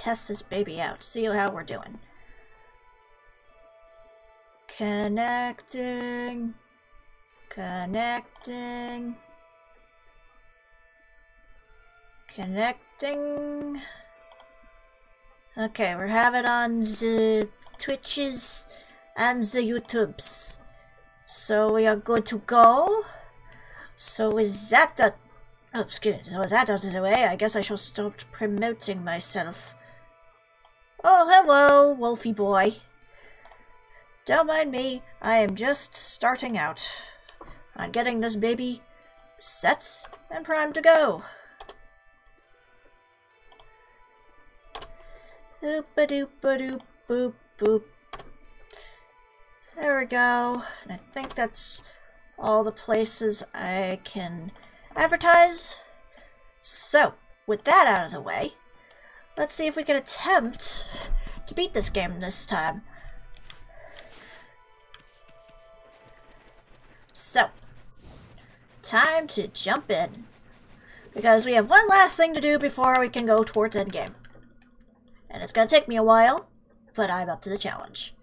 test this baby out. See how we're doing. Connecting. Connecting. Connecting. Okay, we're having on the Twitches and the YouTubes. So we are good to go. So with that oh, excuse me. So with that out of the way, I guess I shall start promoting myself. Oh, hello, Wolfie boy. Don't mind me, I am just starting out on getting this baby set and primed to go. Boop-a-doop-a-doop, boop, boop. There we go. And I think that's all the places I can advertise. So, with that out of the way, let's see if we can attempt to beat this game this time. So, time to jump in. Because we have one last thing to do before we can go towards endgame. And it's gonna take me a while, but I'm up to the challenge.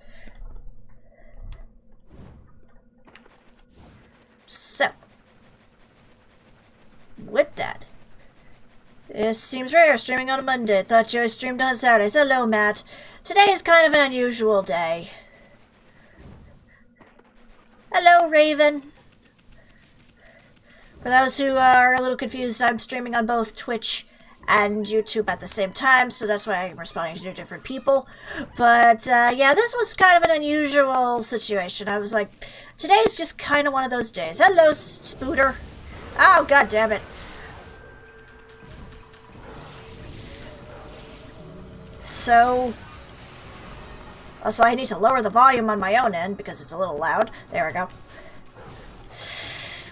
So, with that, it seems rare streaming on a Monday. Thought you streamed on Saturdays. Hello, Matt. Today is kind of an unusual day. Hello, Raven. For those who are a little confused, I'm streaming on both Twitch and YouTube at the same time, so that's why I'm responding to different people. But, yeah, this was kind of an unusual situation. I was like, today's just kind of one of those days. Hello, Spooter. Oh, god damn it. So, also I need to lower the volume on my own end because it's a little loud. There we go.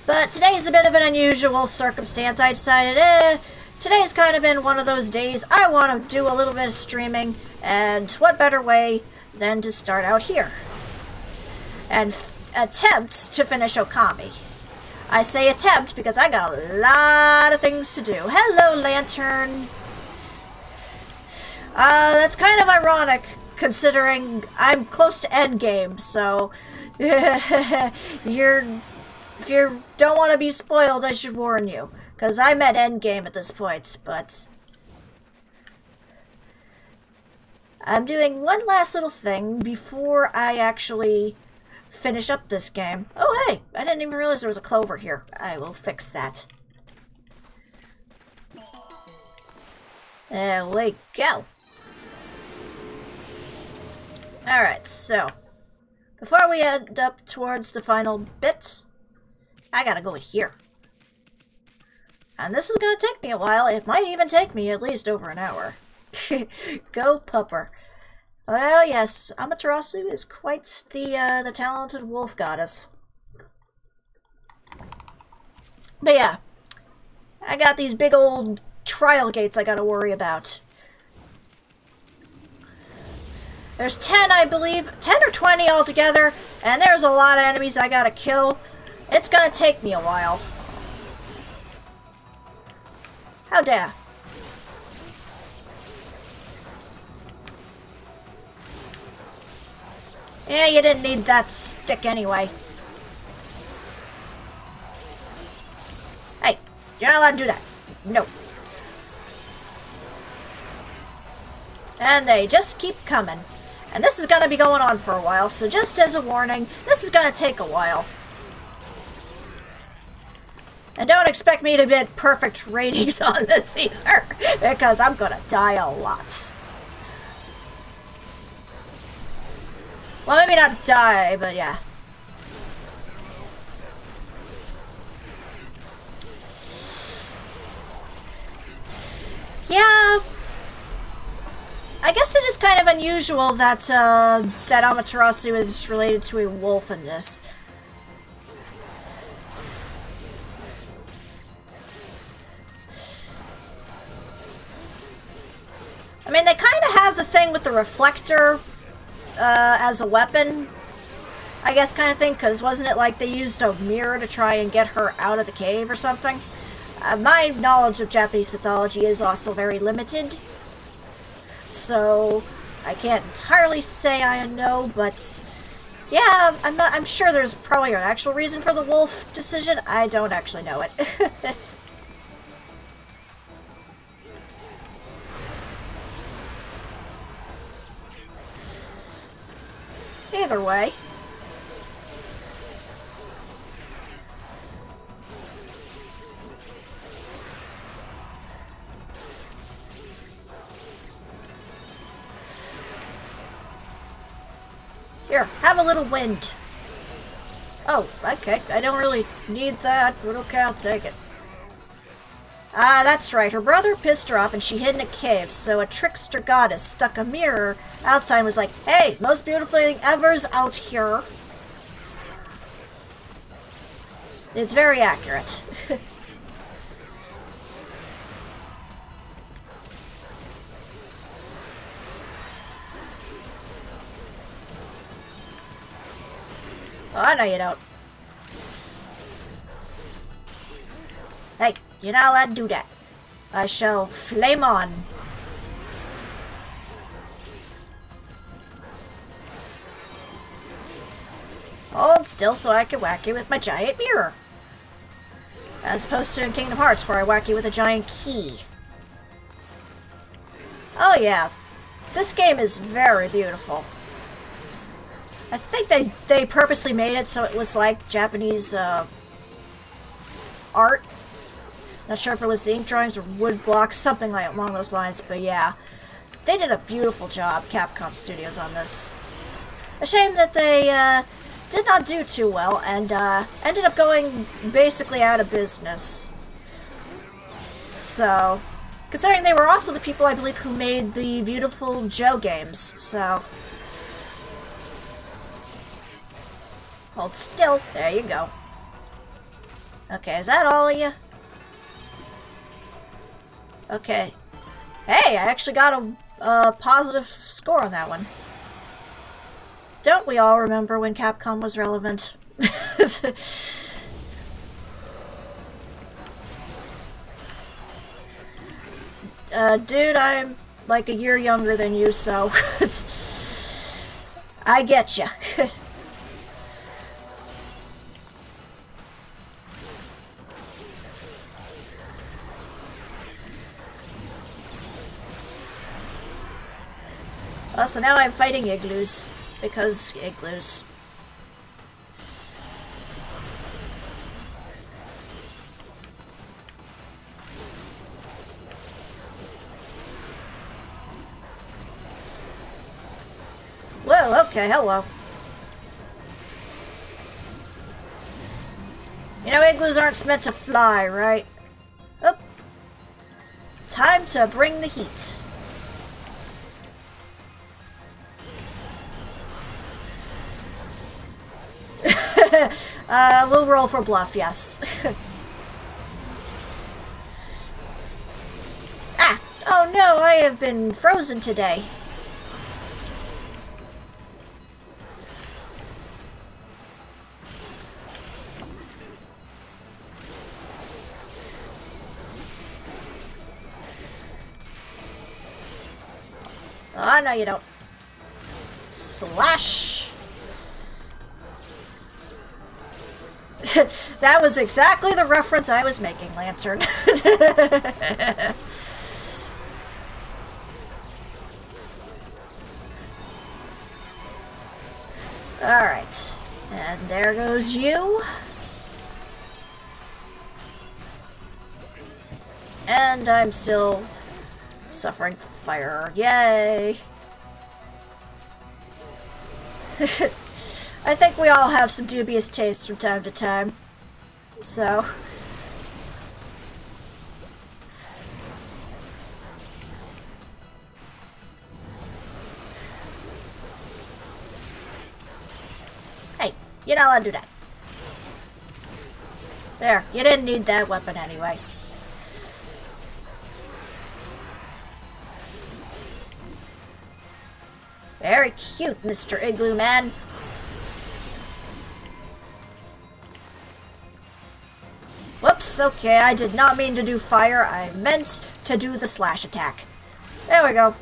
But today's a bit of an unusual circumstance. I decided, today's kind of been one of those days I want to do a little bit of streaming, and what better way than to start out here and attempt to finish Okami. I say attempt because I got a lot of things to do. Hello, Lantern. That's kind of ironic considering I'm close to endgame, so if you don't want to be spoiled, I should warn you. Because I'm at endgame at this point, but I'm doing one last little thing before I actually finish up this game. Oh, hey! I didn't even realize there was a clover here. I will fix that. There we go. Alright, so before we head up towards the final bit, I gotta go in here. And this is gonna take me a while. It might even take me at least over an hour. Go Pupper. Well, yes, Amaterasu is quite the talented wolf goddess. But yeah, I got these big old trial gates I gotta worry about. There's 10, I believe, 10 or 20 altogether, and there's a lot of enemies I gotta kill. It's gonna take me a while. How dare. Yeah, you didn't need that stick anyway. Hey, you're not allowed to do that. No. And they just keep coming. And this is going to be going on for a while, so just as a warning, this is going to take a while. And don't expect me to get perfect ratings on this either, because I'm going to die a lot. Well, maybe not die, but yeah. Yeah, I guess it is kind of unusual that that Amaterasu is related to a wolf in this. I mean, they kind of have the thing with the reflector as a weapon, I guess, kind of thing, because wasn't it like they used a mirror to try and get her out of the cave or something? My knowledge of Japanese mythology is also very limited. so I can't entirely say I know, but yeah, I'm sure there's probably an actual reason for the wolf decision. I don't actually know it. Either way. Here, have a little wind. Oh, okay. I don't really need that, but okay, I'll take it. Ah, that's right. Her brother pissed her off and she hid in a cave, so a trickster goddess stuck a mirror outside and was like, hey, most beautiful thing ever's out here. It's very accurate. Oh, no you don't. Hey, you're not allowed to do that. I shall flame on. Hold still so I can whack you with my giant mirror. As opposed to in Kingdom Hearts where I whack you with a giant key. Oh yeah, this game is very beautiful. I think they purposely made it so it was like Japanese art. Not sure if it was the ink drawings or wood blocks, something like along those lines, but yeah. They did a beautiful job, Capcom Studios, on this. A shame that they did not do too well and ended up going basically out of business. So, considering they were also the people, I believe, who made the Beautiful Joe games, so... Hold still. There you go. Okay, is that all of you? Okay. Hey, I actually got a positive score on that one. Don't we all remember when Capcom was relevant? Dude, I'm like a year younger than you, so... I get ya. Oh, so now I'm fighting igloos, because igloos. Whoa, okay, hello. You know, igloos aren't meant to fly, right? Oh. Time to bring the heat. We'll roll for bluff, yes. Ah! Oh no, I have been frozen today. Oh, no you don't. Slash! That was exactly the reference I was making, Lantern. Alright. And there goes you. And I'm still suffering fire. Yay! I think we all have some dubious tastes from time to time. So... Hey, you're not allowed to do that. There, you didn't need that weapon anyway. Very cute, Mr. Igloo Man. Whoops, okay, I did not mean to do fire. I meant to do the slash attack. There we go.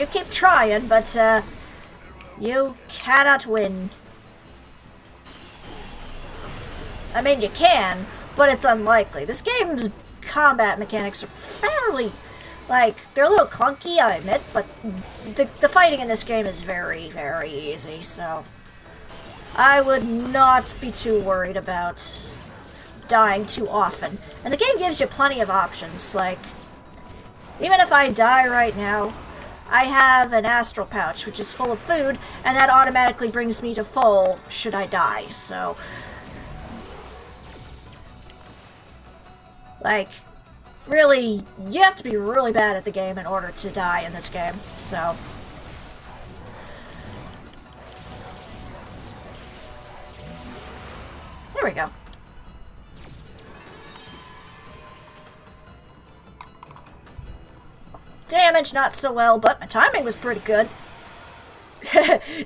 you keep trying, but, you cannot win. I mean, you can, but it's unlikely. This game's combat mechanics are fairly, like, they're a little clunky, I admit, but the fighting in this game is very, very easy, so I would not be too worried about dying too often. And the game gives you plenty of options, like, even if I die right now, I have an astral pouch, which is full of food, and that automatically brings me to full should I die, so like, really, you have to be really bad at the game in order to die in this game, so there we go. Damage, not so well, but my timing was pretty good.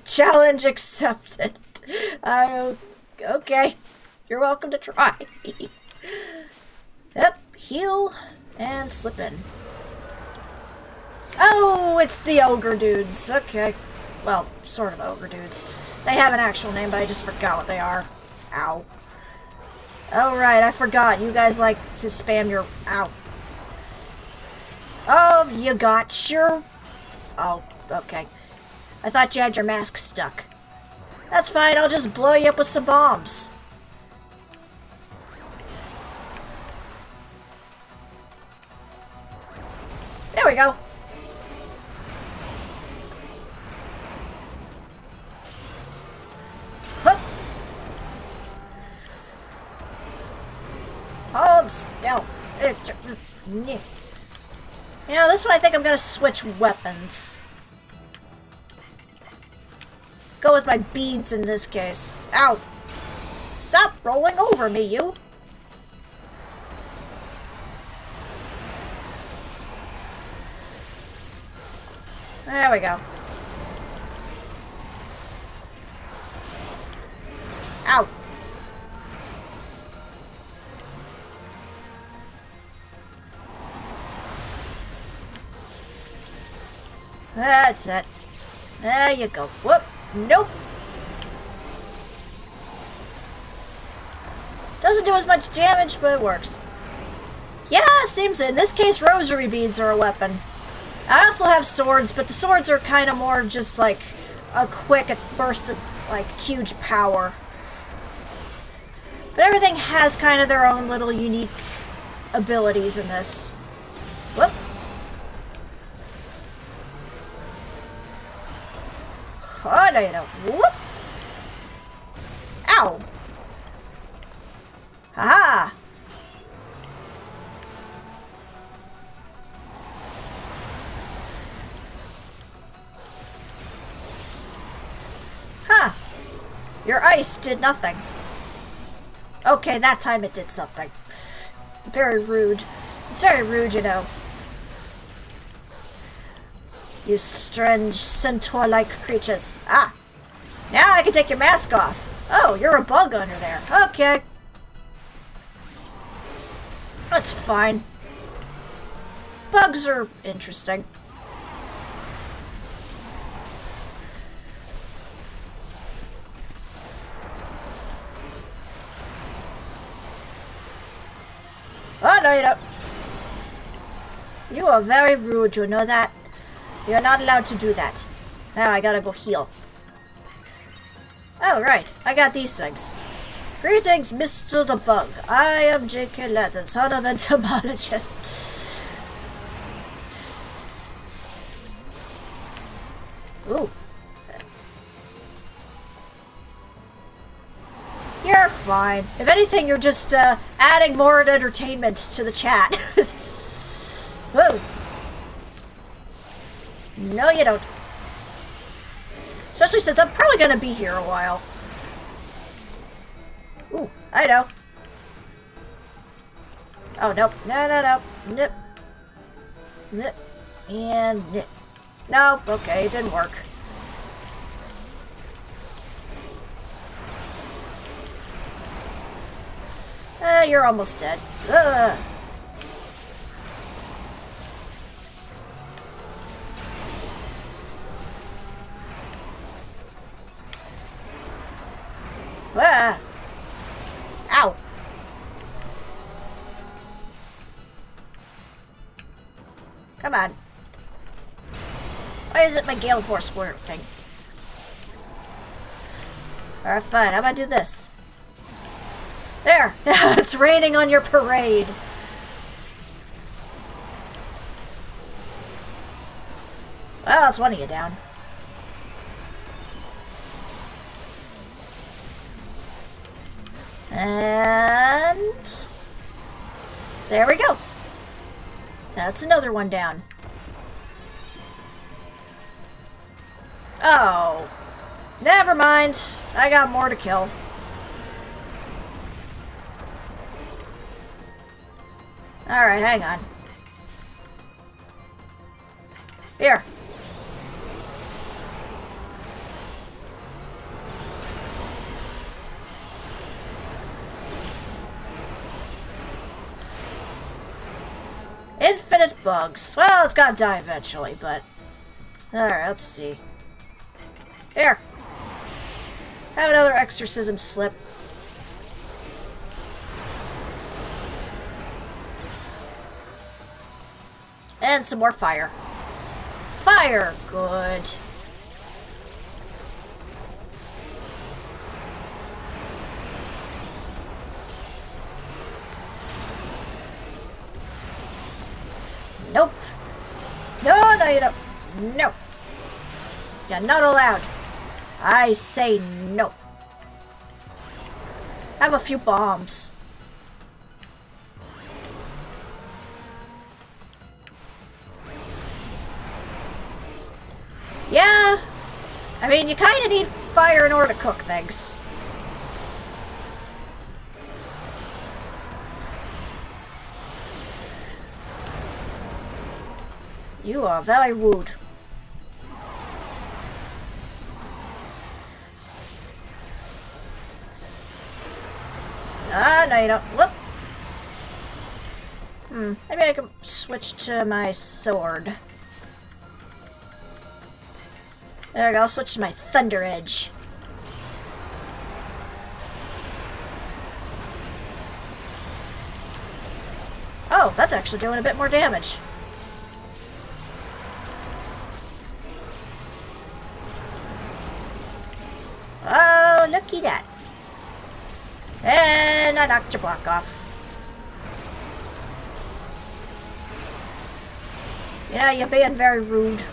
Challenge accepted. Okay. You're welcome to try. Yep, heal and slip in. Oh, it's the ogre dudes. Okay. Well, sort of ogre dudes. They have an actual name, but I just forgot what they are. Ow. Oh, right, I forgot. You guys like to spam your... Ow. Oh, you got your... Oh, okay. I thought you had your mask stuck. That's fine, I'll just blow you up with some bombs. There we go. Hup. Hold still. You know, this one I think I'm gonna switch weapons. Go with my beads in this case. Ow! Stop rolling over me, you! There we go. Ow! That's it. There you go. Whoop! Nope! Doesn't do as much damage, but it works. Yeah, seems in this case rosary beads are a weapon. I also have swords, but the swords are kind of more just like a quick burst of like huge power. But everything has kind of their own little unique abilities in this. Whoop! Oh, no, you don't. Whoop! Ow! Haha! Huh. Your ice did nothing. Okay, that time it did something. Very rude. It's very rude, you know. You strange centaur-like creatures. Ah! Now I can take your mask off. Oh, you're a bug under there. Okay. That's fine. Bugs are interesting. Oh, no, you don't. You are very rude, you know that? You're not allowed to do that. Now I gotta go heal. Oh, right. I got these things. Greetings, Mr. the Bug. I am J.K. Latin, son of entomologist. Ooh. You're fine. If anything, you're just adding more entertainment to the chat. Whoa. No, you don't. Especially since I'm probably gonna be here a while. Ooh, I know. Oh, nope. No, no, no. Nip. Nip. And nip. Nope. Okay, it didn't work. You're almost dead. Ugh. Come on. Why isn't my Gale Force working? Alright, fine. How about I do this? There! It's raining on your parade! Well, that's one of you down. And... there we go! That's another one down. Oh. Never mind. I got more to kill. Alright, hang on. Here. Infinite bugs. Well, it's gotta die eventually, but... alright, let's see. Here. Have another exorcism slip. And some more fire. Fire! Good. Nope. No, no, you don't. No. You're not allowed. I say no. Have a few bombs. Yeah. I mean, you kind of need fire in order to cook things. You are very rude. Ah, no you don't. Whoop. Maybe I can switch to my sword. There we go, I'll switch to my Thunder Edge. Oh, that's actually doing a bit more damage. Oh, looky that. And I knocked your block off. Yeah, you're being very rude.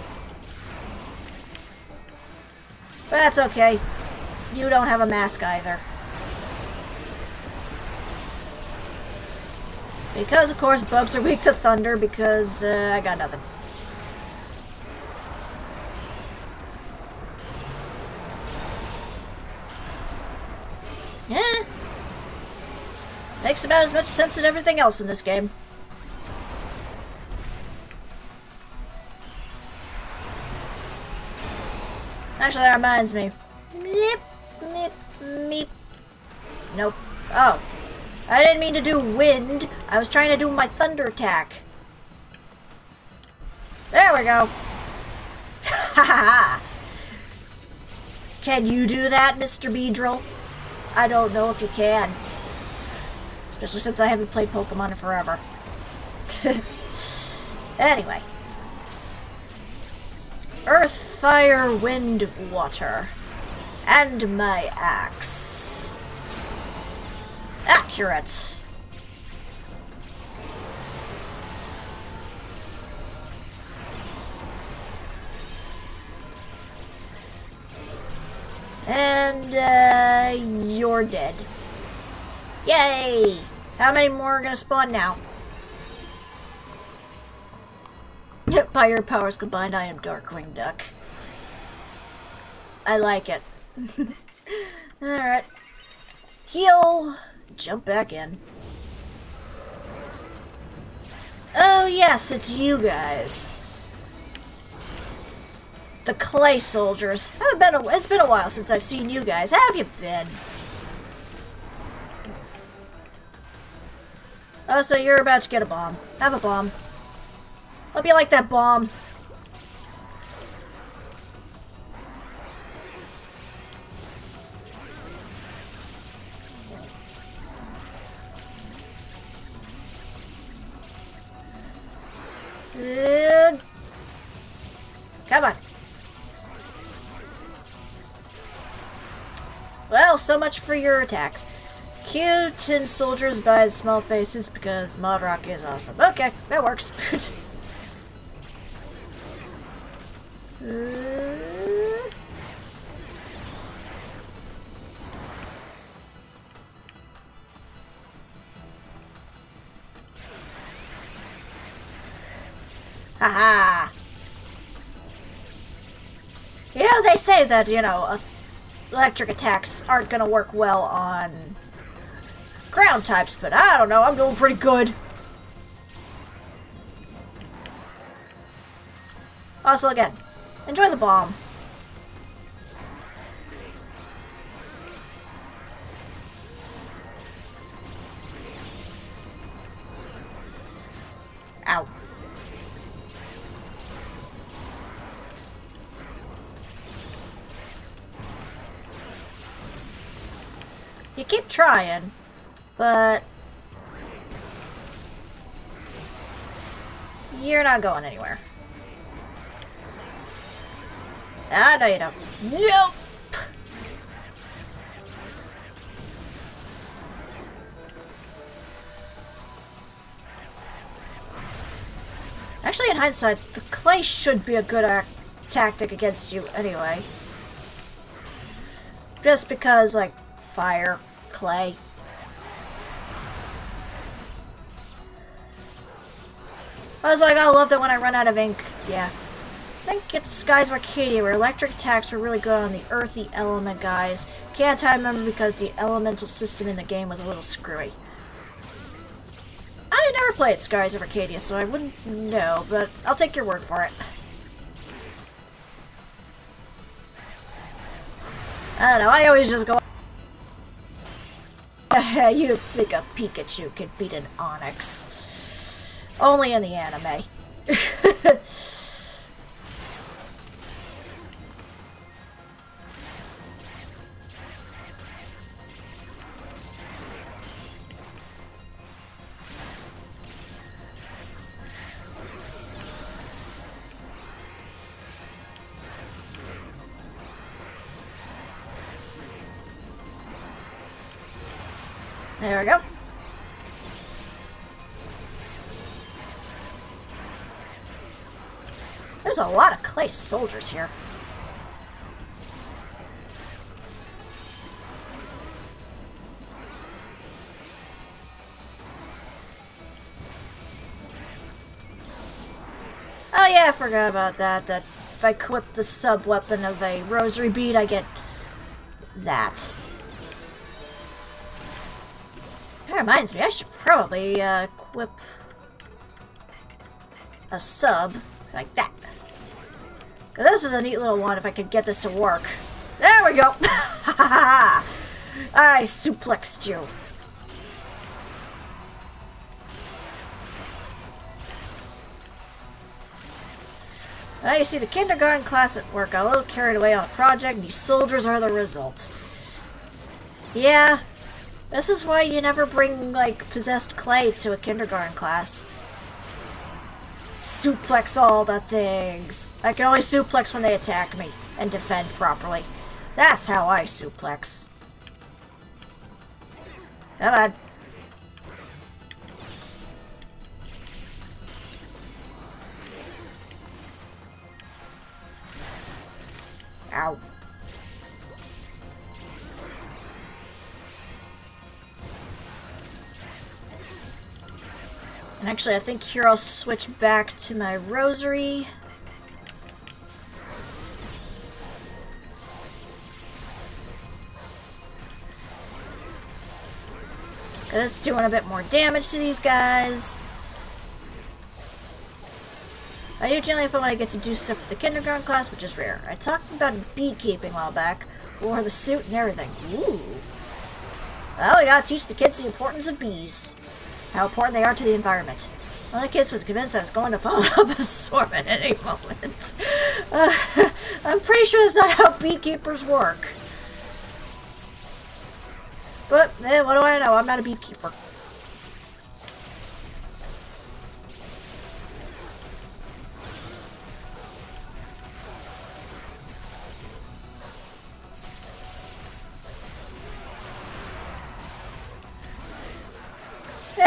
But that's okay. You don't have a mask either. Because, of course, bugs are weak to thunder because I got nothing. Yeah. Makes about as much sense as everything else in this game. Actually, that reminds me. Meep, meep, meep. Nope. Oh. I didn't mean to do wind. I was trying to do my thunder attack. There we go. Ha ha ha. Can you do that, Mr. Beedrill? I don't know if you can. Especially since I haven't played Pokemon in forever. Anyway. Earth, fire, wind, water. And my axe. Accurate. And, you're dead. Yay! How many more are gonna spawn now? By your powers combined, I am Darkwing Duck. I like it. Alright. Heal. Jump back in. Oh yes, it's you guys. The clay soldiers. It's been a while since I've seen you guys. How have you been? Oh, so you're about to get a bomb. Have a bomb. Hope you like that bomb. so much for your attacks. Cute tin soldiers by the small faces because Mod Rock is awesome. Okay, that works. Haha! You know, they say that, you know, electric attacks aren't gonna work well on ground types, but I don't know, I'm doing pretty good. Also, again, enjoy the bomb. Ow. You keep trying, but you're not going anywhere. Ah, no you don't. Nope! Actually, in hindsight, the clay should be a good tactic against you anyway. Just because, like, fire, clay. I was like, I love that when I run out of ink. Yeah. I think it's Skies of Arcadia where electric attacks were really good on the earthy element guys. Can't I remember because the elemental system in the game was a little screwy. I never played Skies of Arcadia, so I wouldn't know, but I'll take your word for it. I don't know, I always just go... You think a Pikachu could beat an Onix. Only in the anime. There we go. There's a lot of clay soldiers here. Oh yeah, I forgot about that. That if I equip the sub-weapon of a rosary bead, I get that. That reminds me, I should probably equip a sub like that. Cause this is a neat little one if I could get this to work. There we go! I suplexed you. Now you see the kindergarten class at work got a little carried away on a project and these soldiers are the result. Yeah. This is why you never bring, like, possessed clay to a kindergarten class. Suplex all the things. I can only suplex when they attack me and defend properly. That's how I suplex. Come on. Ow. And actually, I think here I'll switch back to my rosary. Because it's doing a bit more damage to these guys. I do generally if I want to get to do stuff with the kindergarten class, which is rare. I talked about beekeeping a while back. Wore the suit and everything. Ooh. Well, we gotta teach the kids the importance of bees. How important they are to the environment. One of the kids was convinced I was going to follow up a swarm at any moment. I'm pretty sure that's not how beekeepers work. But, what do I know? I'm not a beekeeper.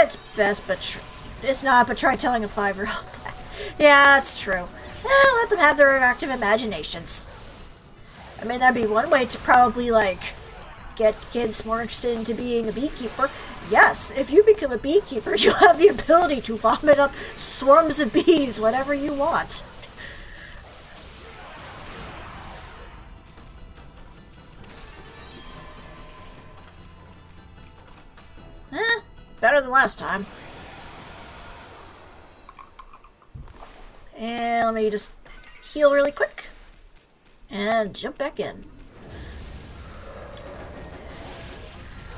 It's best, but it's not, but try telling a 5-year-old that. Yeah, that's true. Let them have their active imaginations. I mean, that'd be one way to probably, like, get kids more interested into being a beekeeper. Yes, if you become a beekeeper, you'll have the ability to vomit up swarms of bees whenever you want. Better than last time. And let me just heal really quick. And jump back in.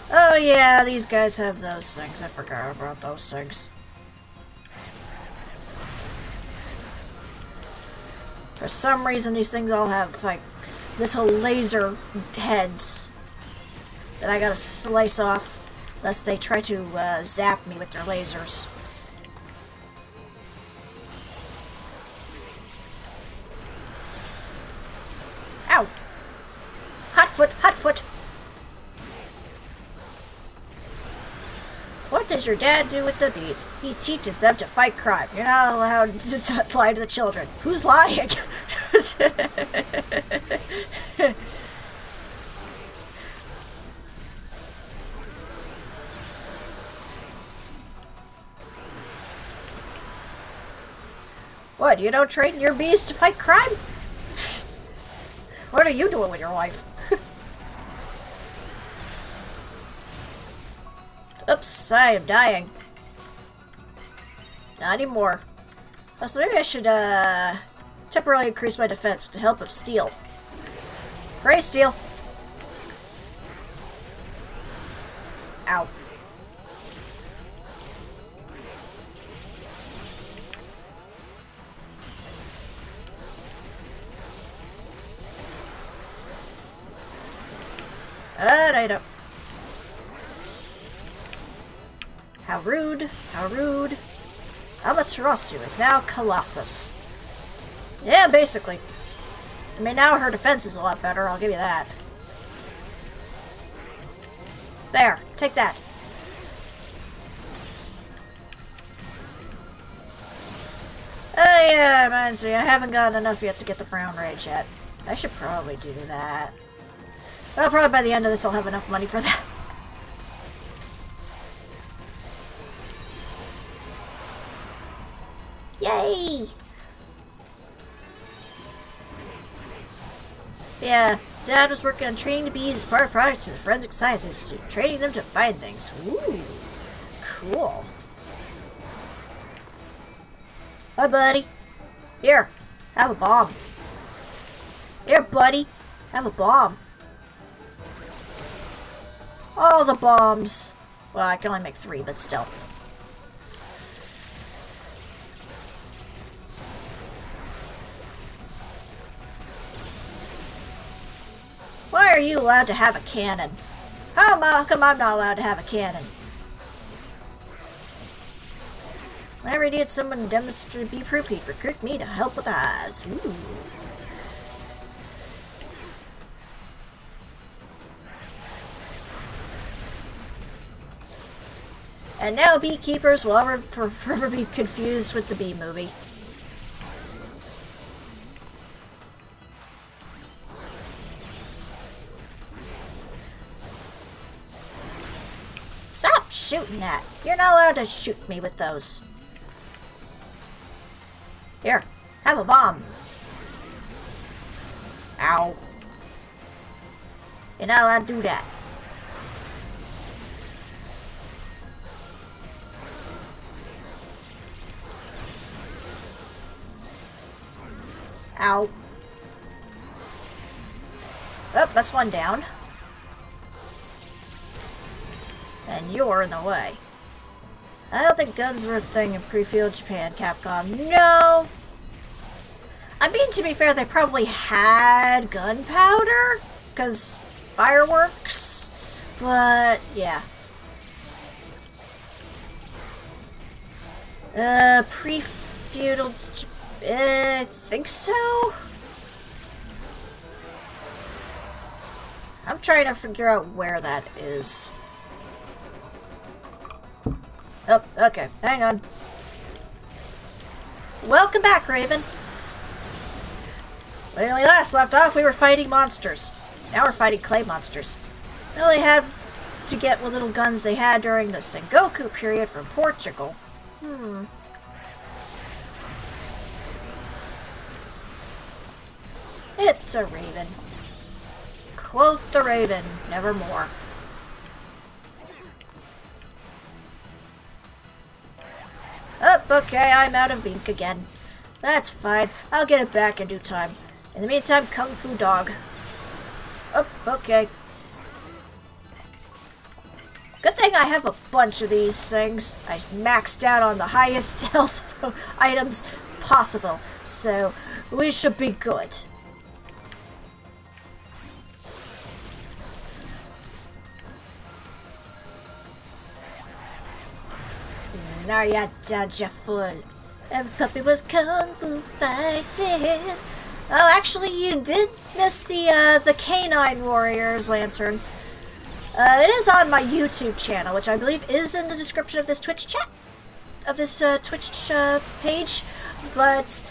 Oh yeah, these guys have those things. I forgot about those things. For some reason, these things all have, like, little laser heads that I gotta slice off, lest they try to zap me with their lasers. Ow! Hot foot, hot foot! What does your dad do with the bees? He teaches them to fight crime. You're not allowed to lie to the children. Who's lying? What, you don't train your bees to fight crime? What are you doing with your life? Oops, I am dying. Not anymore. So maybe I should, temporarily increase my defense with the help of steel. Hooray, steel! Ow. Alright. How rude, how rude. Amaterasu is now Colossus. Yeah, basically. I mean, now her defense is a lot better, I'll give you that. There, take that. Oh yeah, reminds me, I haven't gotten enough yet to get the Brown Rage yet. I should probably do that. Well, probably by the end of this I'll have enough money for that. Yay! Yeah, Dad was working on training the bees as part of a project to the Forensic Science Institute, training them to find things. Ooh, cool. Hi, buddy. Here, have a bomb. Here, buddy, have a bomb. All the bombs. Well, I can only make 3, but still. Why are you allowed to have a cannon? How come I'm not allowed to have a cannon? Whenever he needed someone to demonstrate bee proof, he'd recruit me to help with the hives. Ooh. And now beekeepers will forever be confused with the bee movie. Stop shooting that! You're not allowed to shoot me with those. Here, have a bomb. Ow. You're not allowed to do that. Ow. Oh, that's one down. And you're in the way. I don't think guns were a thing in pre-feudal Japan, Capcom. No! I mean, to be fair, they probably had gunpowder, because fireworks, but yeah. Pre-feudal I think so? I'm trying to figure out where that is. Oh, okay. Hang on. Welcome back, Raven. When we last left off, we were fighting monsters. Now we're fighting clay monsters. We only had to get what little guns they had during the Sengoku period from Portugal. It's a raven. Quote the raven, nevermore. Oh, okay, I'm out of ink again. That's fine. I'll get it back in due time. In the meantime, Kung Fu Dog. Oh, okay. Good thing I have a bunch of these things. I maxed out on the highest health items possible, so we should be good. Now you don't, you fool. Every puppy was kung fu fighting. Oh, actually, you did miss the Canine Warriors lantern. It is on my YouTube channel, which I believe is in the description of this Twitch chat, of this Twitch page. But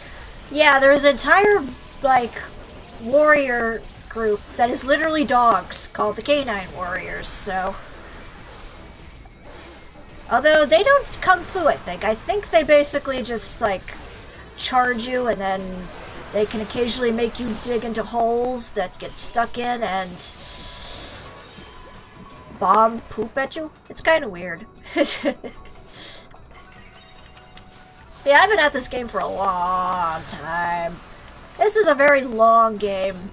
yeah, there's an entire like warrior group that is literally dogs called the Canine Warriors. So, although they don't kung fu, I think they basically just like charge you, and then they can occasionally make you dig into holes that get stuck in and bomb poop at you. It's kind of weird. Yeah, I've been at this game for a long time. This is a very long game.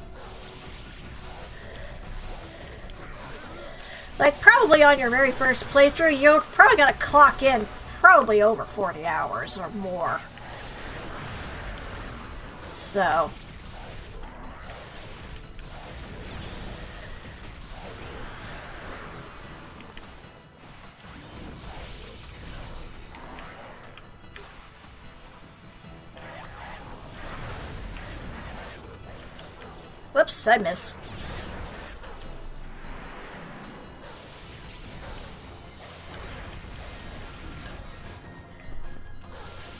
Like, probably on your very first playthrough, you're probably gonna clock in probably over 40 hours or more. So, whoops, I miss.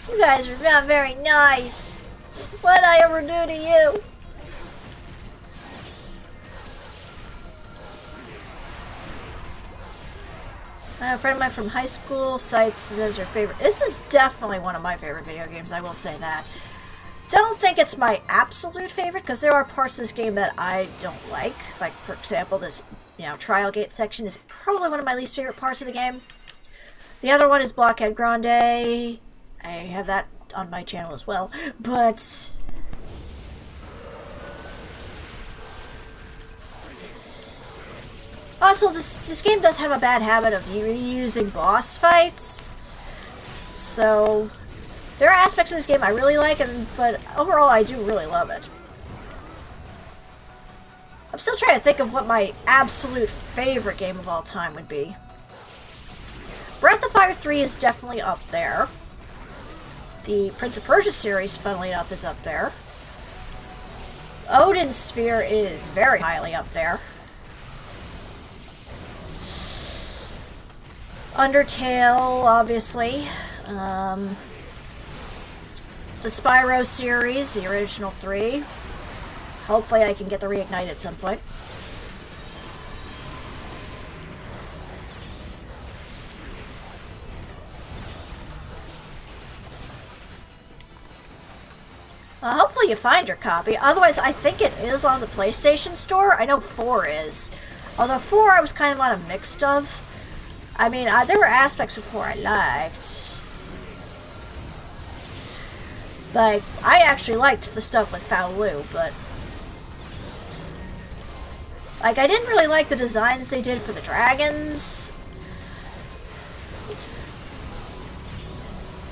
You guys are not very nice. What'd I ever do to you? A friend of mine from high school cites this as her favorite. This is definitely one of my favorite video games, I will say that. Don't think it's my absolute favorite, because there are parts of this game that I don't like. Like, for example, this, trial gate section is probably one of my least favorite parts of the game. The other one is Blockhead Grande. I have that on my channel as well, but also this game does have a bad habit of reusing boss fights, so there are aspects of this game I really like, but overall I do really love it. I'm still trying to think of what my absolute favorite game of all time would be. Breath of Fire 3 is definitely up there. The Prince of Persia series, funnily enough, is up there. Odin Sphere is very highly up there. Undertale, obviously. The Spyro series, the original 3. Hopefully I can get the Reignite at some point. Hopefully you find your copy. Otherwise, I think it is on the PlayStation Store. I know 4 is. Although 4 I was kind of on a mixed of. I mean, there were aspects of 4 I liked. Like, I actually liked the stuff with Faolu, but like, I didn't really like the designs they did for the dragons.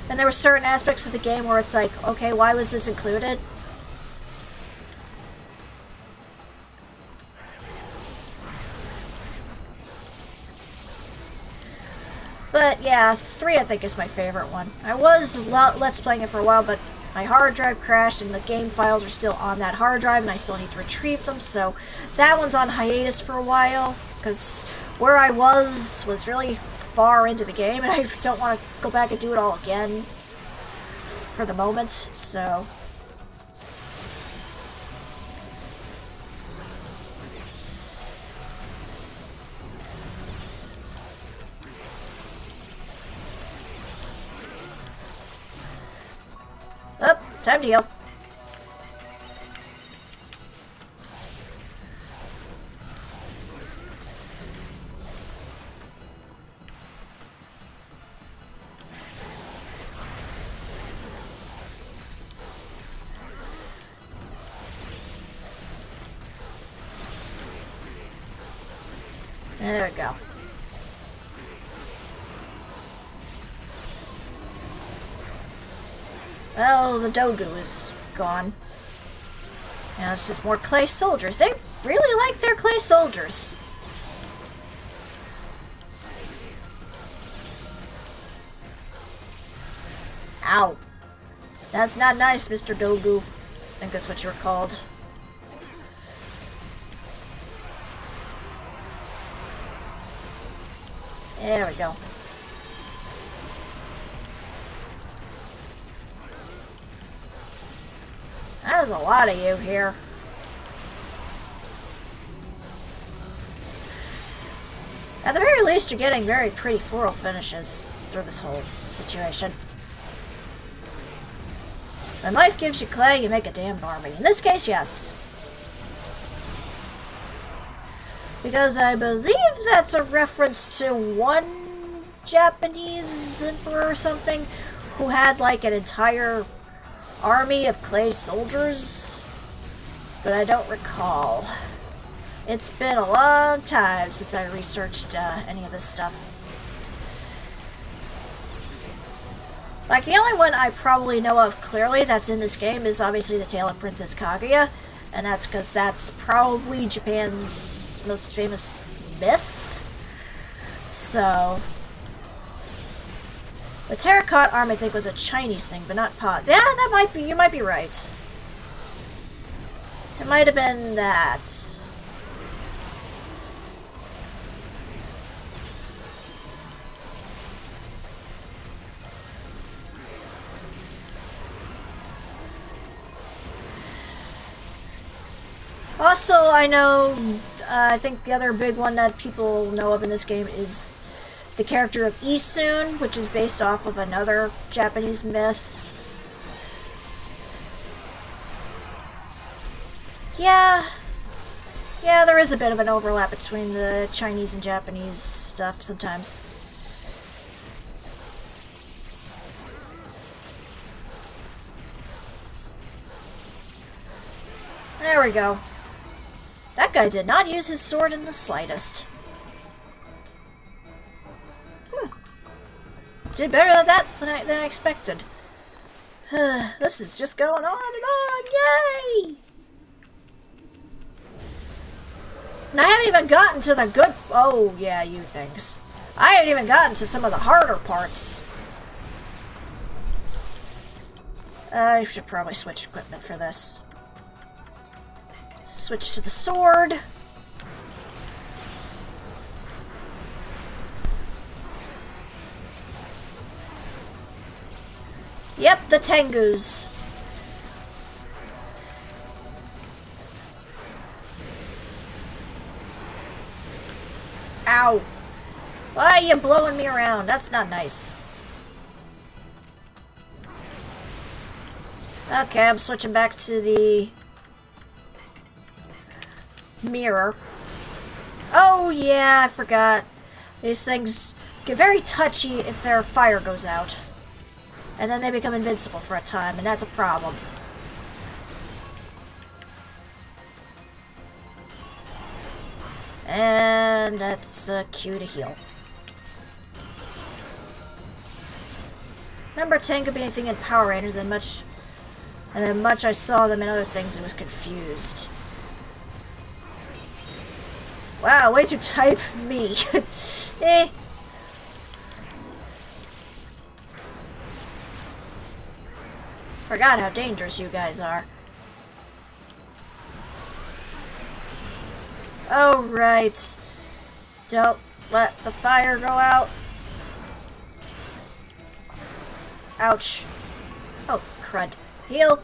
And there were certain aspects of the game where it's like, okay, why was this included? But yeah, 3 I think is my favorite one. I was Let's Playing it for a while, but my hard drive crashed and the game files are still on that hard drive and I still need to retrieve them, so that one's on hiatus for a while, because where I was really far into the game, and I don't want to go back and do it all again for the moment, so... Oh, time to heal. There we go. Well, the Dogu is gone. Now it's just more clay soldiers. They really like their clay soldiers. Ow. That's not nice, Mr. Dogu. I think that's what you were called. There we go. There's a lot of you here. At the very least, you're getting very pretty floral finishes through this whole situation. When life gives you clay, you make a damned army. In this case, yes. Because I believe that's a reference to one Japanese emperor or something who had like an entire army of clay soldiers, but I don't recall. It's been a long time since I researched any of this stuff. Like, the only one I probably know of clearly that's in this game is obviously the Tale of Princess Kaguya, and that's because that's probably Japan's most famous myth. So, the terracotta arm I think was a Chinese thing, but not pot. Yeah, that might be, you might be right. It might have been that. Also, I know, I think the other big one that people know of in this game is the character of Isun, which is based off of another Japanese myth. Yeah, there is a bit of an overlap between the Chinese and Japanese stuff sometimes. There we go. That guy did not use his sword in the slightest. Did better than that than I expected. This is just going on and on. Yay! And I haven't even gotten to the good... Oh, yeah, you things. I haven't even gotten to some of the harder parts. I should probably switch equipment for this. Switch to the sword. Yep, the Tengus. Ow. Why are you blowing me around? That's not nice. Okay, I'm switching back to the mirror. Oh yeah, I forgot. These things get very touchy if their fire goes out. And then they become invincible for a time, and that's a problem. And that's a cue to heal. Remember Tengu being anything in Power Rangers and then much I saw them in other things and was confused. Wow, way to type me. Eh. Forgot how dangerous you guys are. Oh, right. Don't let the fire go out. Ouch. Oh, crud. Heal.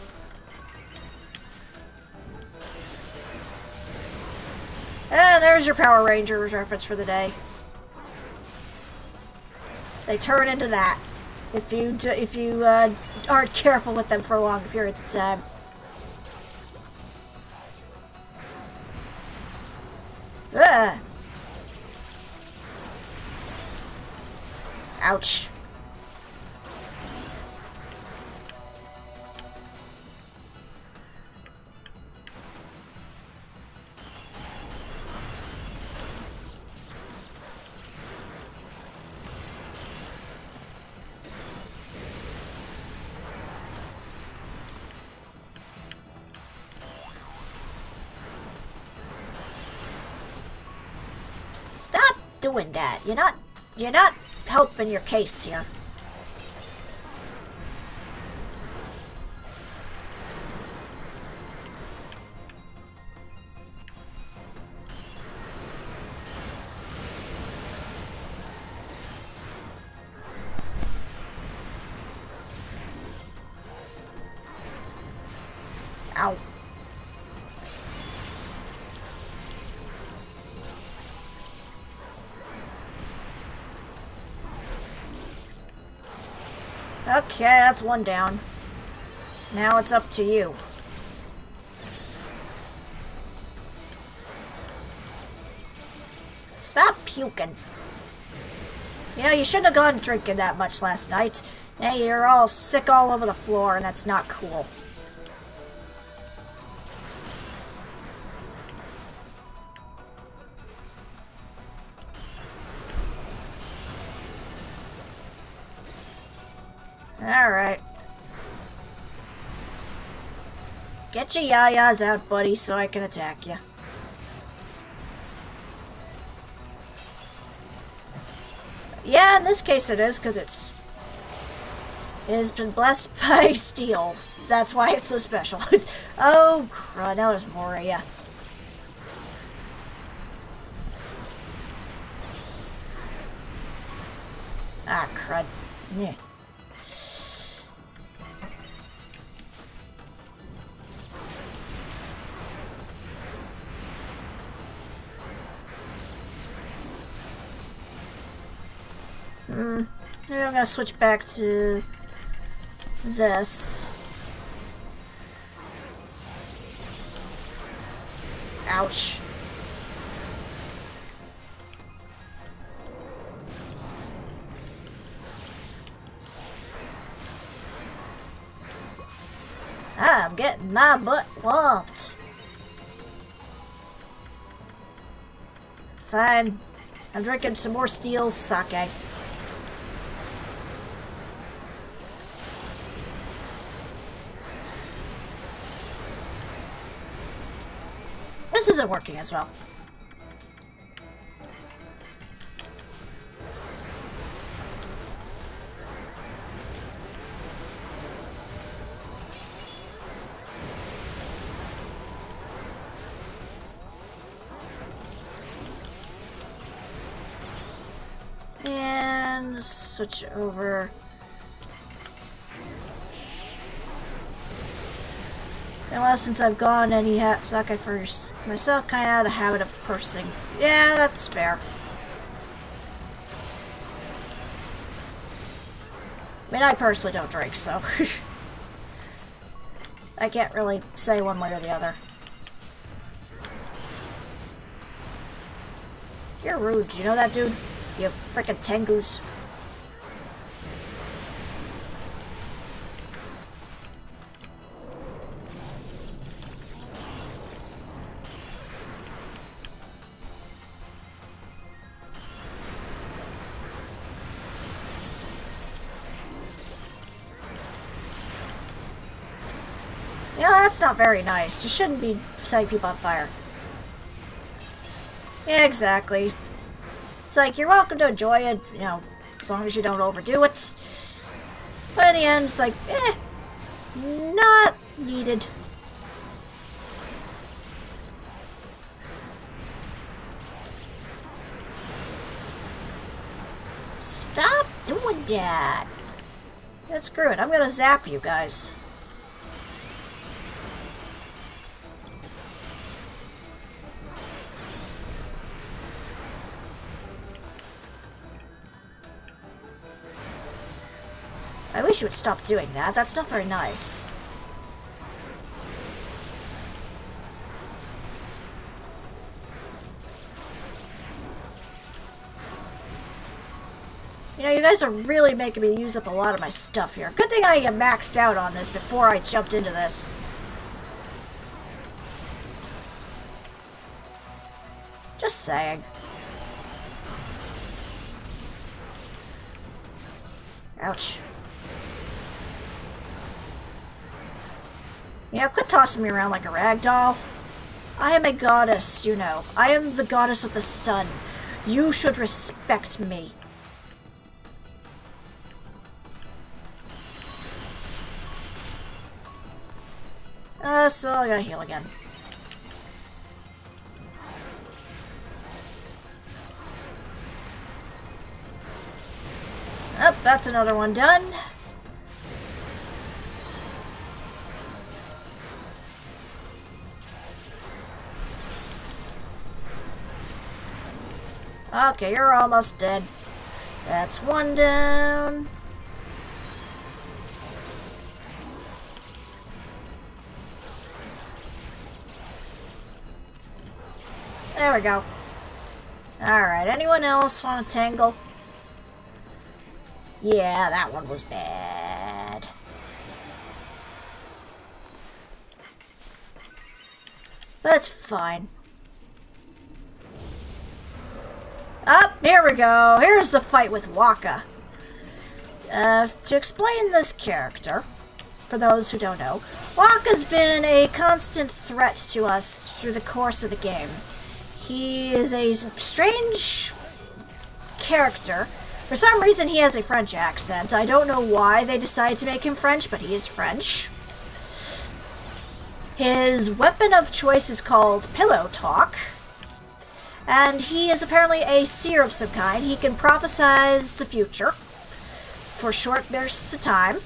And there's your Power Rangers reference for the day. They turn into that if you aren't careful with them for a long period of time. Ugh. Ouch. Stop doing that. You're not helping your case here. Ow. Okay, that's one down. Now it's up to you. Stop puking. You know, you shouldn't have gone drinking that much last night. Now you're all sick all over the floor, and that's not cool. Alright. Get your yayas out, buddy, so I can attack you. Yeah, in this case it is, because it has been blessed by steel. That's why it's so special. Oh, crud, now there's more of ya. Ah, crud. Yeah. Maybe I'm gonna switch back to this. Ouch. I'm getting my butt whomped. Fine. I'm drinking some more steel sake. This isn't working as well. And switch over. And well, since I've gone any sake first myself, kind of out of habit of pursing. Yeah, that's fair. I mean, I personally don't drink, so I can't really say one way or the other. You're rude, you know that, dude? You frickin' tengus. You know, that's not very nice. You shouldn't be setting people on fire. Yeah, exactly. It's like, you're welcome to enjoy it, you know, as long as you don't overdo it. But in the end, it's like, not needed. Stop doing that. Yeah, screw it. I'm gonna zap you guys. I wish you would stop doing that. That's not very nice. You know, you guys are really making me use up a lot of my stuff here. Good thing I maxed out on this before I jumped into this. Just saying. Ouch. You know, quit tossing me around like a rag doll. I am a goddess, you know. I am the goddess of the sun. You should respect me. So I gotta heal again. Oh, that's another one done. Okay, you're almost dead. That's one down. There we go. Alright, anyone else want to tangle? Yeah, that one was bad. But it's fine. Up, here we go. Here's the fight with Waka. To explain this character, for those who don't know, Waka's been a constant threat to us through the course of the game. He is a strange character. For some reason, he has a French accent. I don't know why they decided to make him French, but he is French. His weapon of choice is called Pillow Talk. And he is apparently a seer of some kind. He can prophesize the future for short bursts of time.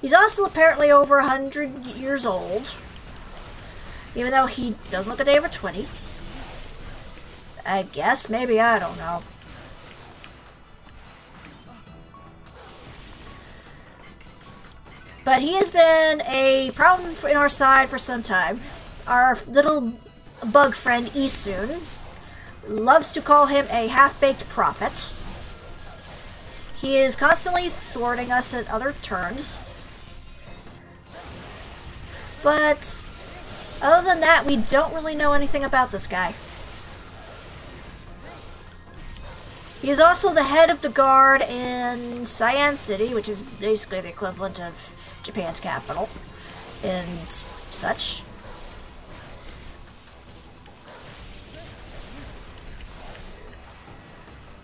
He's also apparently over 100 years old. Even though he doesn't look a day over 20. I guess, maybe, I don't know. But he has been a problem in our side for some time. Our little bug friend Isun loves to call him a half-baked prophet. He is constantly thwarting us at other turns. But other than that, we don't really know anything about this guy. He is also the head of the guard in Cyan City, which is basically the equivalent of Japan's capital, and such.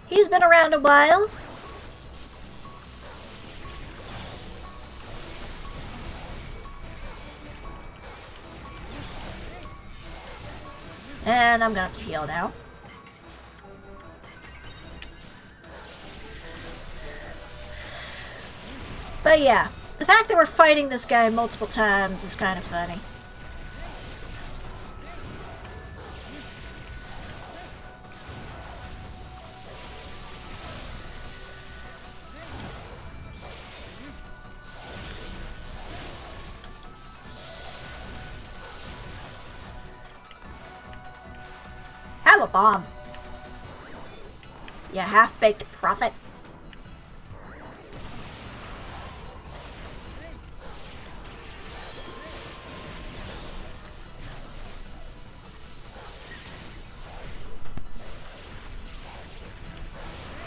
He's been around a while. And I'm gonna have to heal now. But yeah, the fact that we're fighting this guy multiple times is kind of funny. Have a bomb. You half-baked prophet.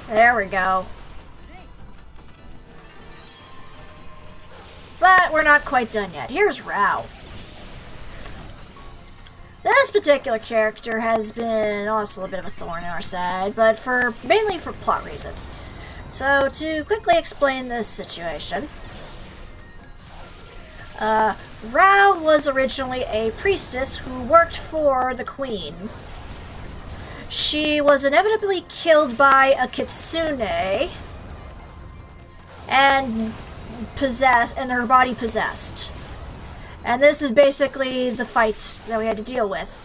There we go. But we're not quite done yet. Here's Rao. This particular character has been also a bit of a thorn in our side, but mainly for plot reasons. So, to quickly explain this situation, Rao was originally a priestess who worked for the queen. She was inevitably killed by a kitsune, and possessed, and her body possessed. And this is basically the fight that we had to deal with.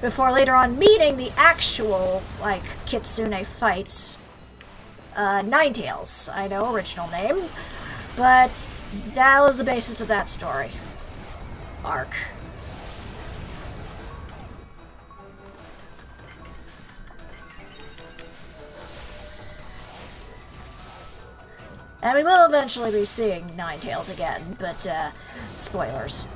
Before later on meeting the actual, like, Kitsune fights. Ninetales, I know, original name. But that was the basis of that story. Arc. And we will eventually be seeing Ninetales again, but, spoilers.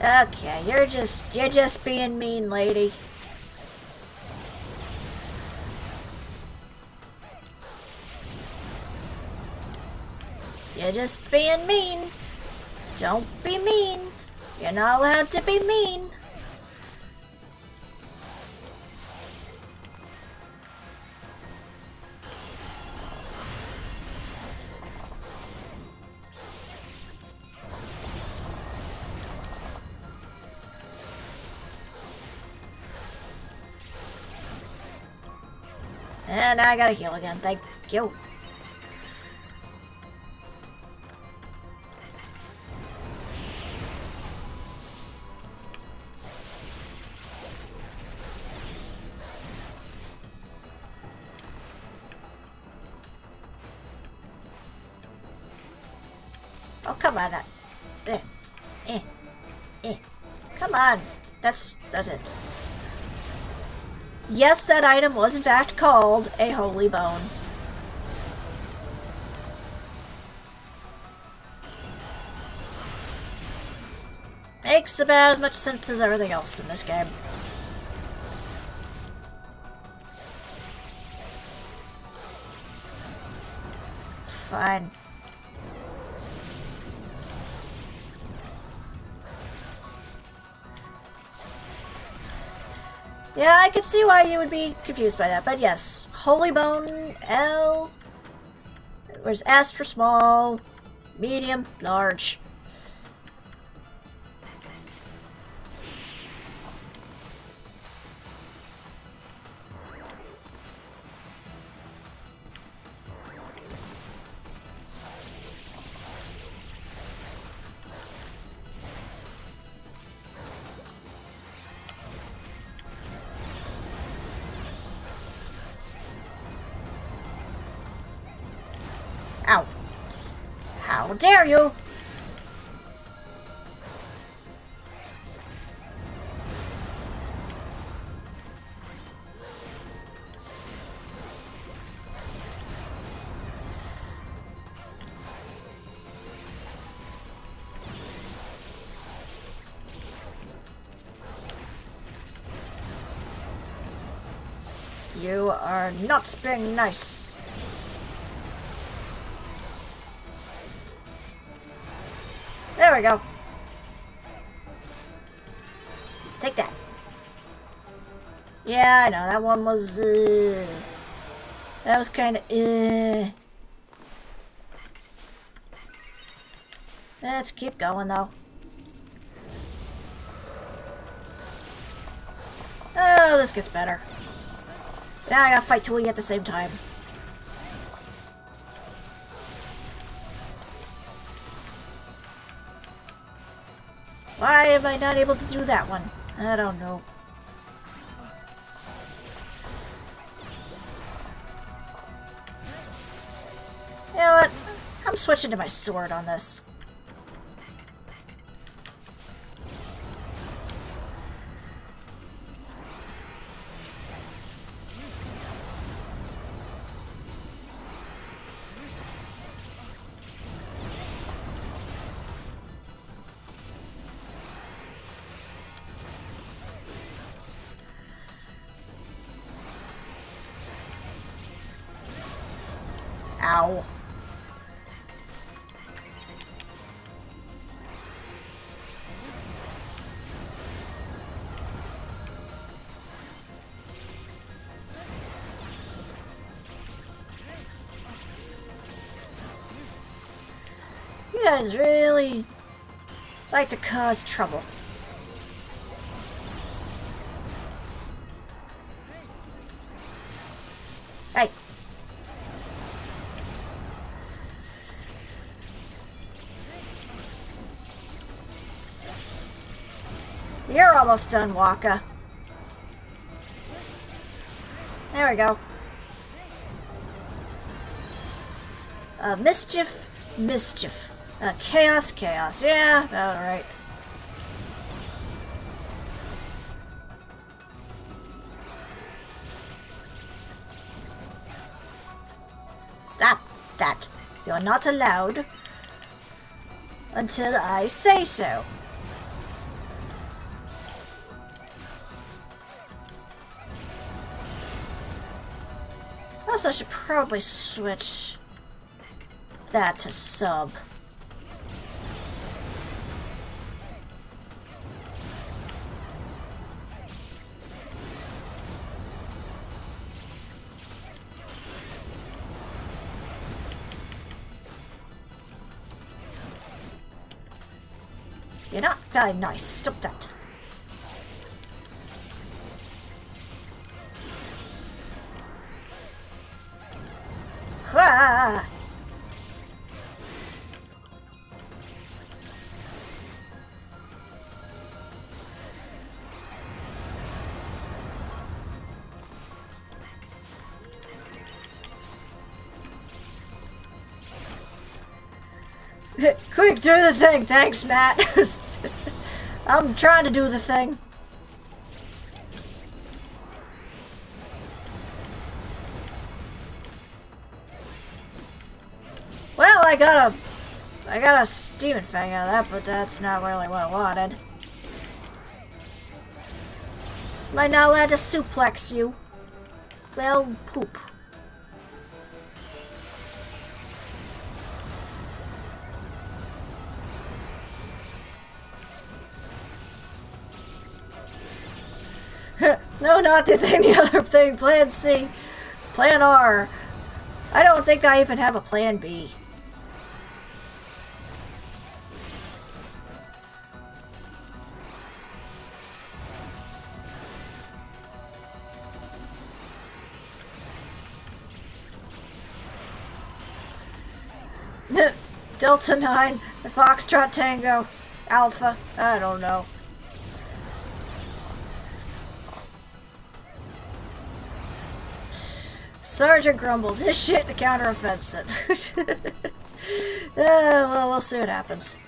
Okay, you're just being mean, lady. You're just being mean. Don't be mean. You're not allowed to be mean. And I gotta heal again, thank you. Oh, come on. Come on. That's it. Yes, that item was in fact called a holy bone. Makes about as much sense as everything else in this game. Fine. Yeah, I can see why you would be confused by that, but yes. Holy Bone, L, where's S for small, medium, large. Ow. How dare you! You are not being nice. There we go. Take that. Yeah, I know, that one was, that was kinda, Let's keep going, though. Oh, this gets better. Now I gotta fight Tui at the same time. Why am I not able to do that one? I don't know. You know what? I'm switching to my sword on this. Ow. guys really like to cause trouble. Hey. You're almost done, Waka. There we go. Mischief, mischief. Chaos, chaos. Yeah, about right. Stop that. You're not allowed until I say so. Also, I should probably switch that to sub. You're not very nice. Stop that. Ah! Quick, do the thing! Thanks, Matt! I'm trying to do the thing. Well, I got a steaming fang out of that, but that's not really what I wanted. Am I not allowed to suplex you? Well, poop. No, not the thing, the other thing. Plan C. Plan R. I don't think I even have a plan B. Delta 9, Foxtrot Tango, Alpha, I don't know. Sergeant grumbles, initiate the counteroffensive. Well, we'll see what happens.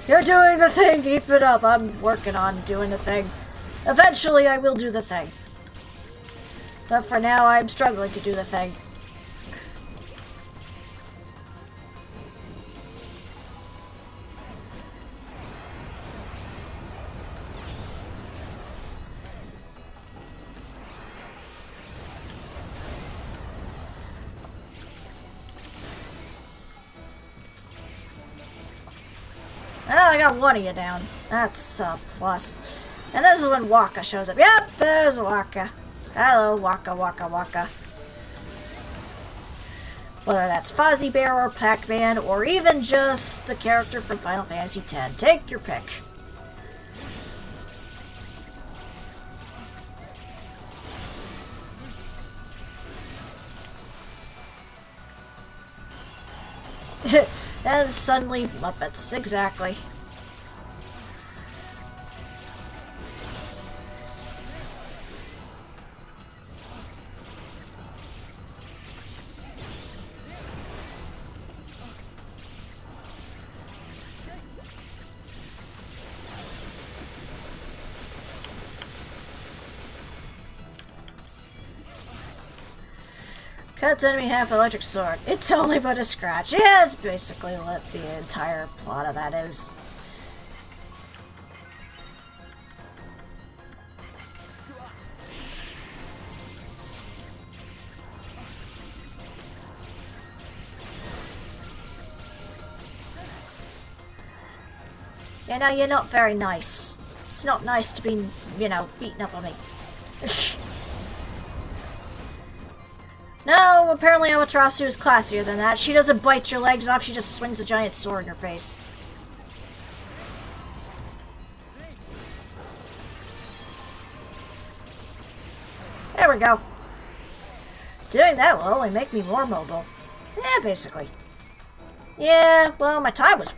You're doing the thing, keep it up. I'm working on doing the thing. Eventually I will do the thing. But for now I'm struggling to do the thing. Oh, I got one of you down. That's a plus. And this is when Waka shows up. Yep, there's Waka. Hello, Waka, Waka, Waka. Whether that's Fozzie Bear or Pac-Man, or even just the character from Final Fantasy X. Take your pick. And suddenly, Muppets, exactly. Cuts enemy half electric sword. It's only but a scratch. Yeah, it's basically what the entire plot of that is. You know, you're not very nice. It's not nice to be, you know, beating up on me. No, apparently Amaterasu is classier than that. She doesn't bite your legs off, she just swings a giant sword in your face. There we go. Doing that will only make me more mobile. Yeah, basically. Yeah, well, my time was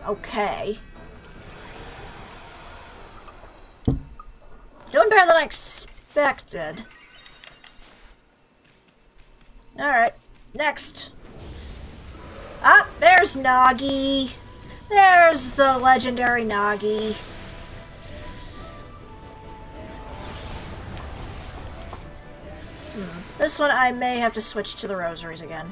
okay. Doing better than I expected. Alright, next. Ah, there's Nagi. There's the legendary Nagi. This one I may have to switch to the rosaries again.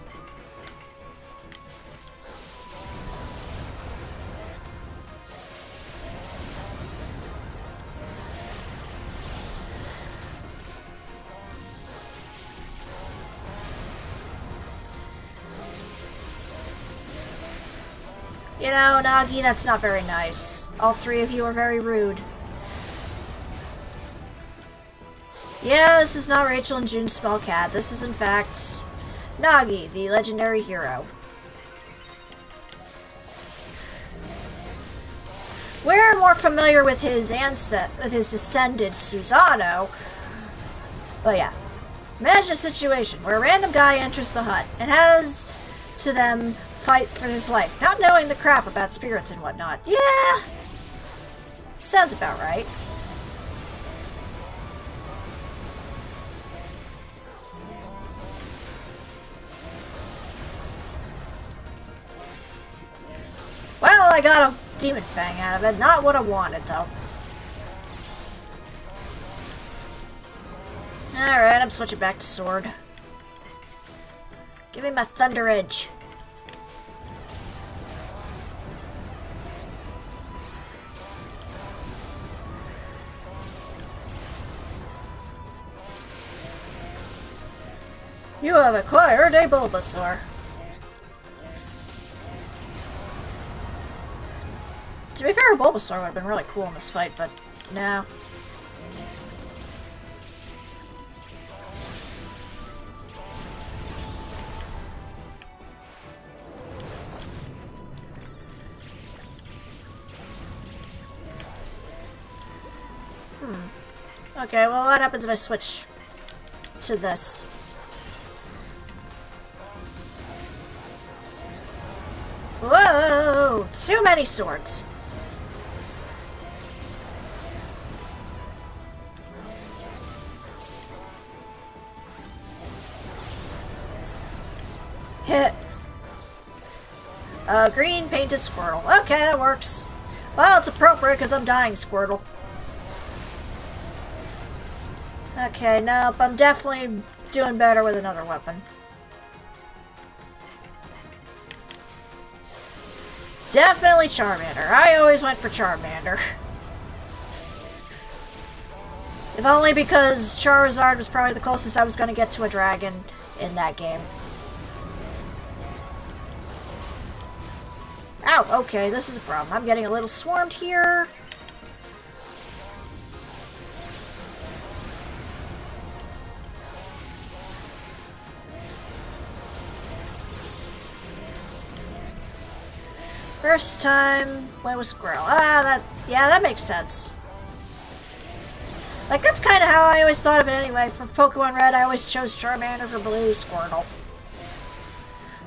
You know, Nagi, that's not very nice. All three of you are very rude. Yeah, this is not Rachel and June's small cat. This is, in fact, Nagi, the legendary hero. We're more familiar with his descendant, Susano. But yeah. Imagine a situation where a random guy enters the hut and has to them fight for his life, not knowing the crap about spirits and whatnot. Yeah! Sounds about right. Well, I got a demon fang out of it. Not what I wanted, though. Alright, I'm switching back to sword. Give me my Thunder Edge. You have acquired a Bulbasaur. To be fair, Bulbasaur would have been really cool in this fight, but no. Okay, well, what happens if I switch to this? Whoa! Too many swords. Hit. Green painted Squirtle. Okay, that works. Well, it's appropriate because I'm dying, Squirtle. Okay, nope, I'm definitely doing better with another weapon. Definitely Charmander. I always went for Charmander. If only because Charizard was probably the closest I was going to get to a dragon in that game. Ow, okay, this is a problem. I'm getting a little swarmed here. First time, when was Squirrel? Yeah, that makes sense. Like, that's kind of how I always thought of it anyway. For Pokemon Red, I always chose Charmander. For Blue, Squirtle.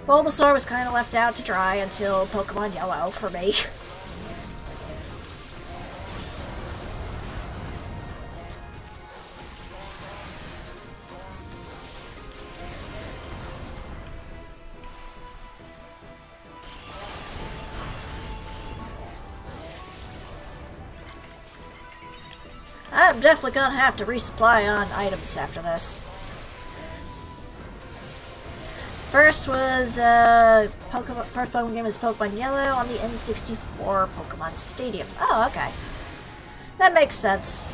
Bulbasaur was kind of left out to dry until Pokemon Yellow for me. I'm definitely gonna have to resupply on items after this. First was, first Pokemon game was Pokemon Yellow on the N64 Pokemon Stadium. Oh, okay. That makes sense.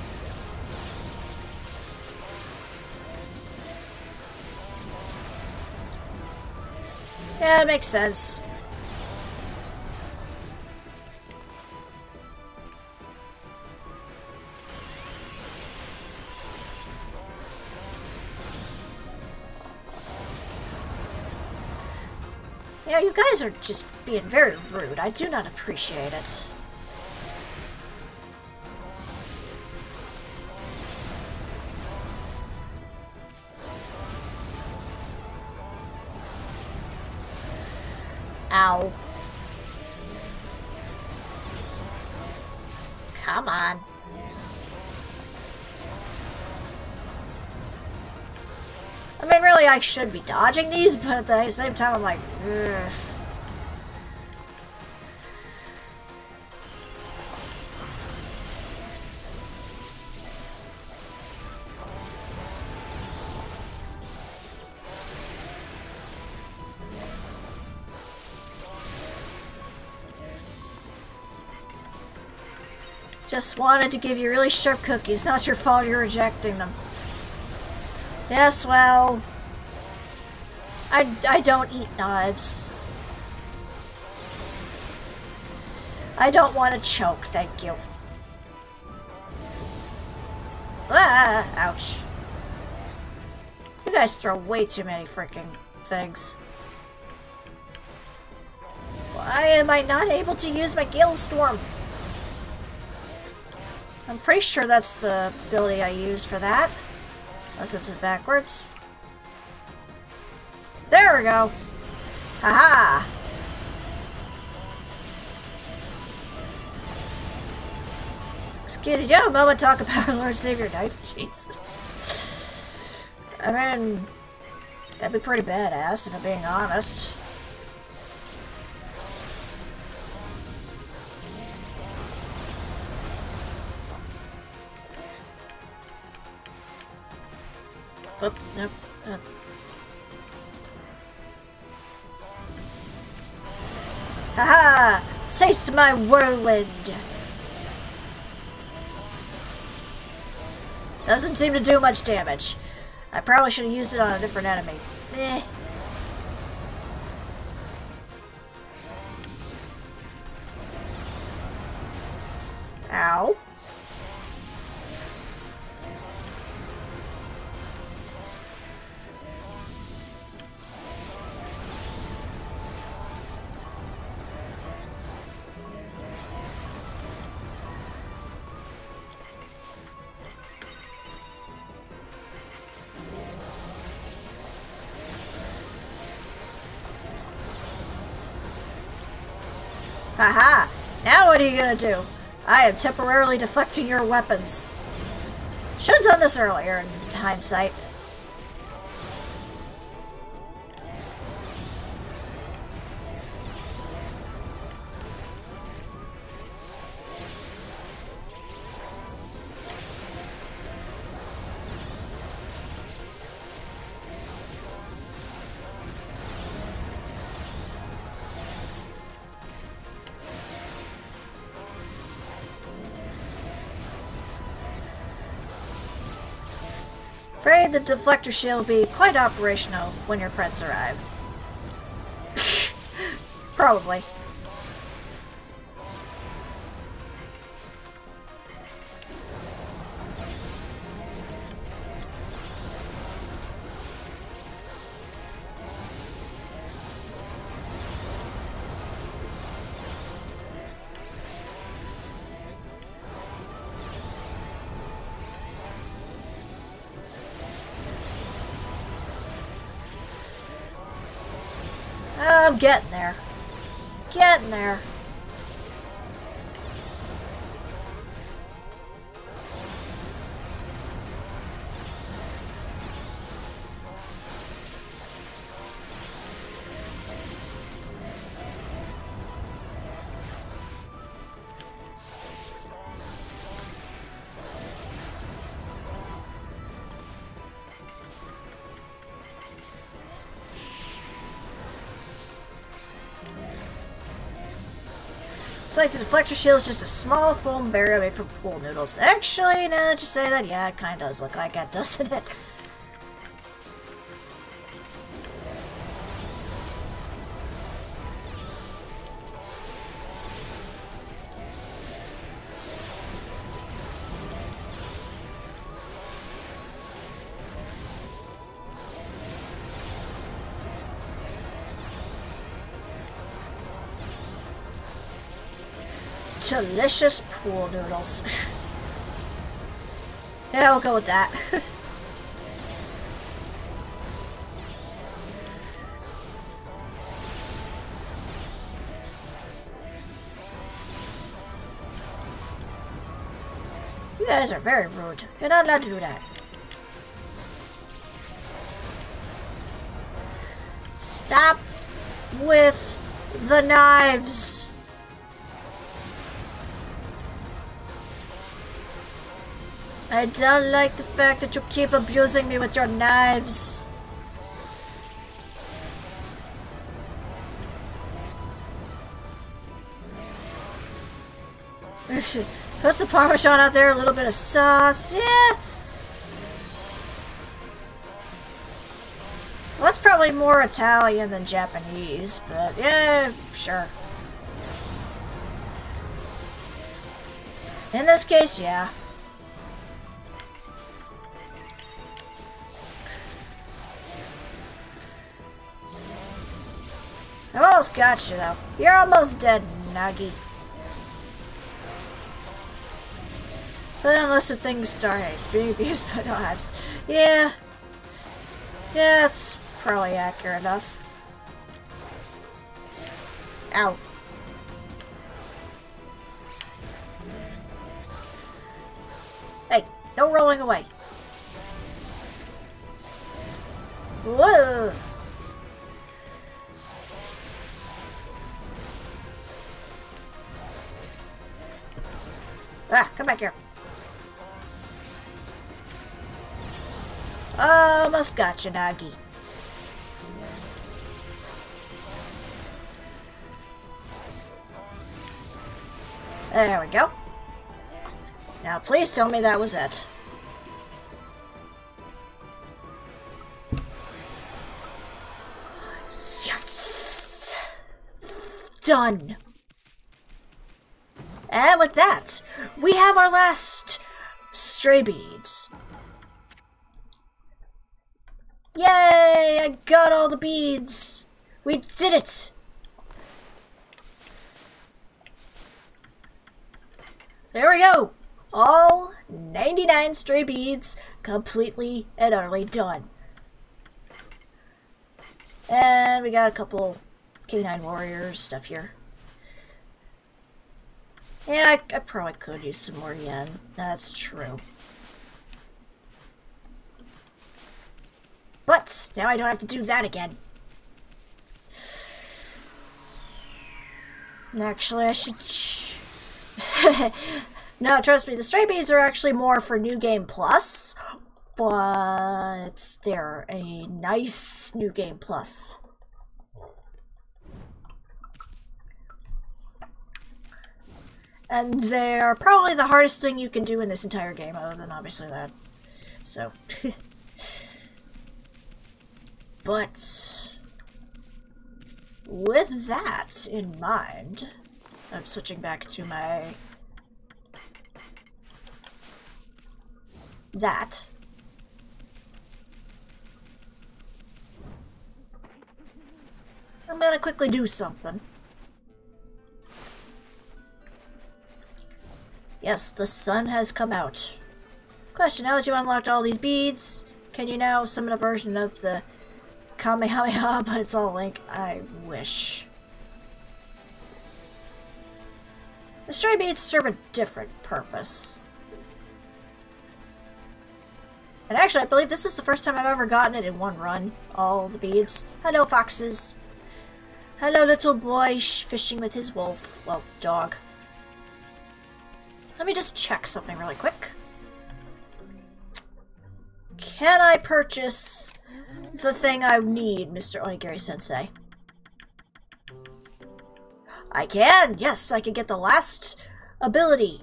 Yeah, it makes sense. Yeah, you guys are just being very rude. I do not appreciate it. Ow. Come on. I mean, really, I should be dodging these, but at the same time, I'm like, ugh. Just wanted to give you really sharp cookies. Not your fault you're rejecting them. Yes, well... I don't eat knives. I don't want to choke, thank you. Ah, ouch. You guys throw way too many freaking things. Why am I not able to use my Gale Storm? I'm pretty sure that's the ability I use for that. Unless it's backwards. There we go! Haha! Excuse me, a moment to talk about Lord Savior Knife. Jeez. I mean, that'd be pretty badass if I'm being honest. Oh, nope. Haha! Taste my whirlwind! Doesn't seem to do much damage. I probably should have used it on a different enemy. Meh. Ow. Haha! Now what are you gonna do? I am temporarily deflecting your weapons. Should have done this earlier in hindsight. Afraid the deflector shield will be quite operational when your friends arrive. Probably. I'm getting there. Getting there. It's like the deflector shield is just a small foam barrier made from pool noodles. Actually, now that you say that, yeah, it kind of does look like that, doesn't it? Delicious pool noodles. Yeah, we'll go with that. You guys are very rude. You're not allowed to do that. Stop with the knives. I don't like the fact that you keep abusing me with your knives. Put some Parmesan out there, a little bit of sauce, yeah. Well, that's probably more Italian than Japanese, but yeah, sure. In this case, yeah. I've almost got you, though. You're almost dead, Nagi. But unless the thing starts being abused by knives. Yeah. Yeah, that's probably accurate enough. Ow. Hey, no rolling away. Whoa. Ah, come back here. Almost got you, Nagi. There we go. Now please tell me that was it. Yes! Done! And with that, we have our last stray beads. Yay! I got all the beads! We did it! There we go! All 99 stray beads completely and utterly done. And we got a couple K9 warriors stuff here. Yeah, I probably could use some more yen. That's true. But now I don't have to do that again. Actually, I should... No, trust me, the stray beads are actually more for New Game Plus, but they're a nice New Game Plus. And they're probably the hardest thing you can do in this entire game, other than obviously that. So... But with that in mind, I'm switching back to my that. I'm gonna quickly do something. Yes, the sun has come out. Question, now that you unlocked all these beads, can you now summon a version of the Kamehameha, but it's all Link? I wish. The stray beads serve a different purpose. And actually, I believe this is the first time I've ever gotten it in one run. All the beads. Hello, foxes. Hello, little boy fishing with his wolf. Well, dog. Let me just check something really quick. Can I purchase the thing I need, Mr. Onigiri-sensei? I can! Yes, I can get the last ability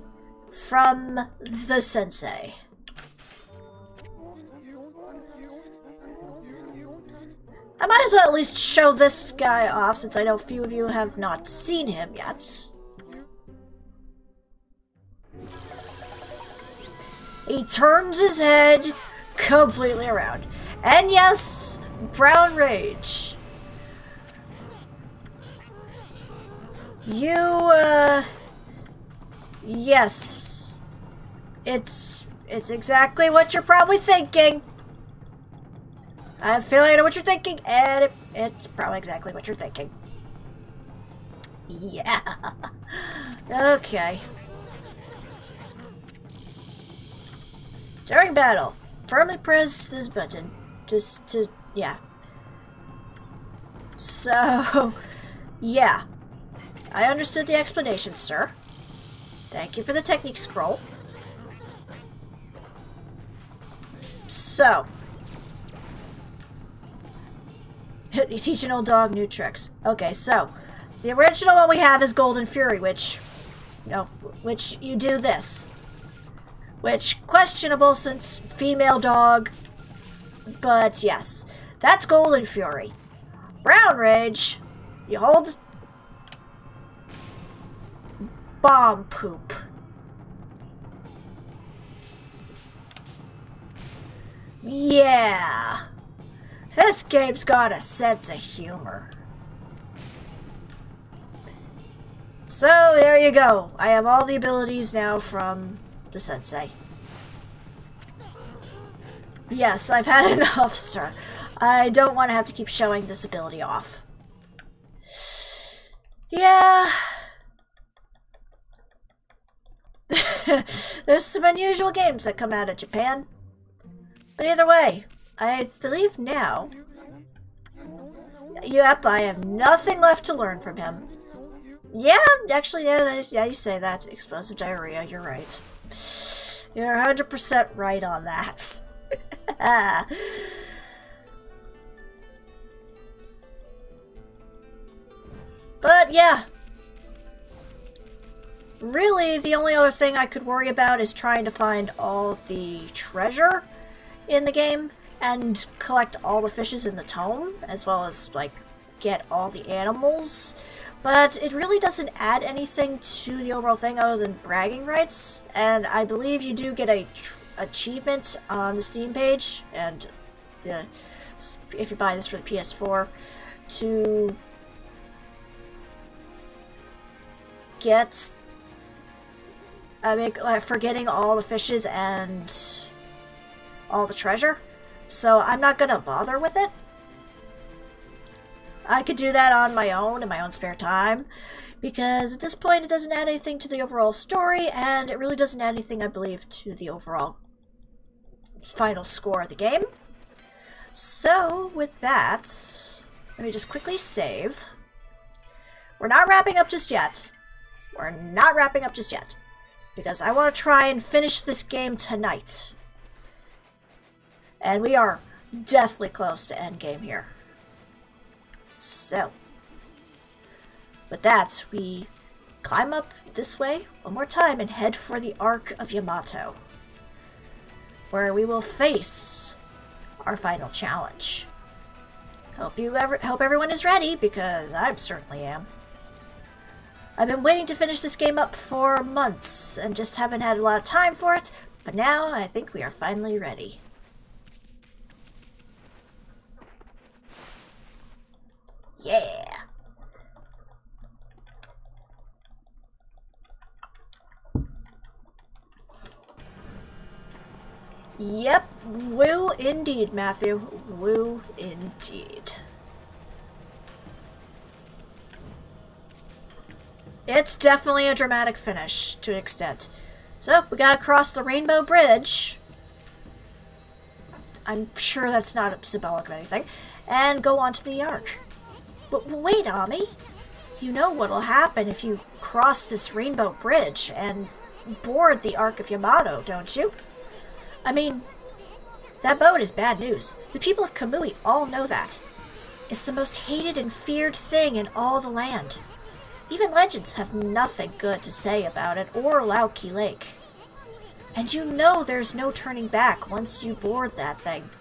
from the sensei. I might as well at least show this guy off, since I know few of you have not seen him yet. He turns his head completely around. And yes, Brown Rage. Yes. It's exactly what you're probably thinking. I have a feeling I know what you're thinking, and it's probably exactly what you're thinking. Yeah. Okay. During battle, firmly press this button. Just to, yeah. So, yeah. I understood the explanation, sir. Thank you for the technique scroll. So. You teach an old dog new tricks. Okay, so. The original one we have is Golden Fury, which you do this. Which, questionable since female dog. But yes, that's Golden Fury. Brown Rage, you hold bomb poop. Yeah. This game's got a sense of humor. So, there you go. I have all the abilities now from the sensei. Yes, I've had enough, sir. I don't want to have to keep showing this ability off. Yeah. There's some unusual games that come out of Japan. But either way, I believe now... Yep, I have nothing left to learn from him. Yeah, actually, yeah, you say that. Explosive diarrhea, you're right. You're 100% right on that. But, yeah. Really, the only other thing I could worry about is trying to find all of the treasure in the game and collect all the fishes in the tome, as well as, like, get all the animals. But it really doesn't add anything to the overall thing other than bragging rights, and I believe you do get a achievement on the Steam page, and if you buy this for the PS4, to get, for getting all the fishes and all the treasure. So I'm not gonna bother with it. I could do that on my own, in my own spare time, because at this point it doesn't add anything to the overall story, and it really doesn't add anything, I believe, to the overall final score of the game. So, with that, let me just quickly save. We're not wrapping up just yet. We're not wrapping up just yet, because I want to try and finish this game tonight. And we are deathly close to endgame here. So, with that, we climb up this way one more time and head for the Ark of Yamato, where we will face our final challenge. Hope everyone is ready, because I certainly am. I've been waiting to finish this game up for months and just haven't had a lot of time for it, but now I think we are finally ready. Yeah! Yep, woo indeed, Matthew. Woo indeed. It's definitely a dramatic finish, to an extent. So, we gotta cross the Rainbow Bridge. I'm sure that's not symbolic of anything. And go onto the Ark. But wait, Ami. You know what'll happen if you cross this Rainbow Bridge and board the Ark of Yamato, don't you? I mean, that boat is bad news. The people of Kamui all know that. It's the most hated and feared thing in all the land. Even legends have nothing good to say about it or Lauki Lake. And you know there's no turning back once you board that thing.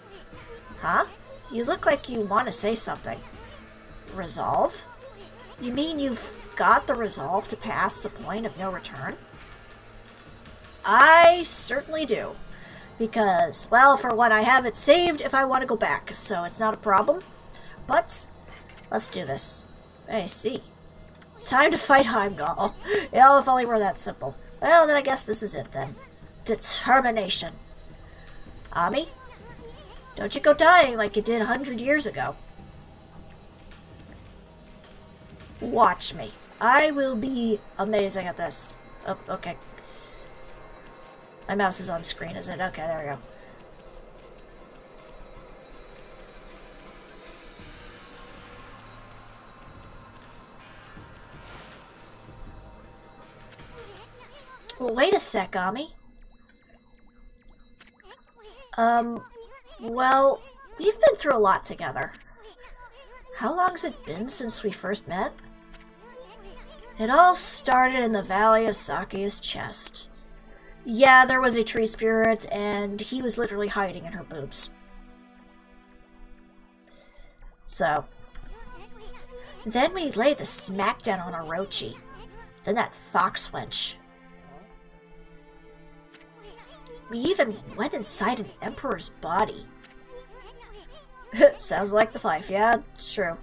Huh? You look like you want to say something. Resolve? You mean you've got the resolve to pass the point of no return? I certainly do. Because, well, for one, I have it saved if I want to go back, so it's not a problem. But, let's do this. I see. Time to fight Heimdall. Well, if only were that simple. Well, then I guess this is it then. Determination. Ami? Don't you go dying like you did 100 years ago. Watch me. I will be amazing at this. Oh, okay. My mouse is on screen, is it? Okay, there we go. Well, wait a sec, Ami. Well, we've been through a lot together. How long's it been since we first met? It all started in the Valley of Sakia's chest. Yeah, there was a tree spirit, and he was literally hiding in her boobs. So, then we laid the smackdown on Orochi. Then that fox wench. We even went inside an emperor's body. Sounds like the Fife, yeah, it's true.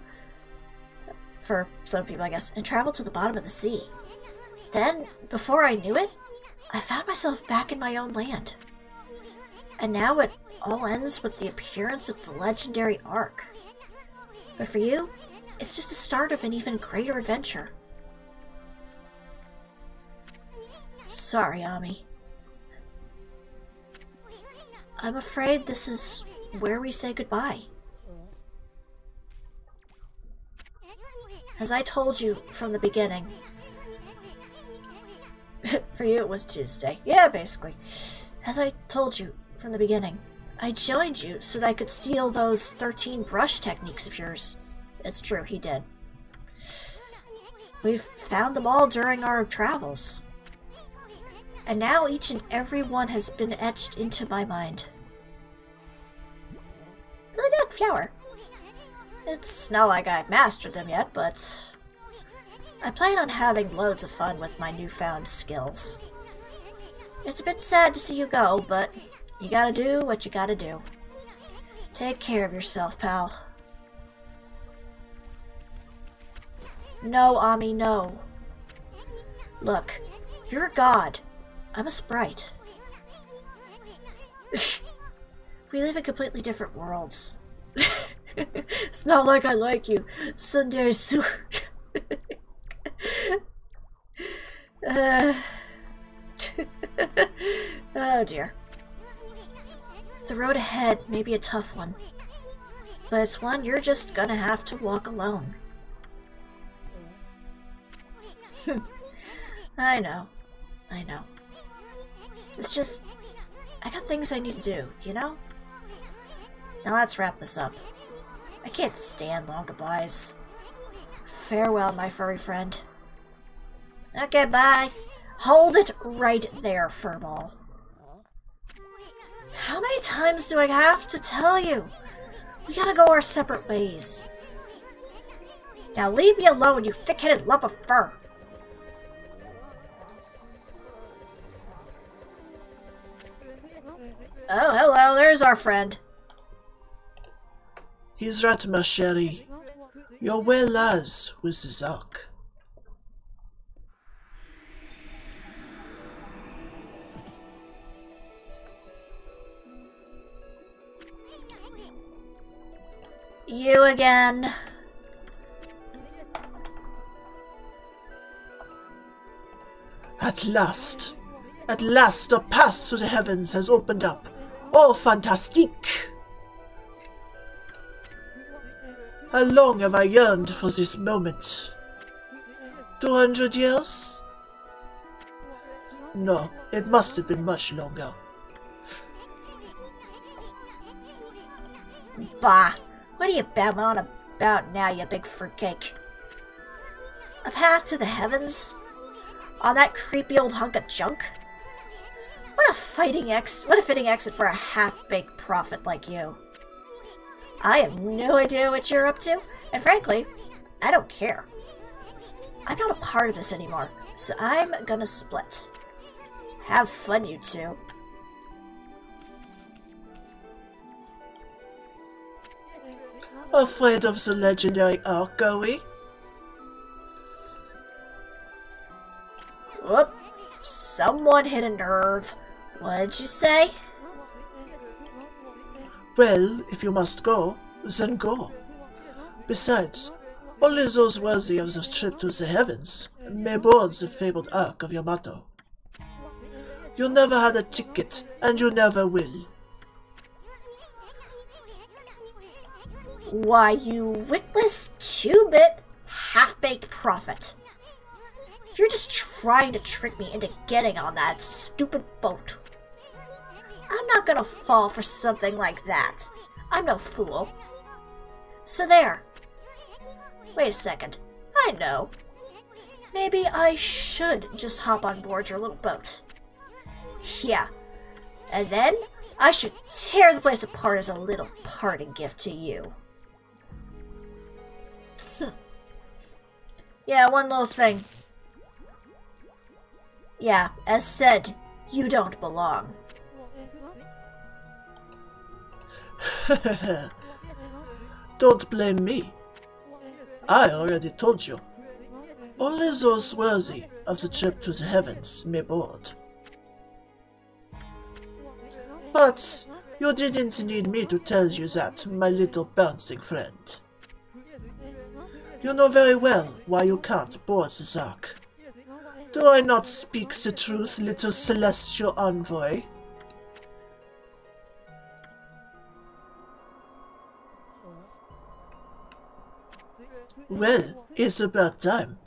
For some people, I guess. And traveled to the bottom of the sea. Then, before I knew it, I found myself back in my own land. And now it all ends with the appearance of the legendary Ark. But for you, it's just the start of an even greater adventure. Sorry, Ami. I'm afraid this is where we say goodbye. As I told you from the beginning. For you it was Tuesday. Yeah, basically. As I told you from the beginning, I joined you so that I could steal those 13 brush techniques of yours. It's true, he did. We've found them all during our travels. And now each and every one has been etched into my mind. Look at that flower. It's not like I've mastered them yet, but I plan on having loads of fun with my newfound skills. It's a bit sad to see you go, but you gotta do what you gotta do. Take care of yourself, pal. No, Ami, no. Look, you're a god. I'm a sprite. We live in completely different worlds. It's not like I like you, Tsundere Su. Oh dear. The road ahead may be a tough one, but it's one you're just gonna have to walk alone. I know. It's just, I got things I need to do, you know? Now let's wrap this up. I can't stand long goodbyes. Farewell, my furry friend. Okay, bye. Hold it right there, Furball. How many times do I have to tell you? We gotta go our separate ways. Now leave me alone, you thick-headed lump of fur. Oh, hello, there's our friend. He's right, my sherry. You're well as with the Ark. You again. At last a path to the heavens has opened up. Oh, fantastique! How long have I yearned for this moment? 200 years? No, it must have been much longer. Bah! What are you babbling on about now, you big fruitcake? A path to the heavens? On that creepy old hunk of junk? What a fitting exit for a half-baked prophet like you. I have no idea what you're up to, and frankly, I don't care. I'm not a part of this anymore, so I'm gonna split. Have fun, you two. Afraid of the legendary Ark, are we? Whoops. Someone hit a nerve. What did you say? Well, if you must go, then go. Besides, only those worthy of the trip to the heavens may board the fabled Ark of Yamato. You never had a ticket, and you never will. Why, you witless, two-bit, half-baked prophet. You're just trying to trick me into getting on that stupid boat. I'm not gonna fall for something like that. I'm no fool. So there. Wait a second. I know. Maybe I should just hop on board your little boat. Yeah. And then I should tear the place apart as a little parting gift to you. Yeah, one little thing. Yeah, as said, you don't belong. Don't blame me. I already told you. Only those worthy of the trip to the heavens may board. But you didn't need me to tell you that, my little bouncing friend. You know very well why you can't board this ark. Do I not speak the truth, little celestial envoy? Well, it's about time.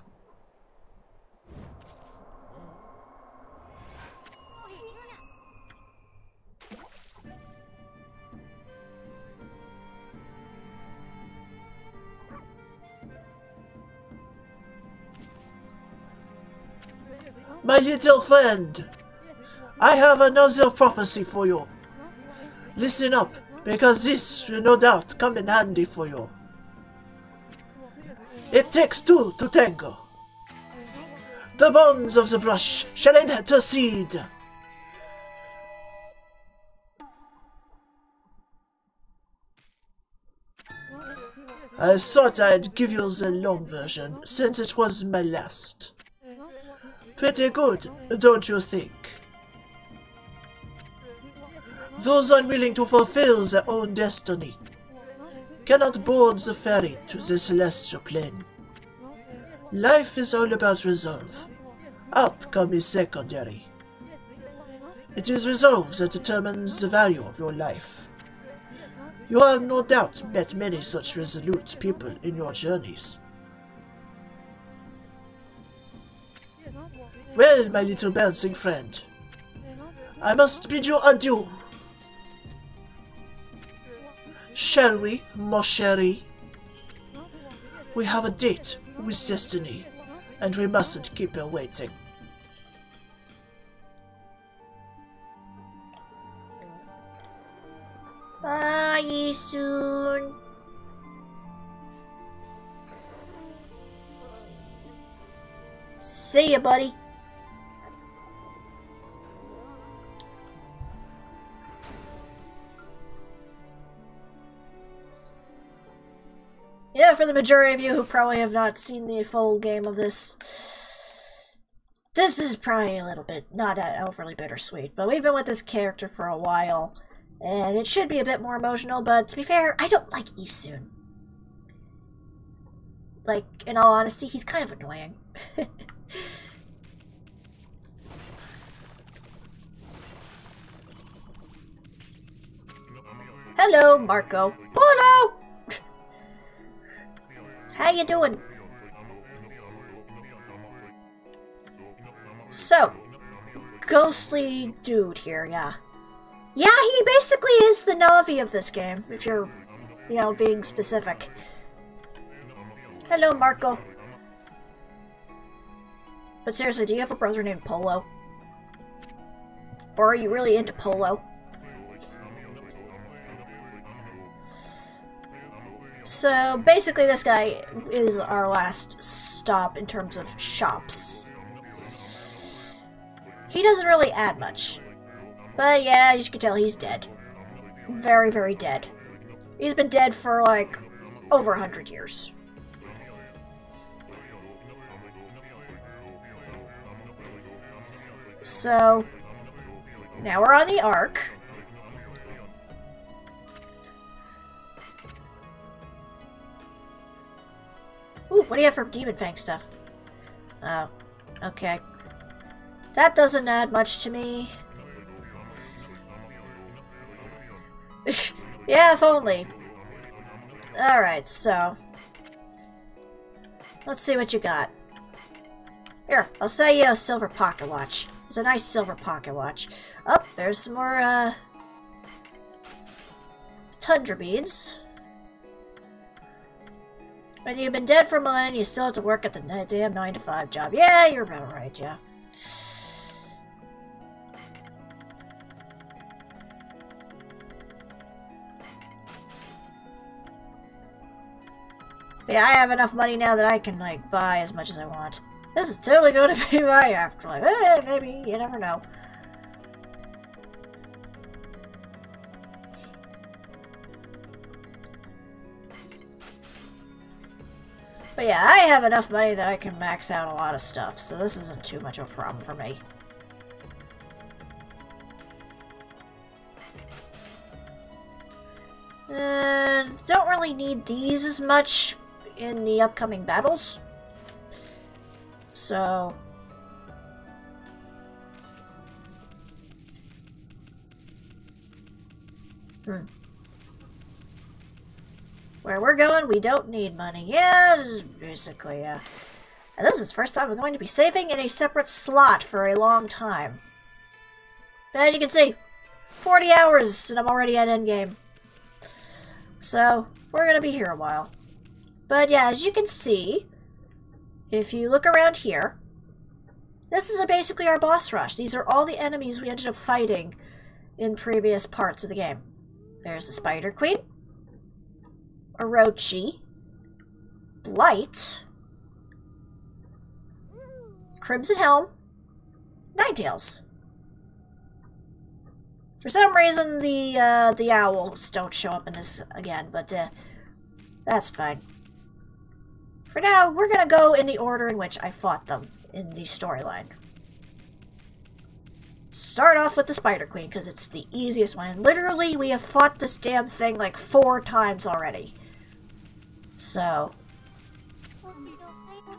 My little friend, I have another prophecy for you. Listen up, because this will no doubt come in handy for you. It takes two to tango. The bonds of the brush shall intercede. I thought I'd give you the long version, since it was my last. Pretty good, don't you think? Those unwilling to fulfill their own destiny cannot board the ferry to the celestial plane. Life is all about resolve. Outcome is secondary. It is resolve that determines the value of your life. You have no doubt met many such resolute people in your journeys. Well, my little bouncing friend, I must bid you adieu. Shall we, mon chéri? We have a date with destiny, and we mustn't keep her waiting. Bye soon. See ya, buddy. Yeah, for the majority of you who probably have not seen the full game of this, this is probably a little bit, not overly bittersweet, but we've been with this character for a while, and it should be a bit more emotional, but to be fair, I don't like Isun. Like, in all honesty, he's kind of annoying. Hello, Marco. Polo! How you doing? So, ghostly dude here, yeah. Yeah, he basically is the Navi of this game, if you're, you know, being specific. Hello, Marco. But seriously, do you have a brother named Polo? Or are you really into Polo? So, basically this guy is our last stop in terms of shops. He doesn't really add much. But yeah, as you can tell, he's dead. Very, very dead. He's been dead for, like, over 100 years. So, now we're on the Ark. Ooh, what do you have for Demon Fang stuff? Oh, okay. That doesn't add much to me. Yeah, if only. Alright, so... let's see what you got. Here, I'll sell you a silver pocket watch. It's a nice silver pocket watch. Oh, there's some more, Tundra beads. When you've been dead for a millennium, you still have to work at the damn 9-to-5 job. Yeah, you're about right, yeah. Yeah, I have enough money now that I can, like, buy as much as I want. This is totally going to be my afterlife. Maybe, you never know. But yeah, I have enough money that I can max out a lot of stuff, so this isn't too much of a problem for me. Don't really need these as much in the upcoming battles. So... where we're going, we don't need money. Yeah, basically, yeah. And this is the first time we're going to be saving in a separate slot for a long time. But as you can see, 40 hours and I'm already at endgame. So, we're going to be here a while. But yeah, as you can see, if you look around here, this is basically our boss rush. These are all the enemies we ended up fighting in previous parts of the game. There's the Spider Queen, Orochi, Blight, Crimson Helm, Ninetales. For some reason, the owls don't show up in this again, but that's fine. For now, we're gonna go in the order in which I fought them in the storyline. Start off with the Spider Queen, because it's the easiest one. And literally, we have fought this damn thing like 4 times already. So...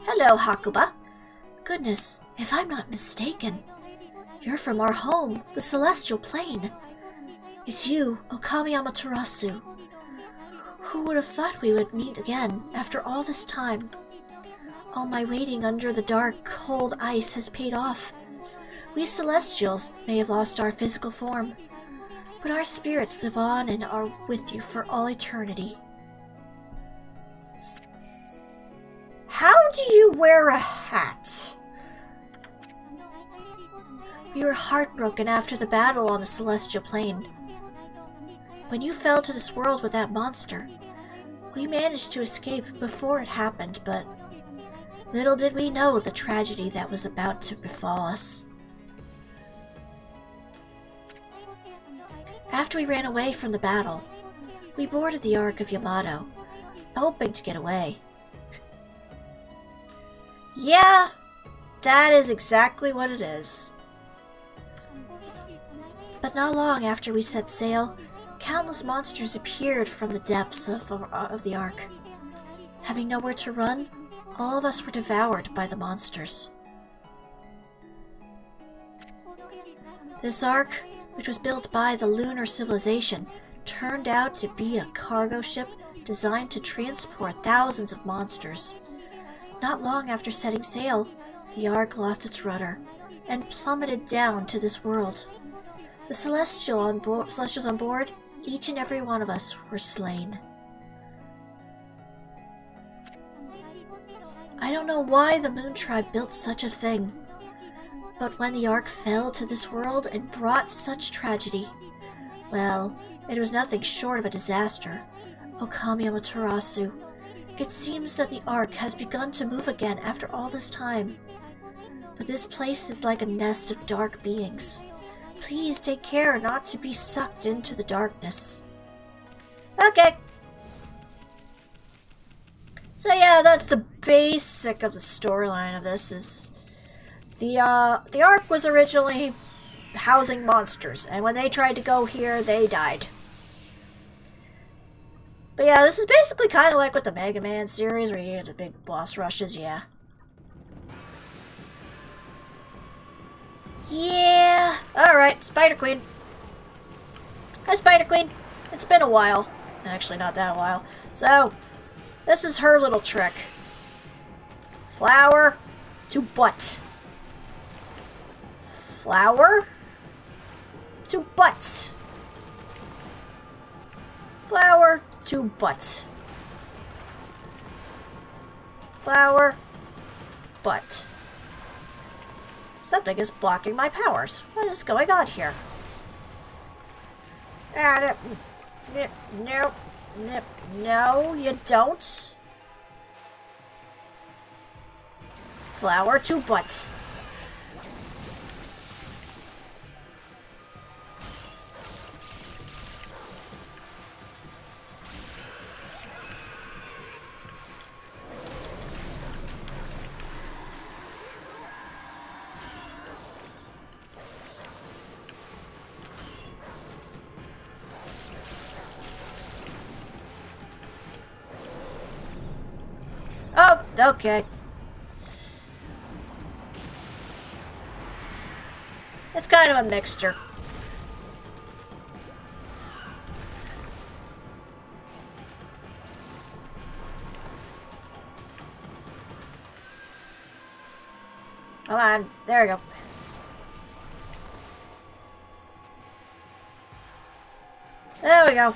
hello, Hakuba. Goodness, if I'm not mistaken, you're from our home, the Celestial Plane. It's you, Okami Amaterasu. Who would have thought we would meet again after all this time? All my waiting under the dark, cold ice has paid off. We Celestials may have lost our physical form, but our spirits live on and are with you for all eternity. How do you wear a hat? We were heartbroken after the battle on the Celestial Plane. When you fell to this world with that monster, we managed to escape before it happened, but little did we know the tragedy that was about to befall us. After we ran away from the battle, we boarded the Ark of Yamato, hoping to get away. Yeah, that is exactly what it is. But not long after we set sail, countless monsters appeared from the depths of the Ark. Having nowhere to run, all of us were devoured by the monsters. This Ark, which was built by the lunar civilization, turned out to be a cargo ship designed to transport thousands of monsters. Not long after setting sail, the Ark lost its rudder and plummeted down to this world. The Celestials on board, each and every one of us were slain. I don't know why the Moon Tribe built such a thing, but when the Ark fell to this world and brought such tragedy, well, it was nothing short of a disaster. Okami Amaterasu, it seems that the Ark has begun to move again after all this time. But this place is like a nest of dark beings. Please take care not to be sucked into the darkness. Okay. So yeah, that's the basic of the storyline of this, is The Ark was originally housing monsters, and when they tried to go here, they died. But yeah, this is basically kind of like with the Mega Man series, where you get the big boss rushes, yeah. Yeah! Alright, Spider Queen. Hi, Spider Queen. It's been a while. Actually, not that while. So, this is her little trick. Flower to butt. Flower to butt. Flower to butt. Flower, butt. Something is blocking my powers. What is going on here? No, you don't. Flower to butt. Oh, okay. It's kind of a mixture. Come on, there we go. There we go.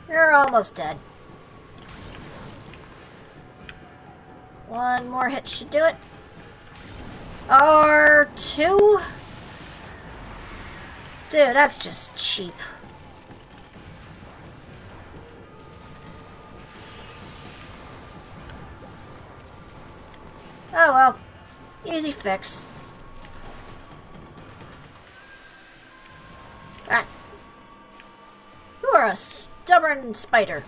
You're almost dead. One more hit should do it. R2? Dude, that's just cheap. Oh well. Easy fix. Ah. You are a stubborn spider.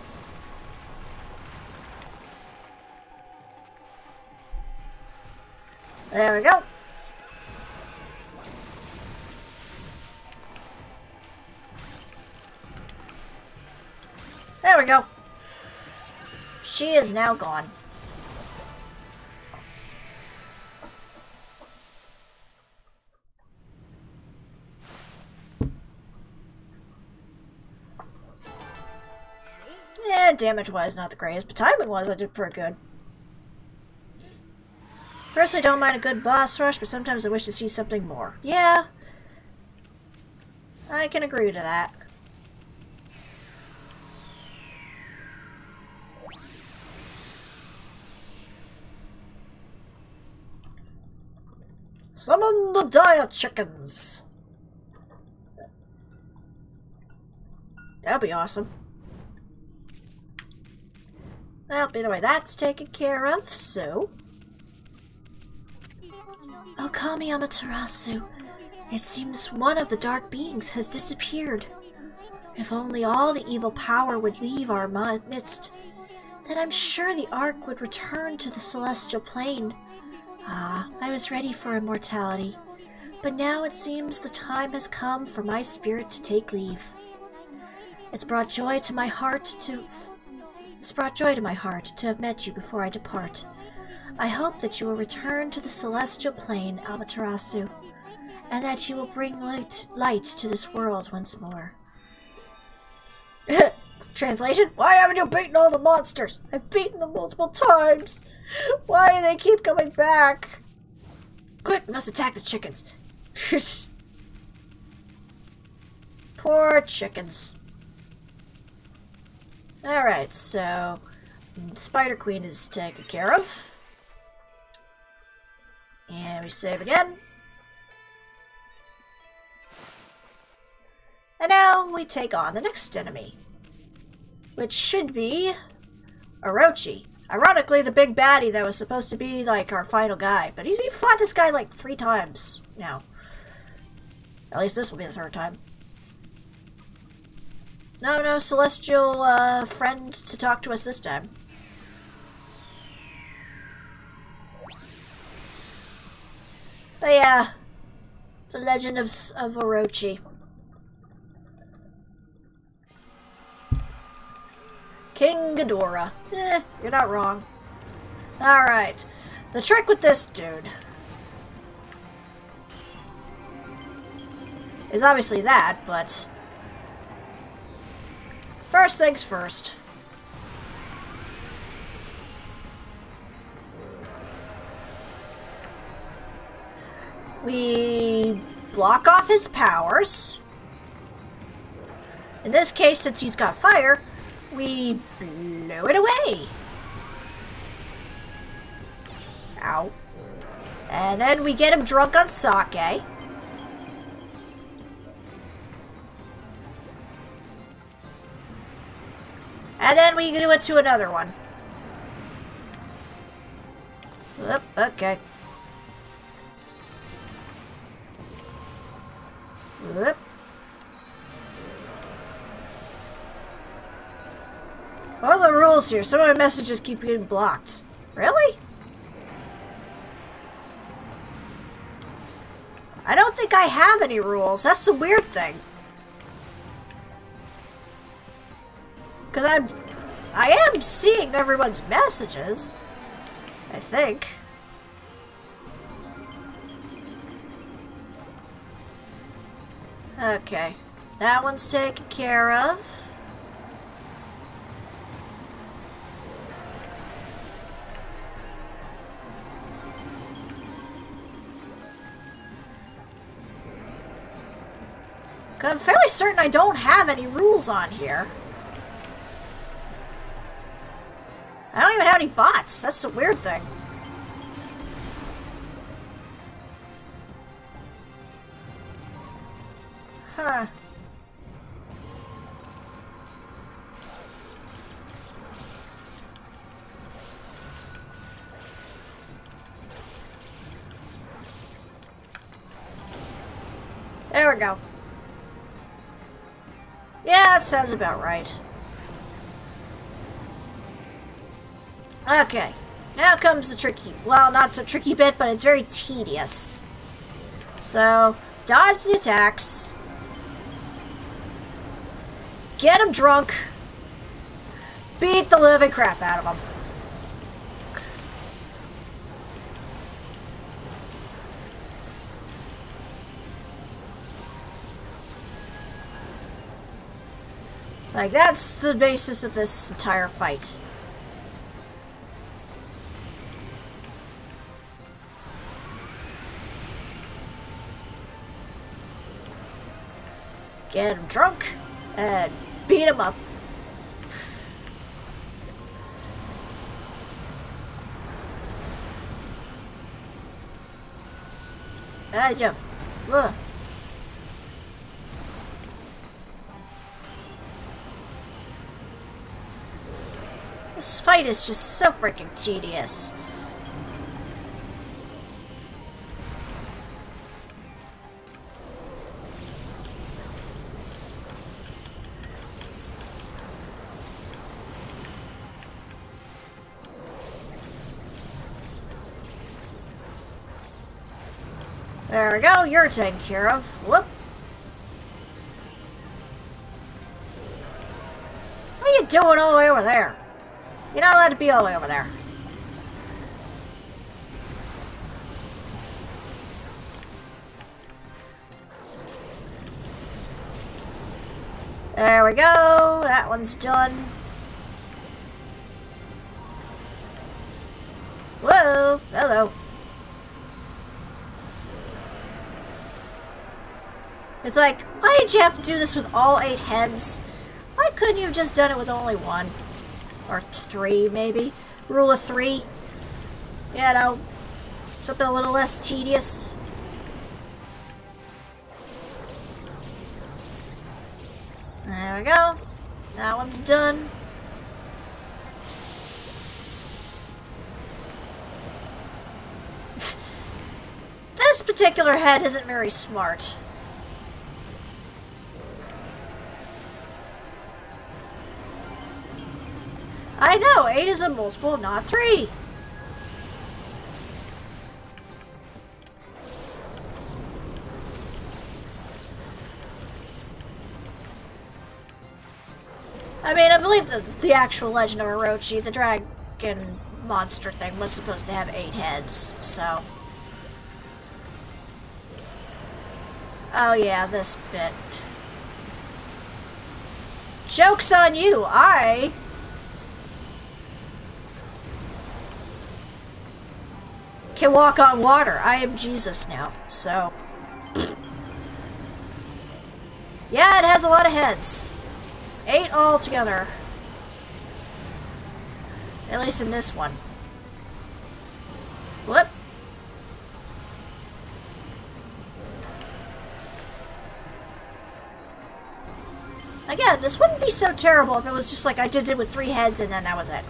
There we go. There we go. She is now gone. Yeah, damage-wise, not the greatest, but timing-wise, I did pretty good. Personally, don't mind a good boss rush, but sometimes I wish to see something more. Yeah, I can agree to that. Summon the dire chickens! That'd be awesome. Well, either way, that's taken care of, so... Okami Amaterasu. It seems one of the dark beings has disappeared. If only all the evil power would leave our midst, then I'm sure the Ark would return to the celestial plane. Ah, I was ready for immortality, but now it seems the time has come for my spirit to take leave. It's brought joy to my heart to have met you before I depart. I hope that you will return to the celestial plane, Amaterasu, and that you will bring light to this world once more. Translation? Why haven't you beaten all the monsters? I've beaten them multiple times. Why do they keep coming back? Quick, we must attack the chickens. Poor chickens. Alright, so Spider Queen is taken care of. And we save again. And now we take on the next enemy, which should be Orochi. Ironically, the big baddie that was supposed to be like our final guy, but we fought this guy like 3 times now. At least this will be the 3rd time. No celestial friend to talk to us this time. But yeah, the legend of Orochi. King Ghidorah. You're not wrong. Alright, the trick with this dude is obviously that, but first things first. We block off his powers. In this case, since he's got fire, we blow it away. Ow. And then we get him drunk on sake. And then we do it to another one. Oop, okay. Oop. What are the rules here? Some of my messages keep getting blocked. Really? I don't think I have any rules. That's the weird thing. Because I am seeing everyone's messages. I think. Okay. That one's taken care of. I'm fairly certain I don't have any rules on here. I don't even have any bots. That's the weird thing. Huh. There we go. Yeah, that sounds about right. Okay, now comes the tricky, well, not so tricky bit, but it's very tedious. So, dodge the attacks. Get him drunk. Beat the living crap out of him. Like, that's the basis of this entire fight. Get him drunk and beat him up. Ugh. This fight is just so freaking tedious. There we go, you're taken care of. Whoop. What are you doing all the way over there? You're not allowed to be all the way over there. There we go, that one's done. Whoa, hello. It's like, why did you have to do this with all 8 heads? Why couldn't you have just done it with only 1? Or 3, maybe? Rule of 3? You know, something a little less tedious. There we go. That one's done. This particular head isn't very smart. I know, 8 is a multiple, not 3. I mean, I believe the actual Legend of Orochi, the dragon monster thing, was supposed to have 8 heads, so... Oh yeah, this bit. Joke's on you! I can walk on water. I am Jesus now, so... Yeah, it has a lot of heads. 8 altogether. At least in this one. Whoop. Again, this wouldn't be so terrible if it was just like I did it with 3 heads and then that was it.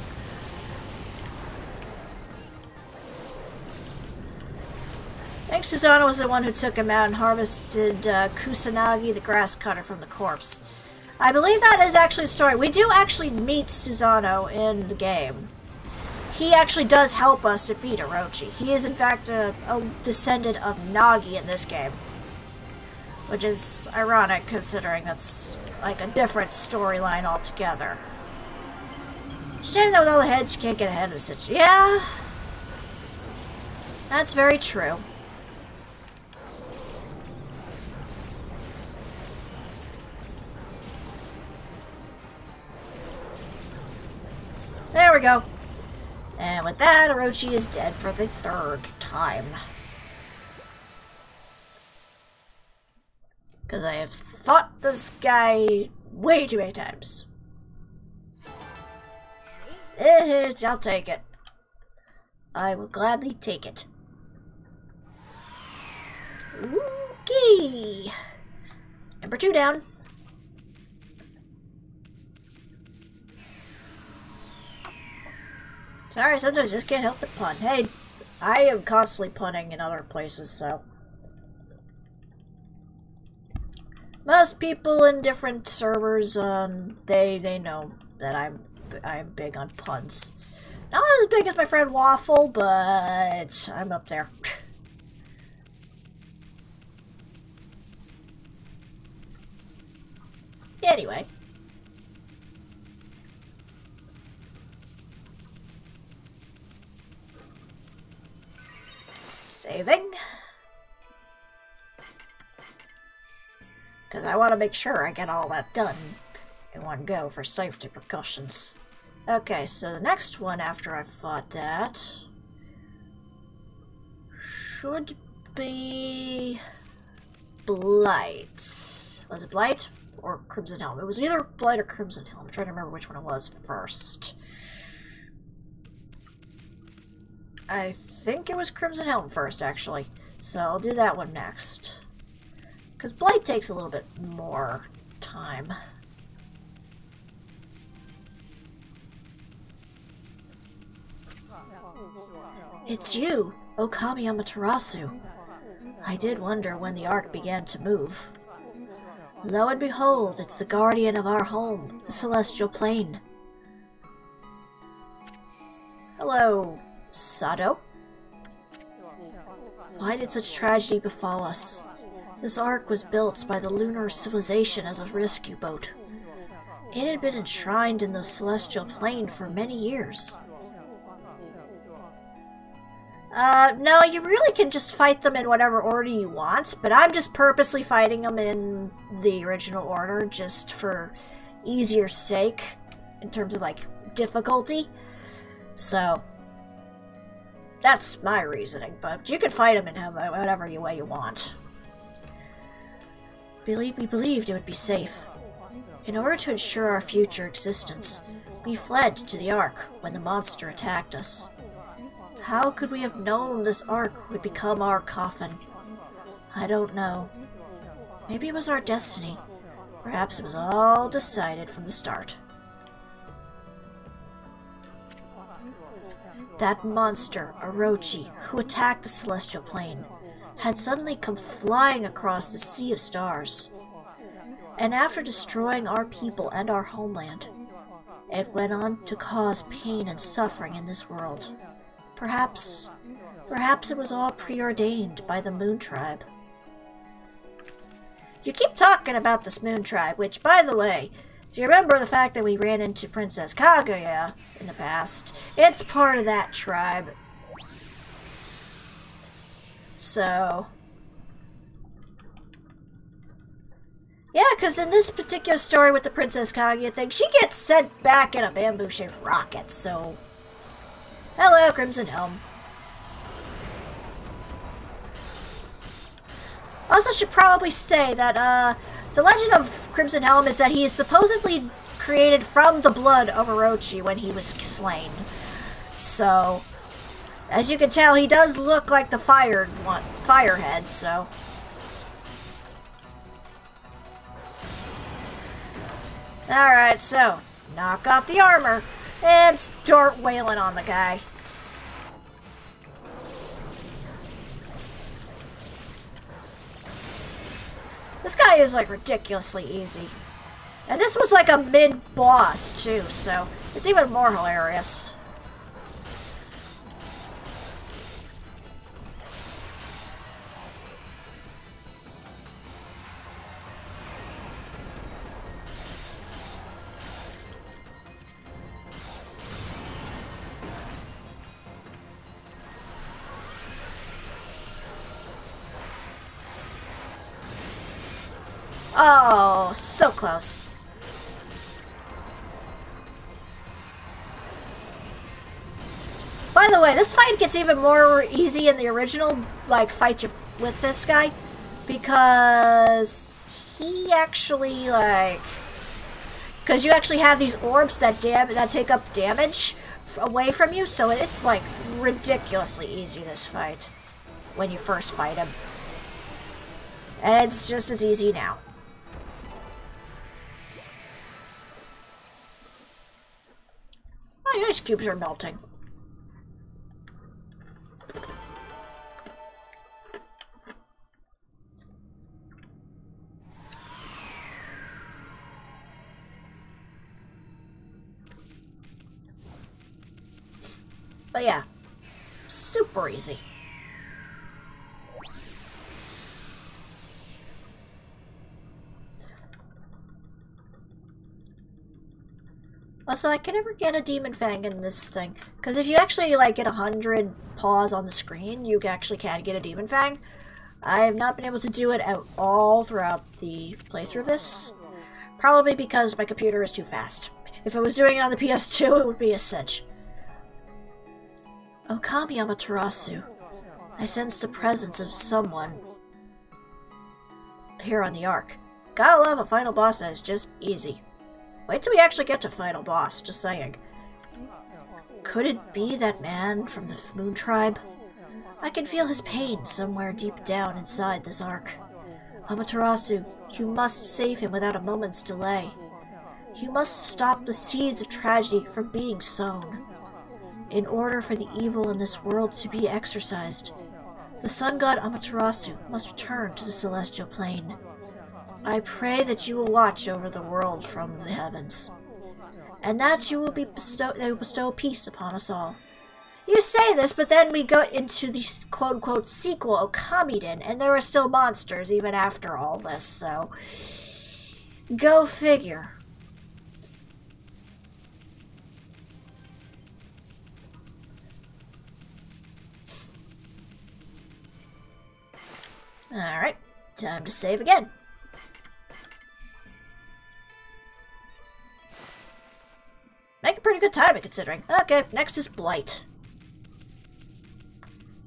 I think Susanoo was the one who took him out and harvested Kusanagi, the grass cutter, from the corpse. I believe that is actually a story. We do actually meet Susanoo in the game. He actually does help us defeat Orochi. He is in fact a descendant of Nagi in this game. Which is ironic considering that's like a different storyline altogether. Shame that with all the heads you can't get ahead of the situation. Yeah. That's very true. There we go. And with that, Orochi is dead for the 3rd time. Because I have fought this guy way too many times. I'll take it. I will gladly take it. Okay. Number 2 down. Sorry, sometimes I just can't help but pun. Hey, I am constantly punning in other places, so... Most people in different servers, they know that I'm big on puns. Not as big as my friend Waffle, but I'm up there. Anyway. Saving. Because I want to make sure I get all that done in one go for safety precautions. Okay, so the next one after I've fought that should be Blight. Was it Blight or Crimson Helm? It was either Blight or Crimson Helm. I'm trying to remember which one it was first. I think it was Crimson Helm first, actually. So I'll do that one next. Because Blight takes a little bit more time. It's you, Okami Amaterasu. I did wonder when the ark began to move. Lo and behold, it's the guardian of our home, the celestial plane. Hello, Sado. Why did such tragedy befall us? This ark was built by the lunar civilization as a rescue boat. It had been enshrined in the celestial plane for many years. No, you really can just fight them in whatever order you want, but I'm just purposely fighting them in the original order just for easier sake in terms of, like, difficulty. So, that's my reasoning, but you can fight them in whatever way you want. We believed it would be safe. In order to ensure our future existence, we fled to the Ark when the monster attacked us. How could we have known this Ark would become our coffin? I don't know. Maybe it was our destiny. Perhaps it was all decided from the start. That monster, Orochi, who attacked the celestial plane, had suddenly come flying across the sea of stars. And after destroying our people and our homeland, it went on to cause pain and suffering in this world. Perhaps it was all preordained by the Moon Tribe. You keep talking about this Moon Tribe, which, by the way, do you remember the fact that we ran into Princess Kaguya in the past? It's part of that tribe. So... yeah, because in this particular story with the Princess Kaguya thing, she gets sent back in a bamboo-shaped rocket, so... hello, Crimson Helm. Also should probably say that, the legend of Crimson Helm is that he is supposedly created from the blood of Orochi when he was slain. So, as you can tell, he does look like the Firehead, so... alright, so, knock off the armor, and start wailing on the guy. This guy is, like, ridiculously easy. And this was, like, a mid-boss, too, so it's even more hilarious. Oh, so close. By the way, this fight gets even more easy in the original, like, fight with this guy. Because he actually, like... because you actually have these orbs that take up damage away from you. So it's, like, ridiculously easy, this fight. When you first fight him. And it's just as easy now. My ice cubes are melting. But yeah, super easy. Also, I can never get a Demon Fang in this thing. Because if you actually, like, get 100 paws on the screen, you actually can get a Demon Fang. I have not been able to do it at all throughout the playthrough of this. Probably because my computer is too fast. If I was doing it on the PS2, it would be a cinch. Okami Amaterasu. I sense the presence of someone here on the Ark. Gotta love a final boss that is just easy. Wait till we actually get to final boss, just saying. Could it be that man from the Moon Tribe? I can feel his pain somewhere deep down inside this Ark. Amaterasu, you must save him without a moment's delay. You must stop the seeds of tragedy from being sown. In order for the evil in this world to be exorcised, the sun god Amaterasu must return to the celestial plane. I pray that you will watch over the world from the heavens, and that you will bestow peace upon us all. You say this, but then we got into the quote-unquote sequel, Okamiden, and there were still monsters even after all this, so... go figure. Alright, time to save again. Making pretty good timing, considering. Okay, next is Blight.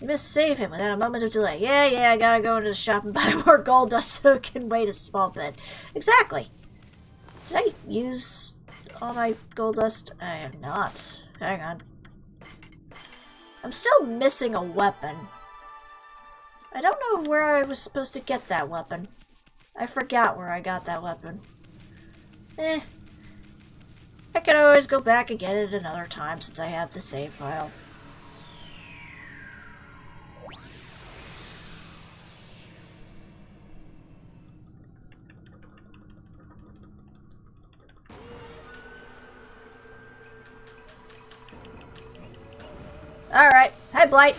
You must save him without a moment of delay. Yeah, I gotta go into the shop and buy more gold dust so it can wait a small bit. Exactly. Did I use all my gold dust? I have not. Hang on. I'm still missing a weapon. I don't know where I was supposed to get that weapon. I forgot where I got that weapon. I can always go back and get it another time since I have the save file. Alright. Hi, Blight.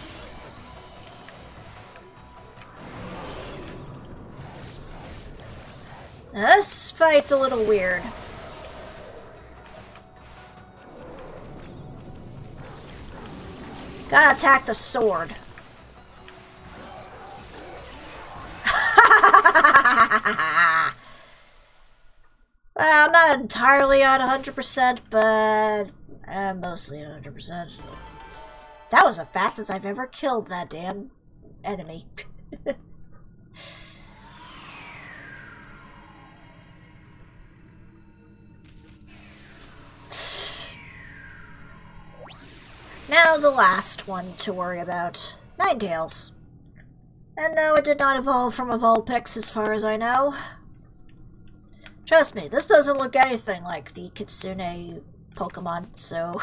Now, this fight's a little weird. Gotta attack the sword. Well, I'm not entirely at 100%, but I'm mostly at 100%. That was the fastest I've ever killed that damn enemy. Now the last one to worry about. Ninetales. And no, it did not evolve from a Vulpix as far as I know. Trust me, this doesn't look anything like the Kitsune Pokemon, so...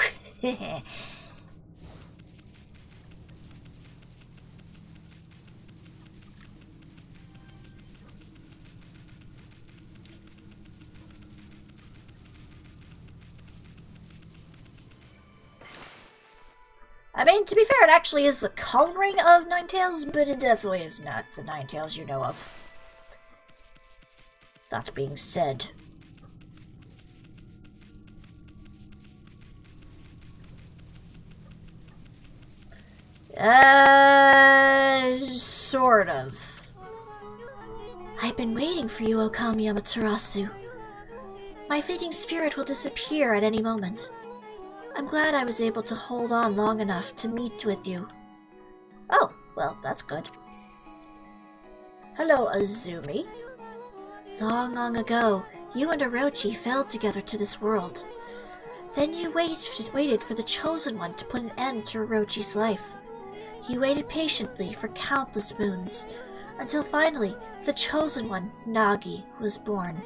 I mean, to be fair, it actually is the coloring of Ninetales, but it definitely is not the Ninetales you know of. That being said... sort of. I've been waiting for you, Okami Amaterasu. My fleeting spirit will disappear at any moment. I'm glad I was able to hold on long enough to meet with you. Oh, well, that's good. Hello, Azumi. Long, long ago, you and Orochi fell together to this world. Then you waited for the Chosen One to put an end to Orochi's life. You waited patiently for countless moons, until finally, the Chosen One, Nagi, was born.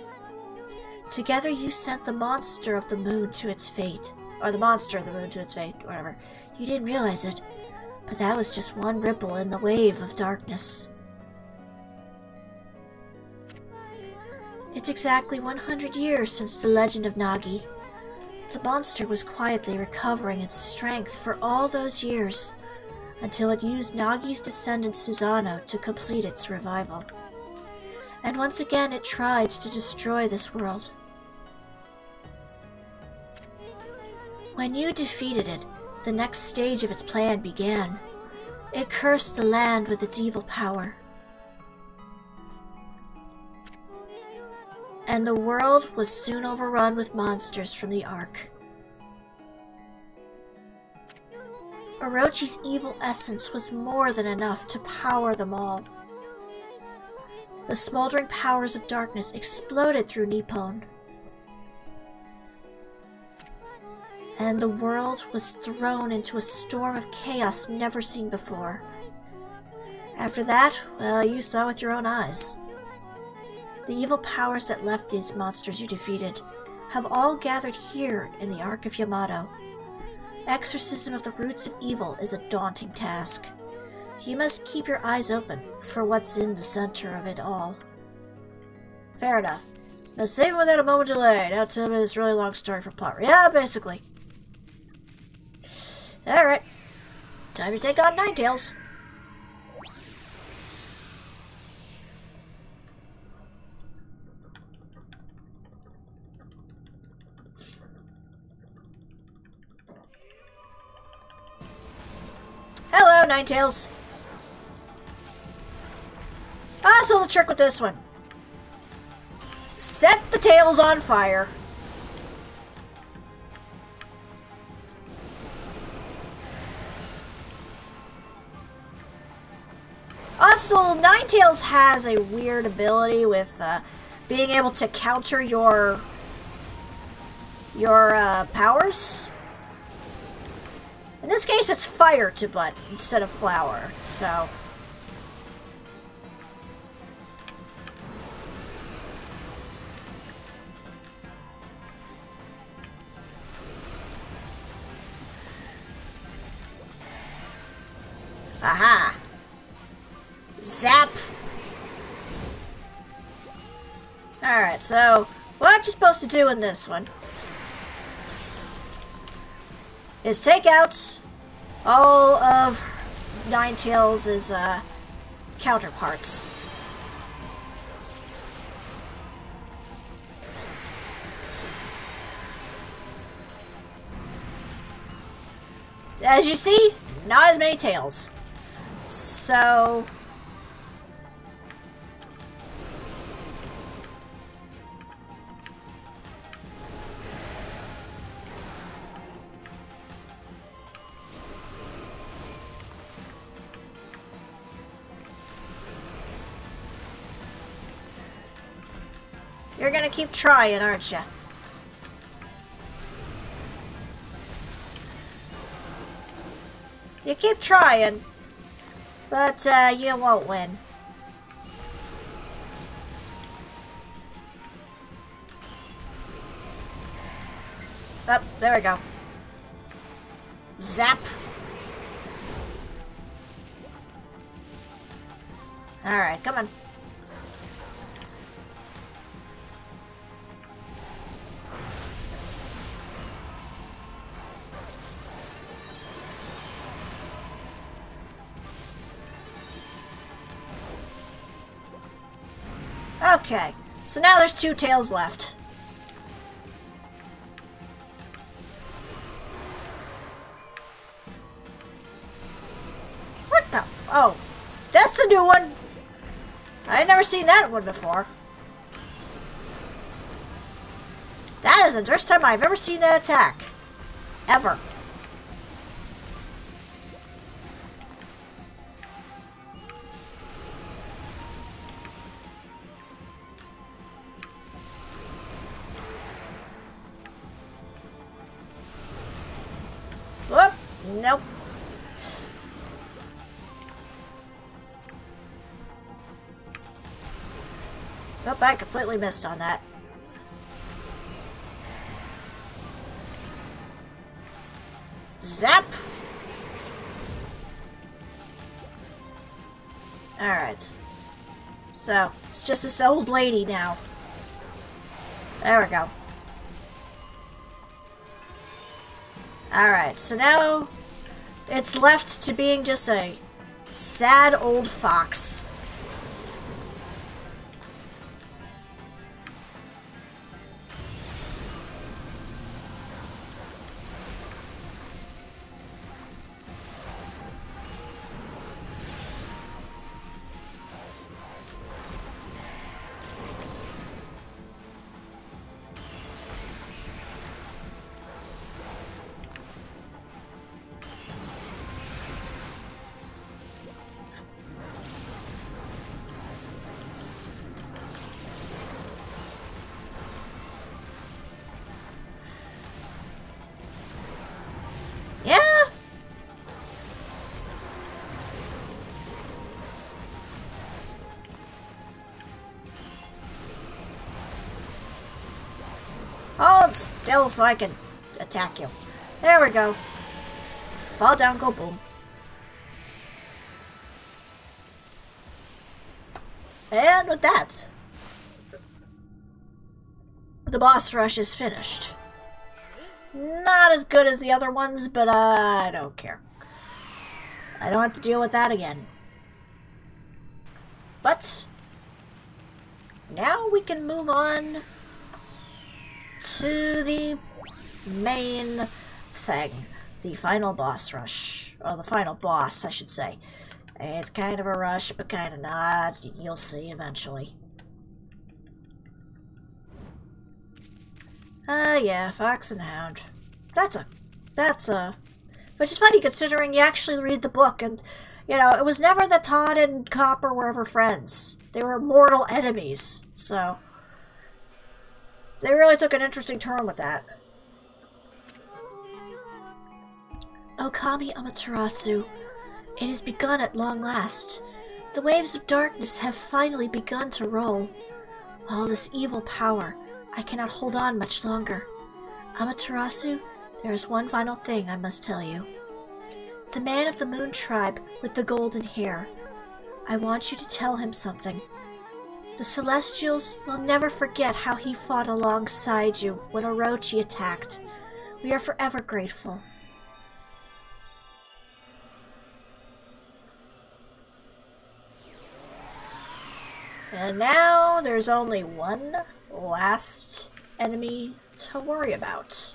Together you sent the monster of the moon to its fate. Or the monster of the moon to its fate, whatever. You didn't realize it, but that was just one ripple in the wave of darkness. It's exactly 100 years since the legend of Nagi. The monster was quietly recovering its strength for all those years, until it used Nagi's descendant Susanoo to complete its revival. And once again it tried to destroy this world. When you defeated it, the next stage of its plan began. It cursed the land with its evil power. And the world was soon overrun with monsters from the Ark. Orochi's evil essence was more than enough to power them all. The smoldering powers of darkness exploded through Nippon. And the world was thrown into a storm of chaos never seen before. After that, well, you saw with your own eyes. The evil powers that left these monsters you defeated have all gathered here in the Ark of Yamato. Exorcism of the roots of evil is a daunting task. You must keep your eyes open for what's in the center of it all. Fair enough. Now save it without a moment of delay. Now tell me this really long story for plot. Yeah, basically. Alright. Time to take on Ninetales. Hello, Ninetales. So the trick with this one. Set the tails on fire. Also, Ninetales has a weird ability with being able to counter your powers. In this case, it's fire to butt instead of flower, so... Aha! Zap! Alright, so what you're supposed to do in this one is take out all of Ninetales' counterparts. As you see, not as many tails. So you're gonna keep trying, aren't you? You keep trying, but you won't win. Oh, there we go. Zap. Alright, come on. Okay, so now there's 2 tails left. What the? Oh, that's a new one. I've never seen that one before. That is the first time I've ever seen that attack. Ever. Whoop! Nope. Nope, I completely missed on that. Zap! Alright. So, it's just this old lady now. There we go. Alright, so now it's left to being just a sad old fox. Hold still so I can attack you. There we go. Fall down, go boom. And with that, the boss rush is finished. Not as good as the other ones, but I don't care. I don't have to deal with that again. But now we can move on to the main thing, the final boss rush, or the final boss, I should say. It's kind of a rush, but kind of not. You'll see eventually. Yeah, Fox and Hound. That's a, which is funny considering you actually read the book, and, you know, it was never that Todd and Copper were ever friends. They were mortal enemies, so they really took an interesting turn with that. Okami Amaterasu. It has begun at long last. The waves of darkness have finally begun to roll. All this evil power, I cannot hold on much longer. Amaterasu, there is one final thing I must tell you. The man of the Moon Tribe with the golden hair. I want you to tell him something. The Celestials will never forget how he fought alongside you when Orochi attacked. We are forever grateful. And now there's only one last enemy to worry about.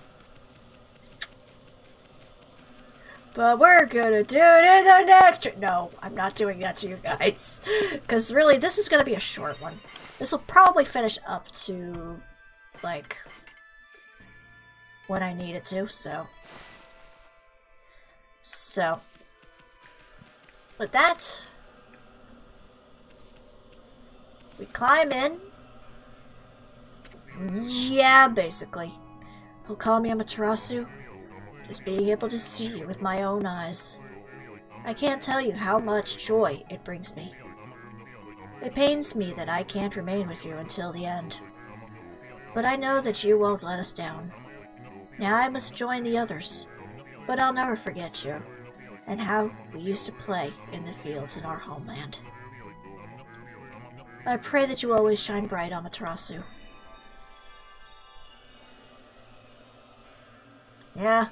But we're gonna do it in the next... No, I'm not doing that to you guys. Because really, this is gonna be a short one. This will probably finish up to, like, when I need it to, so... With that... We climb in. Yeah, basically. Okami Amaterasu. Just being able to see you with my own eyes. I can't tell you how much joy it brings me. It pains me that I can't remain with you until the end. But I know that you won't let us down. Now I must join the others. But I'll never forget you, and how we used to play in the fields in our homeland. I pray that you always shine bright, Amaterasu. Yeah.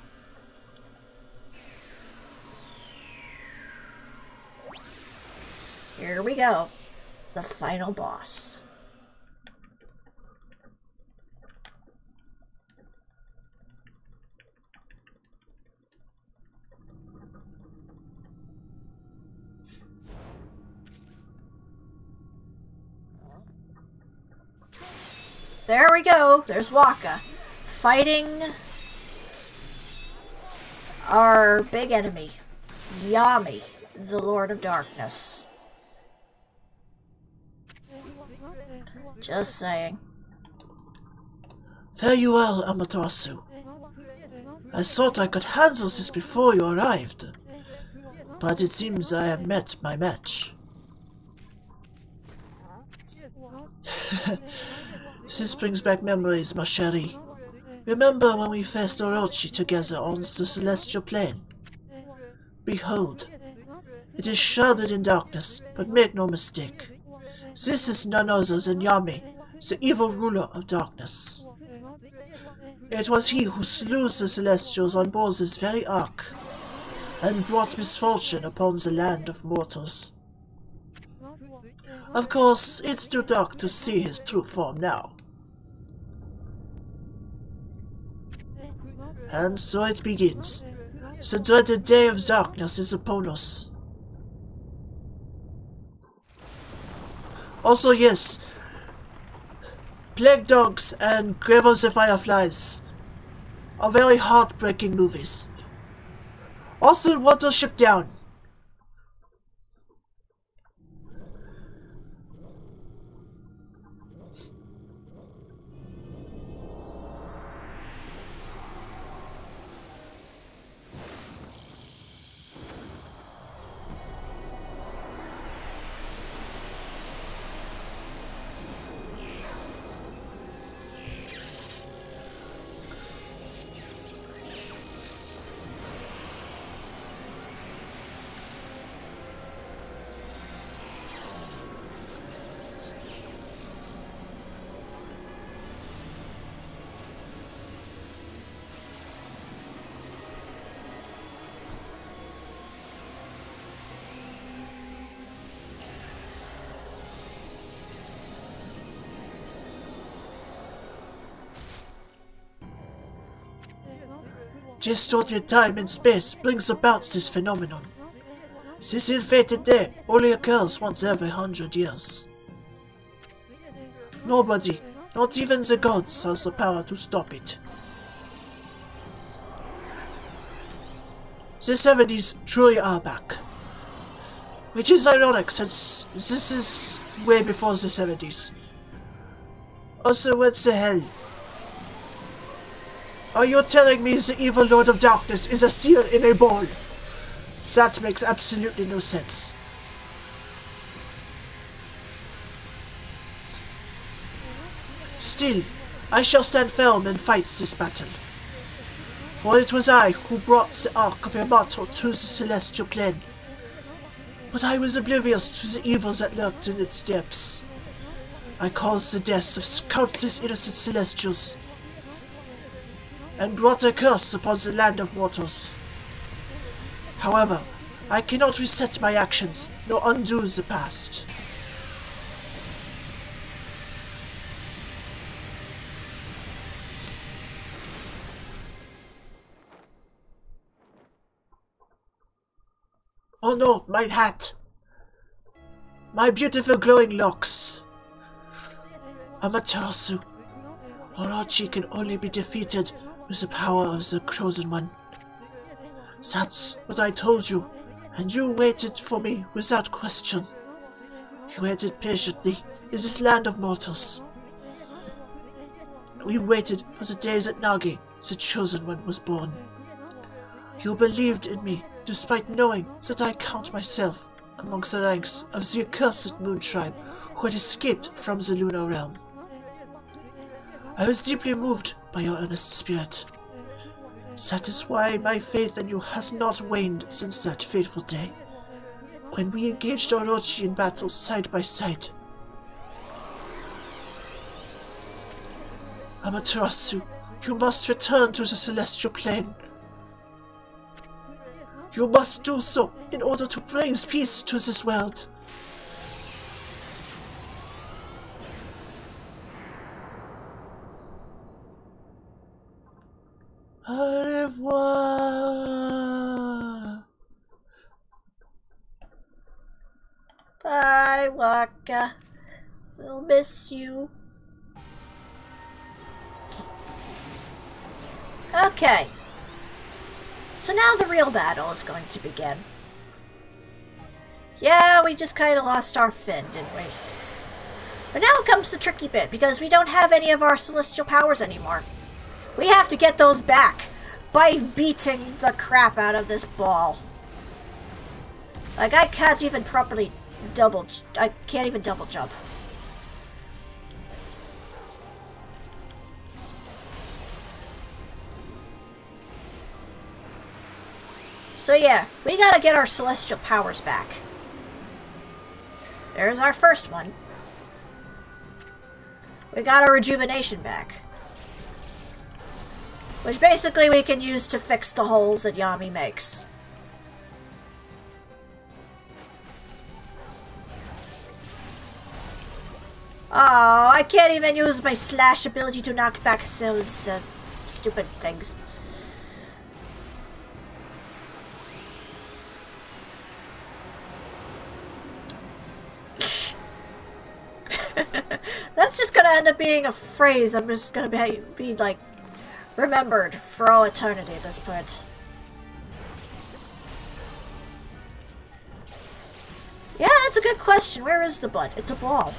Here we go. The final boss. There we go. There's Waka. Fighting our big enemy, Yami, the Lord of Darkness. Just saying. There you are, Amaterasu. I thought I could handle this before you arrived, but it seems I have met my match. This brings back memories, ma chérie. Remember when we faced Orochi together on the celestial plane? Behold, it is shrouded in darkness, but make no mistake. This is none other than Yami, the evil ruler of darkness. It was he who slew the Celestials on board this very ark, and brought misfortune upon the land of mortals. Of course, it's too dark to see his true form now. And so it begins. The dreaded day of darkness is upon us. Also, yes, Plague Dogs and Grave of the Fireflies are very heartbreaking movies. Also, Watership Down. Distorted time and space brings about this phenomenon. This ill-fated day only occurs once every 100 years. Nobody, not even the gods, has the power to stop it. The 70s truly are back. Which is ironic, since this is way before the 70s. Also, what the hell? Are you telling me the evil Lord of Darkness is a seal in a bowl? That makes absolutely no sense. Still, I shall stand firm and fight this battle. For it was I who brought the Ark of Yamato to the Celestial Plane. But I was oblivious to the evil that lurked in its depths. I caused the deaths of countless innocent Celestials, and brought a curse upon the land of mortals. However, I cannot reset my actions, nor undo the past. Oh no, my hat! My beautiful glowing locks! Amaterasu, Orochi can only be defeated with the power of the Chosen One. That's what I told you, and you waited for me without question. You waited patiently in this land of mortals. We waited for the day that Nagi, the Chosen One, was born. You believed in me, despite knowing that I count myself amongst the ranks of the accursed Moon Tribe who had escaped from the Lunar Realm. I was deeply moved by your earnest spirit. That is why my faith in you has not waned since that fateful day, when we engaged Orochi in battle side by side. Amaterasu, you must return to the Celestial Plane. You must do so in order to bring peace to this world. Au revoir. Bye, Waka. We'll miss you. Okay. So now the real battle is going to begin. Yeah, we just kind of lost our Finn, didn't we? But now comes the tricky bit, because we don't have any of our celestial powers anymore. We have to get those back by beating the crap out of this ball. Like, I can't even properly I can't even double jump. So yeah, we gotta get our celestial powers back. There's our first one. We got our rejuvenation back. Which basically we can use to fix the holes that Yami makes. Oh, I can't even use my slash ability to knock back those stupid things. That's just gonna end up being a phrase I'm just gonna be like, remembered for all eternity at this point. Yeah, that's a good question. Where is the butt? It's a ball.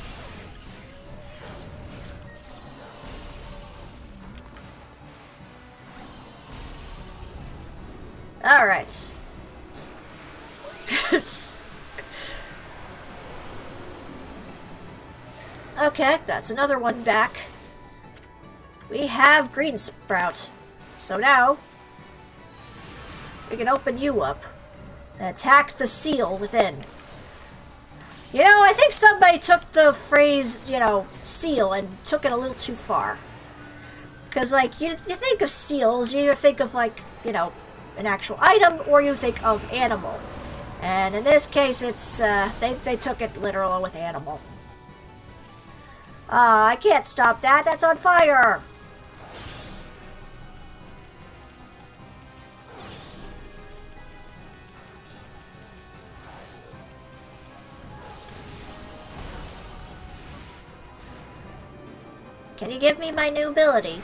Alright. Okay, that's another one back. We have Green Sprout. So now, we can open you up and attack the seal within. You know, I think somebody took the phrase, you know, seal and took it a little too far. Because, like, you think of seals, you either think of, like, you know, an actual item, or you think of animal. And in this case, it's, they took it literal with animal. I can't stop that. That's on fire. Can you give me my new ability?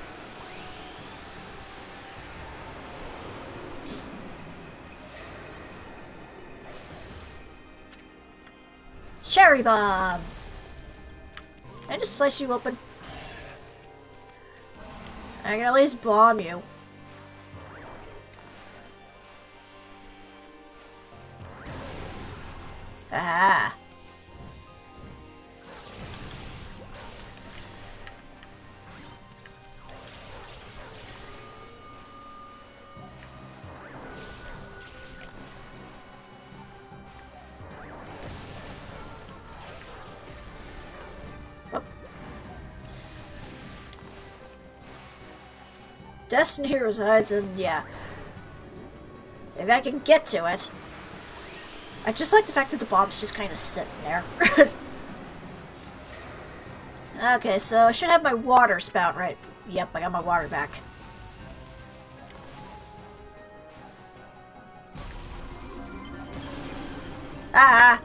Cherry Bomb! Can I just slice you open? I can at least bomb you. Ah. destiny resides in, yeah. If I can get to it. I just like the fact that the bomb's just kind of sitting there. Okay, so I should have my water spout right. Yep, I got my water back. Ah!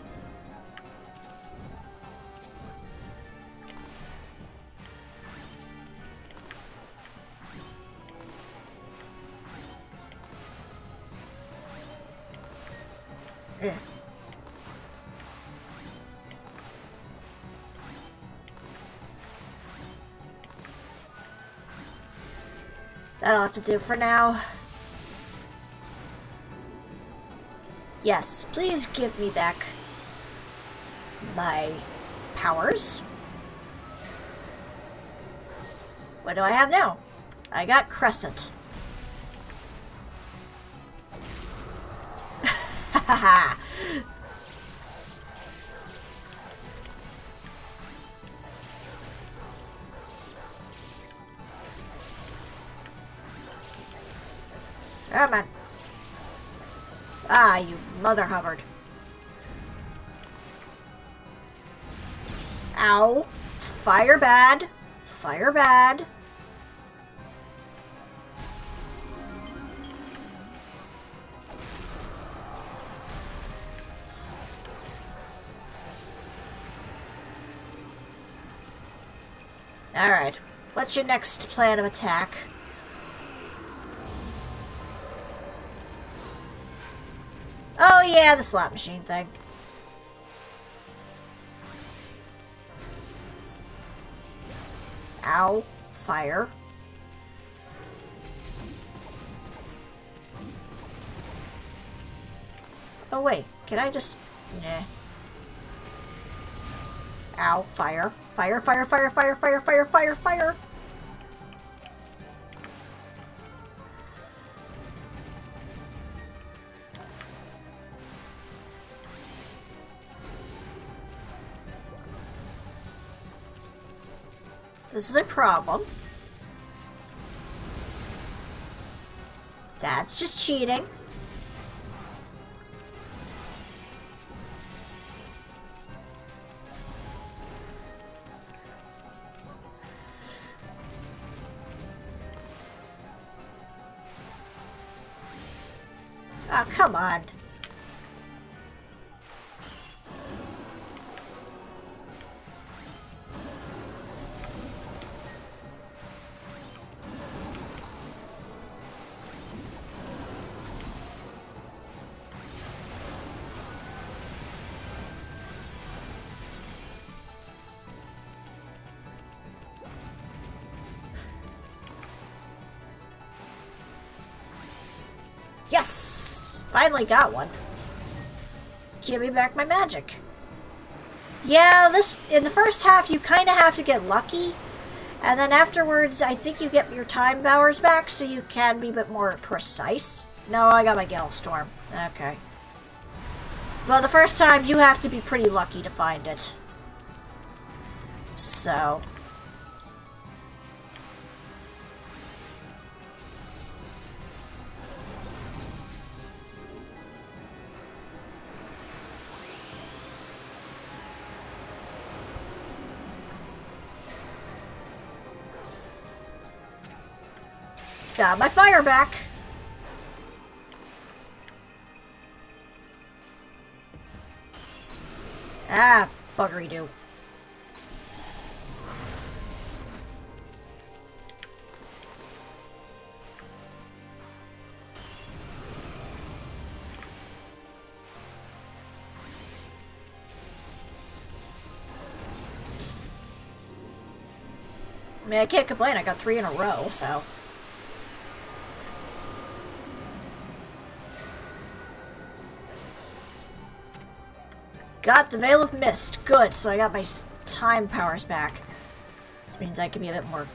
Ugh. That'll have to do for now. Yes, please give me back my powers. What do I have now? I got Crescent. Haha. Come on. Ah, you Mother Hubbard. Ow. Fire bad. Fire bad. Alright. What's your next plan of attack? Oh yeah, the slot machine thing. Ow. Fire. Oh wait, can I just... Nah. Ow. Fire. Fire, fire, fire, fire, fire, fire, fire, fire! This is a problem. That's just cheating. Oh, come on. Yes! Finally got one. Give me back my magic. Yeah, in the first half you kind of have to get lucky. And then afterwards, I think you get your time powers back so you can be a bit more precise. No, I got my Gale-Storm. Okay. Well, the first time you have to be pretty lucky to find it. So... got my fire back. Ah, buggery-doo. I mean, I can't complain. I got 3 in a row, so... Got the Veil of Mist. Good, so I got my time powers back. This means I can be a bit more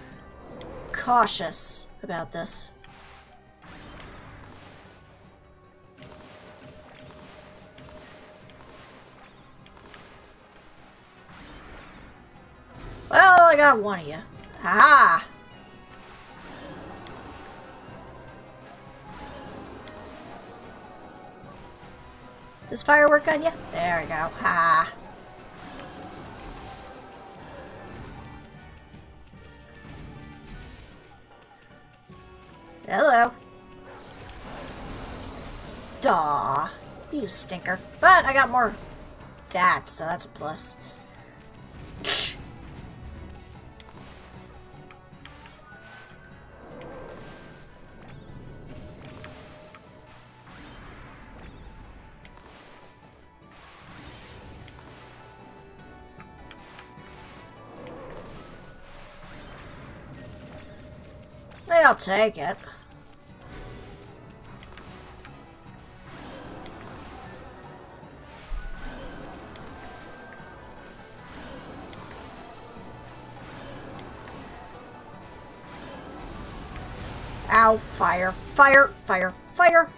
cautious about this. Well, I got one of you. Ha-ha! Does fire work on you? There we go. Ha! Hello. Daw. You stinker. But I got more that, so that's a plus. I'll take it. Ow, fire, fire, fire, fire.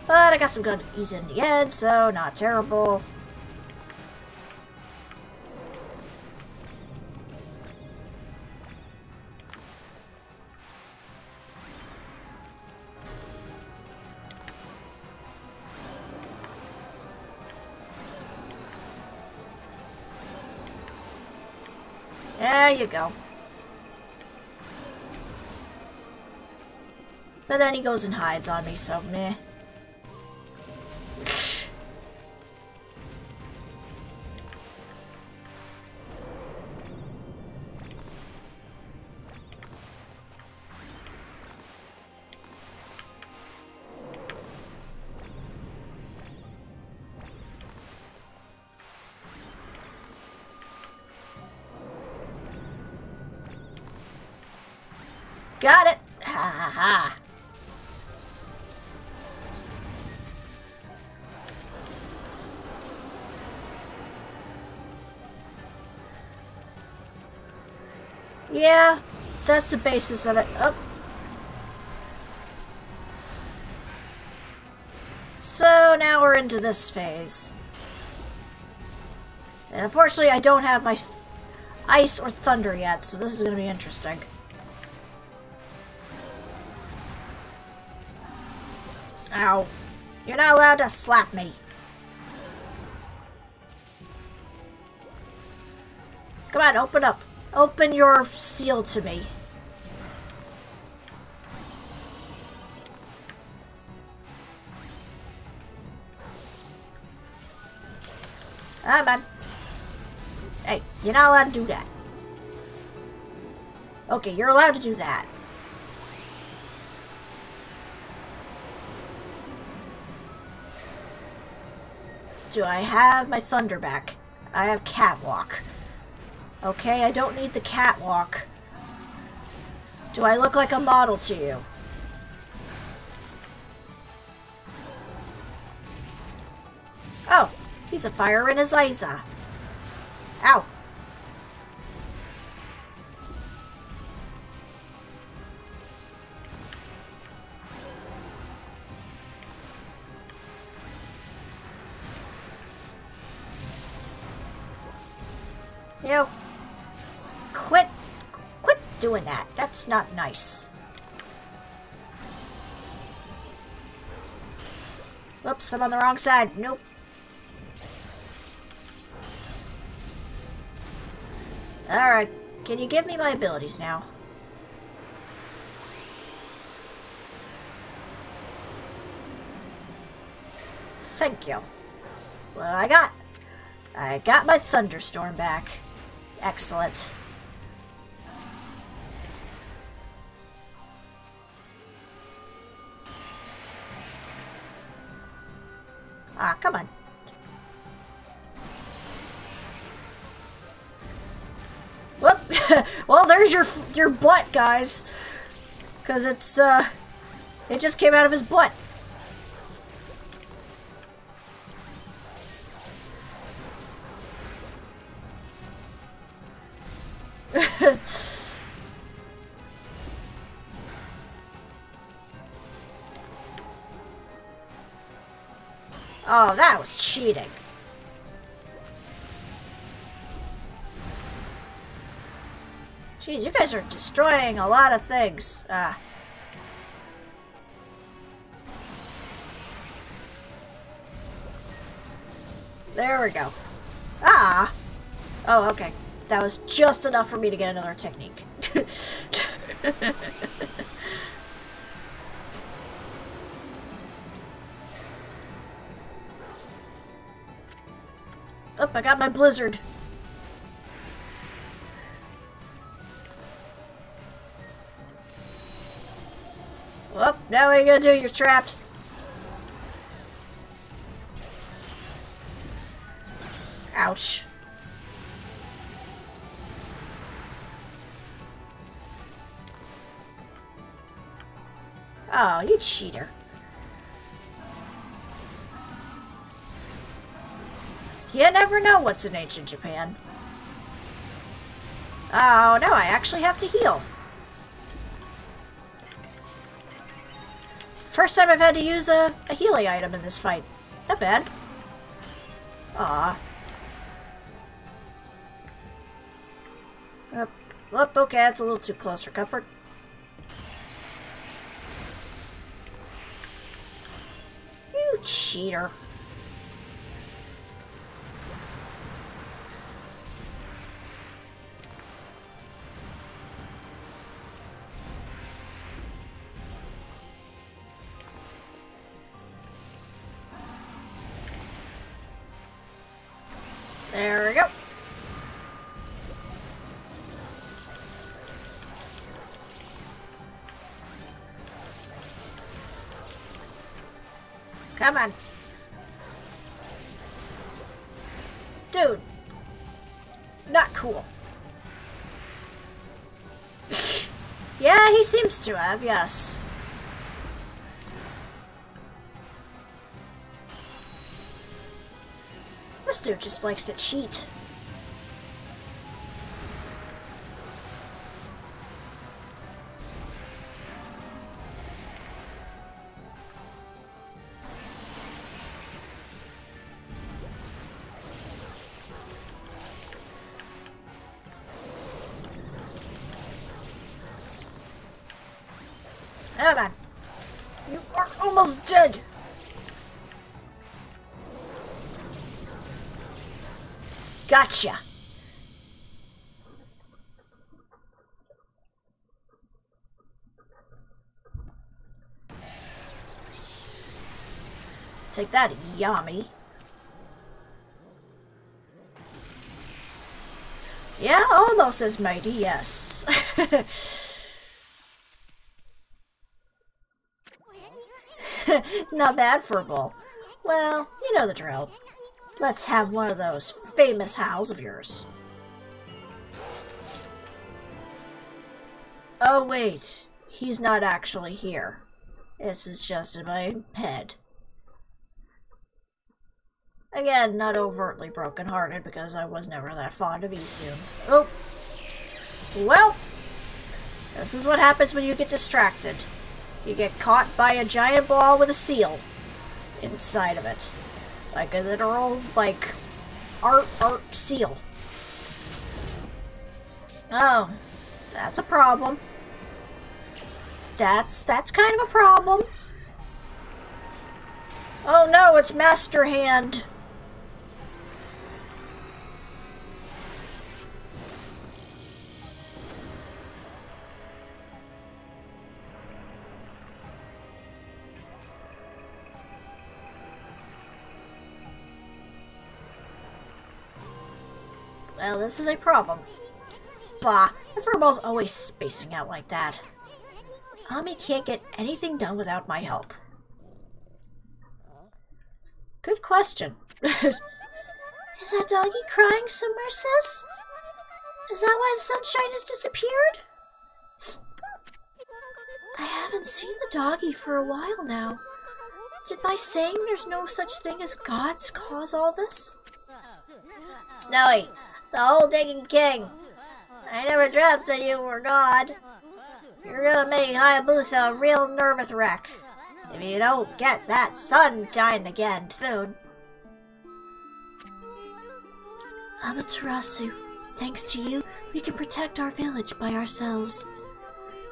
But I got some good ease in the end, so not terrible. There you go. But then he goes and hides on me, so meh. Got it! Ha ha ha! Yeah, that's the basis of it. Oh. So now we're into this phase. And unfortunately I don't have my ice or thunder yet, so this is going to be interesting. Ow. You're not allowed to slap me. Come on, open up. Open your seal to me. Ah, man. Hey, you're not allowed to do that. Okay, you're allowed to do that. Do I have my thunder back? I have catwalk. Okay, I don't need the catwalk. Do I look like a model to you? Oh, he's a fire in his eyes. Ow. You know, quit doing that. That's not nice. Whoops, I'm on the wrong side. Nope. Alright, can you give me my abilities now? Thank you. What do I got? I got my thunderstorm back. Excellent. Ah, come on. Whoop! Well, there's your butt, guys. Because it's, it just came out of his butt. Oh, that was cheating. Jeez, you guys are destroying a lot of things. There we go. Ah! Oh, okay. That was just enough for me to get another technique. Oh, I got my blizzard. Oh, now what are you gonna do? You're trapped. Ouch. Oh, you cheater. You never know what's in ancient Japan. Oh, no, I actually have to heal. First time I've had to use a healing item in this fight. Not bad. Aw. Oh, okay, that's a little too close for comfort. You cheater. There we go. Come on. Dude. Not cool. Yeah, he seems to have, yes. This dude just likes to cheat. Come on. You are almost dead. Gotcha. Take that, Yami. Yeah, almost as mighty, yes. Not bad for a bull. Well, you know the drill. Let's have one of those famous howls of yours. Oh wait, he's not actually here. This is just in my head. Again, not overtly broken-hearted because I was never that fond of Isun. Oh! Well! This is what happens when you get distracted. You get caught by a giant ball with a seal inside of it. Like a literal, like, art seal. Oh, that's a problem. That's kind of a problem. Oh no, it's Master Hand. Well, this is a problem. Bah, the furball's always spacing out like that. Ami can't get anything done without my help. Good question. Is that doggy crying somewhere, sis? Is that why the sunshine has disappeared? I haven't seen the doggy for a while now. Did my saying there's no such thing as gods cause all this? Snowy, the whole digging king. I never dreamt that you were God. You're gonna make Hayabusa a real nervous wreck if you don't get that sunshine again soon. Amaterasu, thanks to you, we can protect our village by ourselves.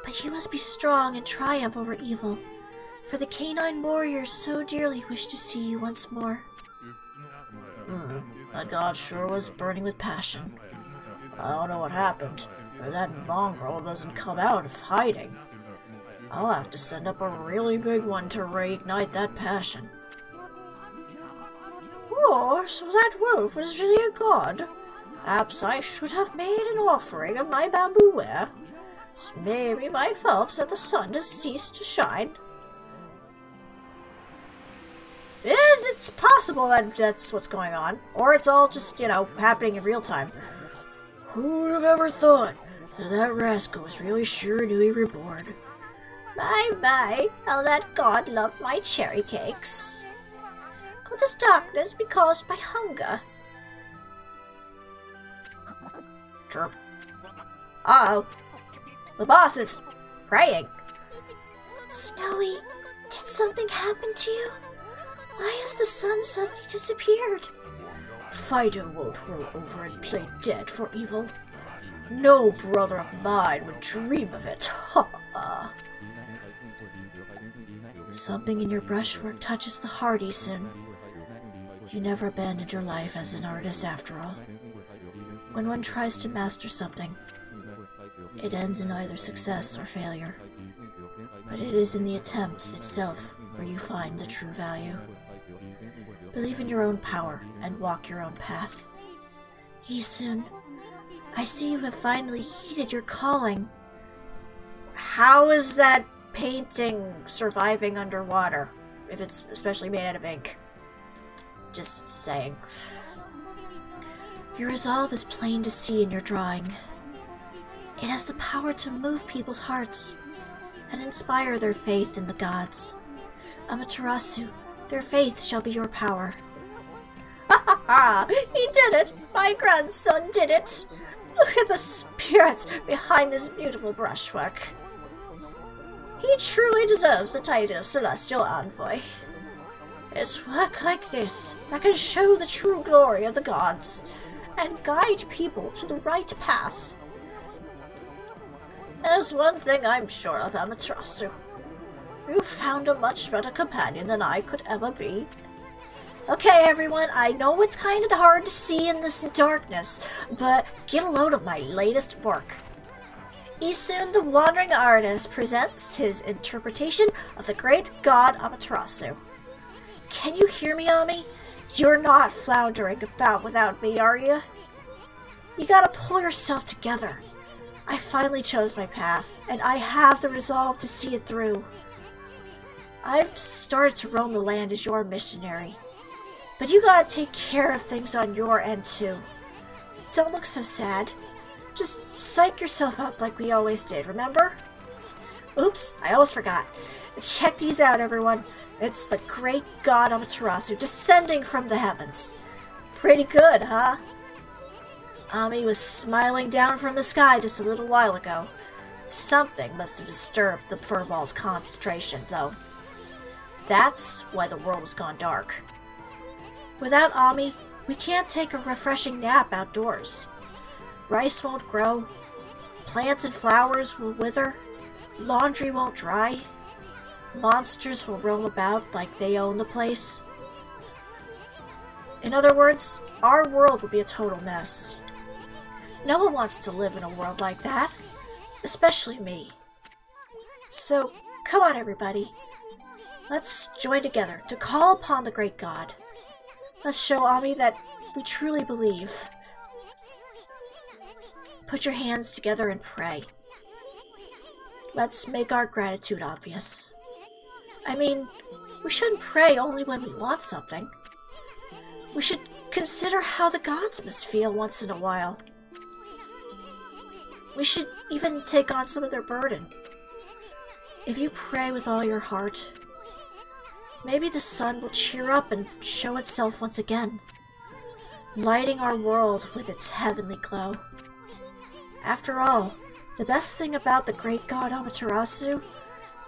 But you must be strong and triumph over evil, for the canine warriors so dearly wish to see you once more. My god sure was burning with passion. I don't know what happened, but that mongrel doesn't come out of hiding. I'll have to send up a really big one to reignite that passion. Oh, so that wolf was really a god. Perhaps I should have made an offering of my bamboo ware. It's maybe my fault that the sun has ceased to shine. It's possible that that's what's going on. Or it's all just, happening in real time. Who would have ever thought that that rascal was really sure knew he were bored? My, how that god loved my cherry cakes. Could this darkness be caused by hunger? Chirp. Uh-oh. The boss is praying. Snowy, did something happen to you? Why has the sun suddenly disappeared? Fido won't roll over and play dead for evil. No brother of mine would dream of it. Ha ha. Something in your brushwork touches the heart, Isun. You never abandoned your life as an artist after all. When one tries to master something, it ends in either success or failure. But it is in the attempt itself where you find the true value. Believe in your own power and walk your own path. Isun, I see you have finally heeded your calling. How is that painting surviving underwater, if it's especially made out of ink? Just saying. Your resolve is plain to see in your drawing. It has the power to move people's hearts and inspire their faith in the gods. Amaterasu, their faith shall be your power. Ha ha ha! He did it! My grandson did it! Look at the spirit behind this beautiful brushwork. He truly deserves the title of Celestial Envoy. It's work like this that can show the true glory of the gods and guide people to the right path. There's one thing I'm sure of, Amaterasu. You found a much better companion than I could ever be. Okay, everyone, I know it's kind of hard to see in this darkness, but get a load of my latest work. Isun the Wandering Artist presents his interpretation of the great god Amaterasu. Can you hear me, Ami? You're not floundering about without me, are you? You gotta pull yourself together. I finally chose my path, and I have the resolve to see it through. I've started to roam the land as your missionary, but you gotta take care of things on your end too. Don't look so sad. Just psych yourself up like we always did, remember? Oops, I almost forgot. Check these out, everyone. It's the great god Amaterasu descending from the heavens. Pretty good, huh? Ami was smiling down from the sky just a little while ago. Something must have disturbed the furball's concentration, though. That's why the world has gone dark. Without Ami, we can't take a refreshing nap outdoors. Rice won't grow, plants and flowers will wither, laundry won't dry, monsters will roam about like they own the place. In other words, our world will be a total mess. No one wants to live in a world like that, especially me. So, come on everybody, let's join together to call upon the great god. Let's show Ami that we truly believe. Put your hands together and pray. Let's make our gratitude obvious. I mean, we shouldn't pray only when we want something. We should consider how the gods must feel once in a while. We should even take on some of their burden. If you pray with all your heart, maybe the sun will cheer up and show itself once again, lighting our world with its heavenly glow. After all, the best thing about the great god Amaterasu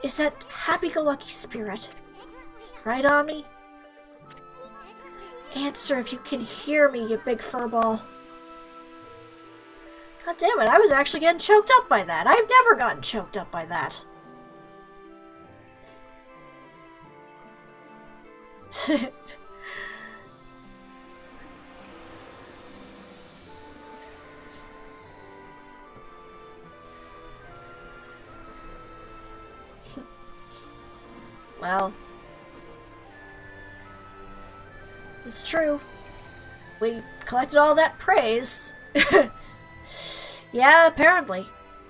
is that happy-go-lucky spirit. Right, Ami? Answer if you can hear me, you big furball. God damn it, I was actually getting choked up by that. I've never gotten choked up by that. Well, it's true. We collected all that praise. Yeah, apparently.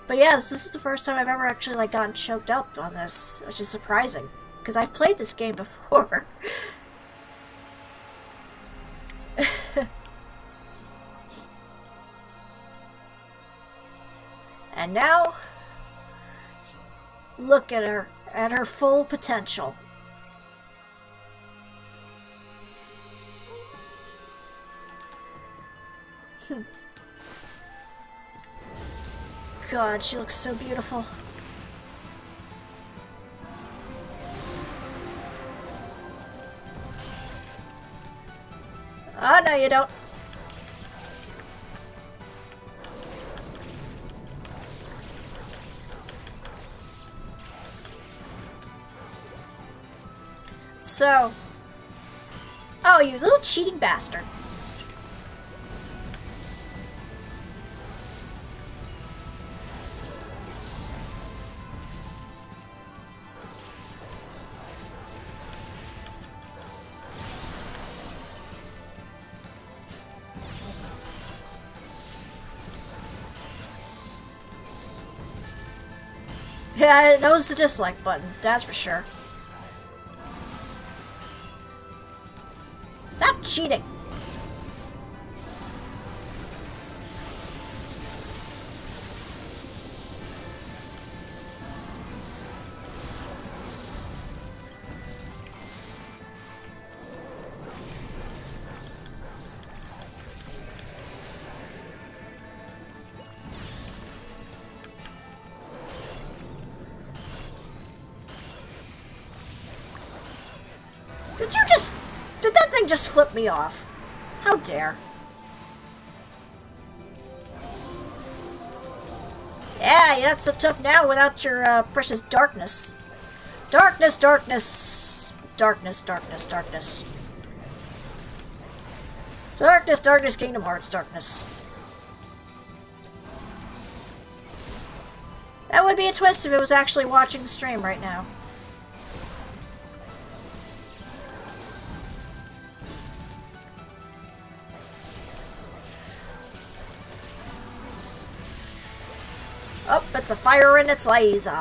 But yes, this is the first time I've ever actually like gotten choked up on this, which is surprising. Because I've played this game before. And now, look at her full potential. God, she looks so beautiful. Oh, no, you don't. So. Oh, you little cheating bastard. Yeah, it knows the dislike button, that's for sure. Stop cheating! Did that thing just flip me off? How dare. Yeah, you're not so tough now without your precious darkness. Darkness, darkness. Darkness, darkness, darkness. Darkness, darkness, Kingdom Hearts, darkness. That would be a twist if it was actually watching the stream right now. Oh, it's a fire in its laser.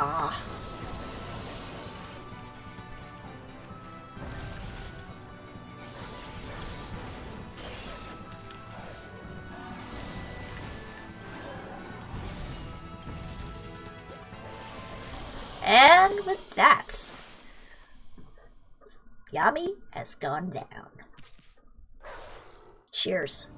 And with that, Yami has gone down. Cheers.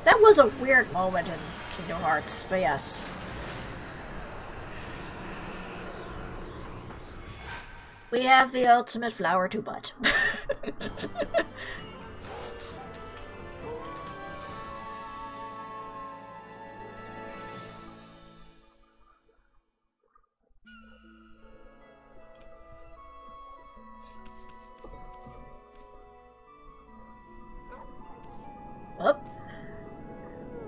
That was a weird moment in Kingdom Hearts, but yes. We have the ultimate flower to butt. Oh.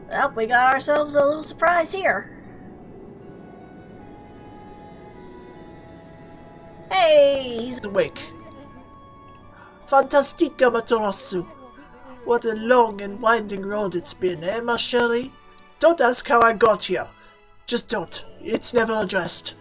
Well, we got ourselves a little surprise here. Hey, he's awake. Fantastica, Matarasu. What a long and winding road it's been, eh, ma chérie? Don't ask how I got here. Just don't. It's never addressed.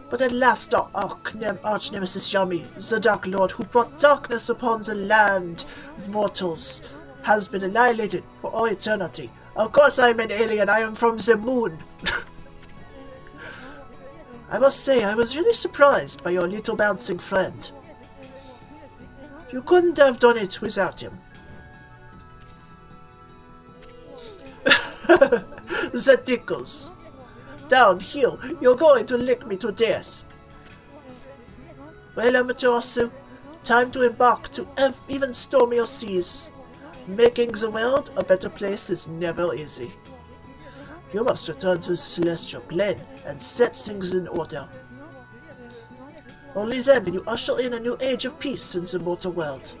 But at last our arch-nemesis Yami, the Dark Lord who brought darkness upon the land of mortals, has been annihilated for all eternity. Of course I'm an alien, I am from the moon. I must say, I was really surprised by your little bouncing friend. You couldn't have done it without him. That tickles. Down, heel, you're going to lick me to death. Well, Amaterasu, time to embark to even stormier seas. Making the world a better place is never easy. You must return to the celestial plane and set things in order. Only then can you usher in a new age of peace in the mortal world.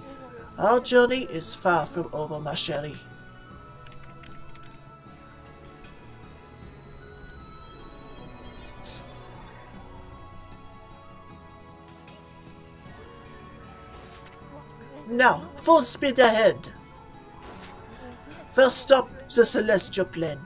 Our journey is far from over, ma chérie. Now, full speed ahead. First stop, the celestial plane.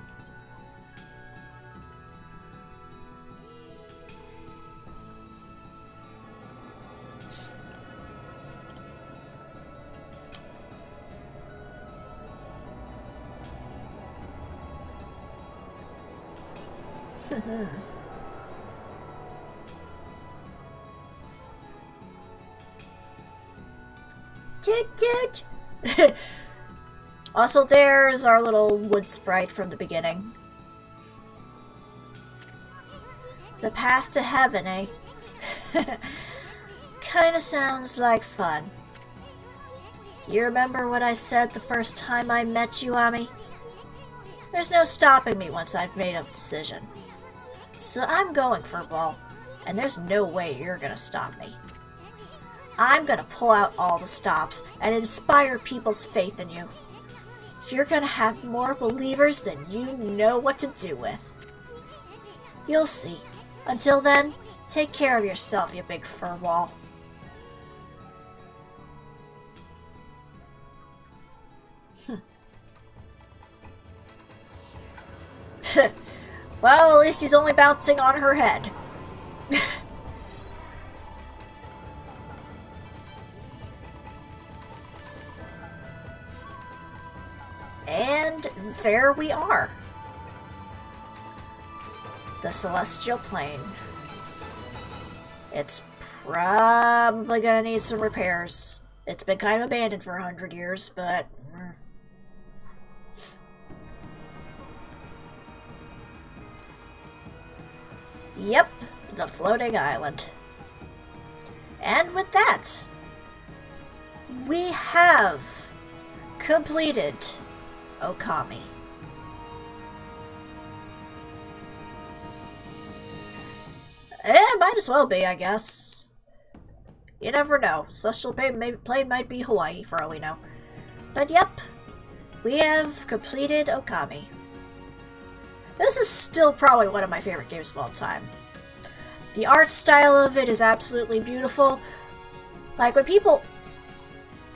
Toot toot! Also, there's our little wood sprite from the beginning. The path to heaven, eh? Kinda sounds like fun. You remember what I said the first time I met you, Ami? There's no stopping me once I've made a decision. So I'm going for a ball, and there's no way you're gonna stop me. I'm gonna pull out all the stops and inspire people's faith in you. You're gonna have more believers than you know what to do with. You'll see. Until then, take care of yourself, you big fur wall. Well, at least he's only bouncing on her head. And there we are. The Celestial Plane. It's probably gonna need some repairs. It's been kind of abandoned for 100 years, but... Yep, the floating island. And with that, we have completed Okami. Might as well be, I guess. You never know. Celestial Plane might be Hawaii, for all we know. But yep, we have completed Okami. This is still probably one of my favorite games of all time. The art style of it is absolutely beautiful. Like, when people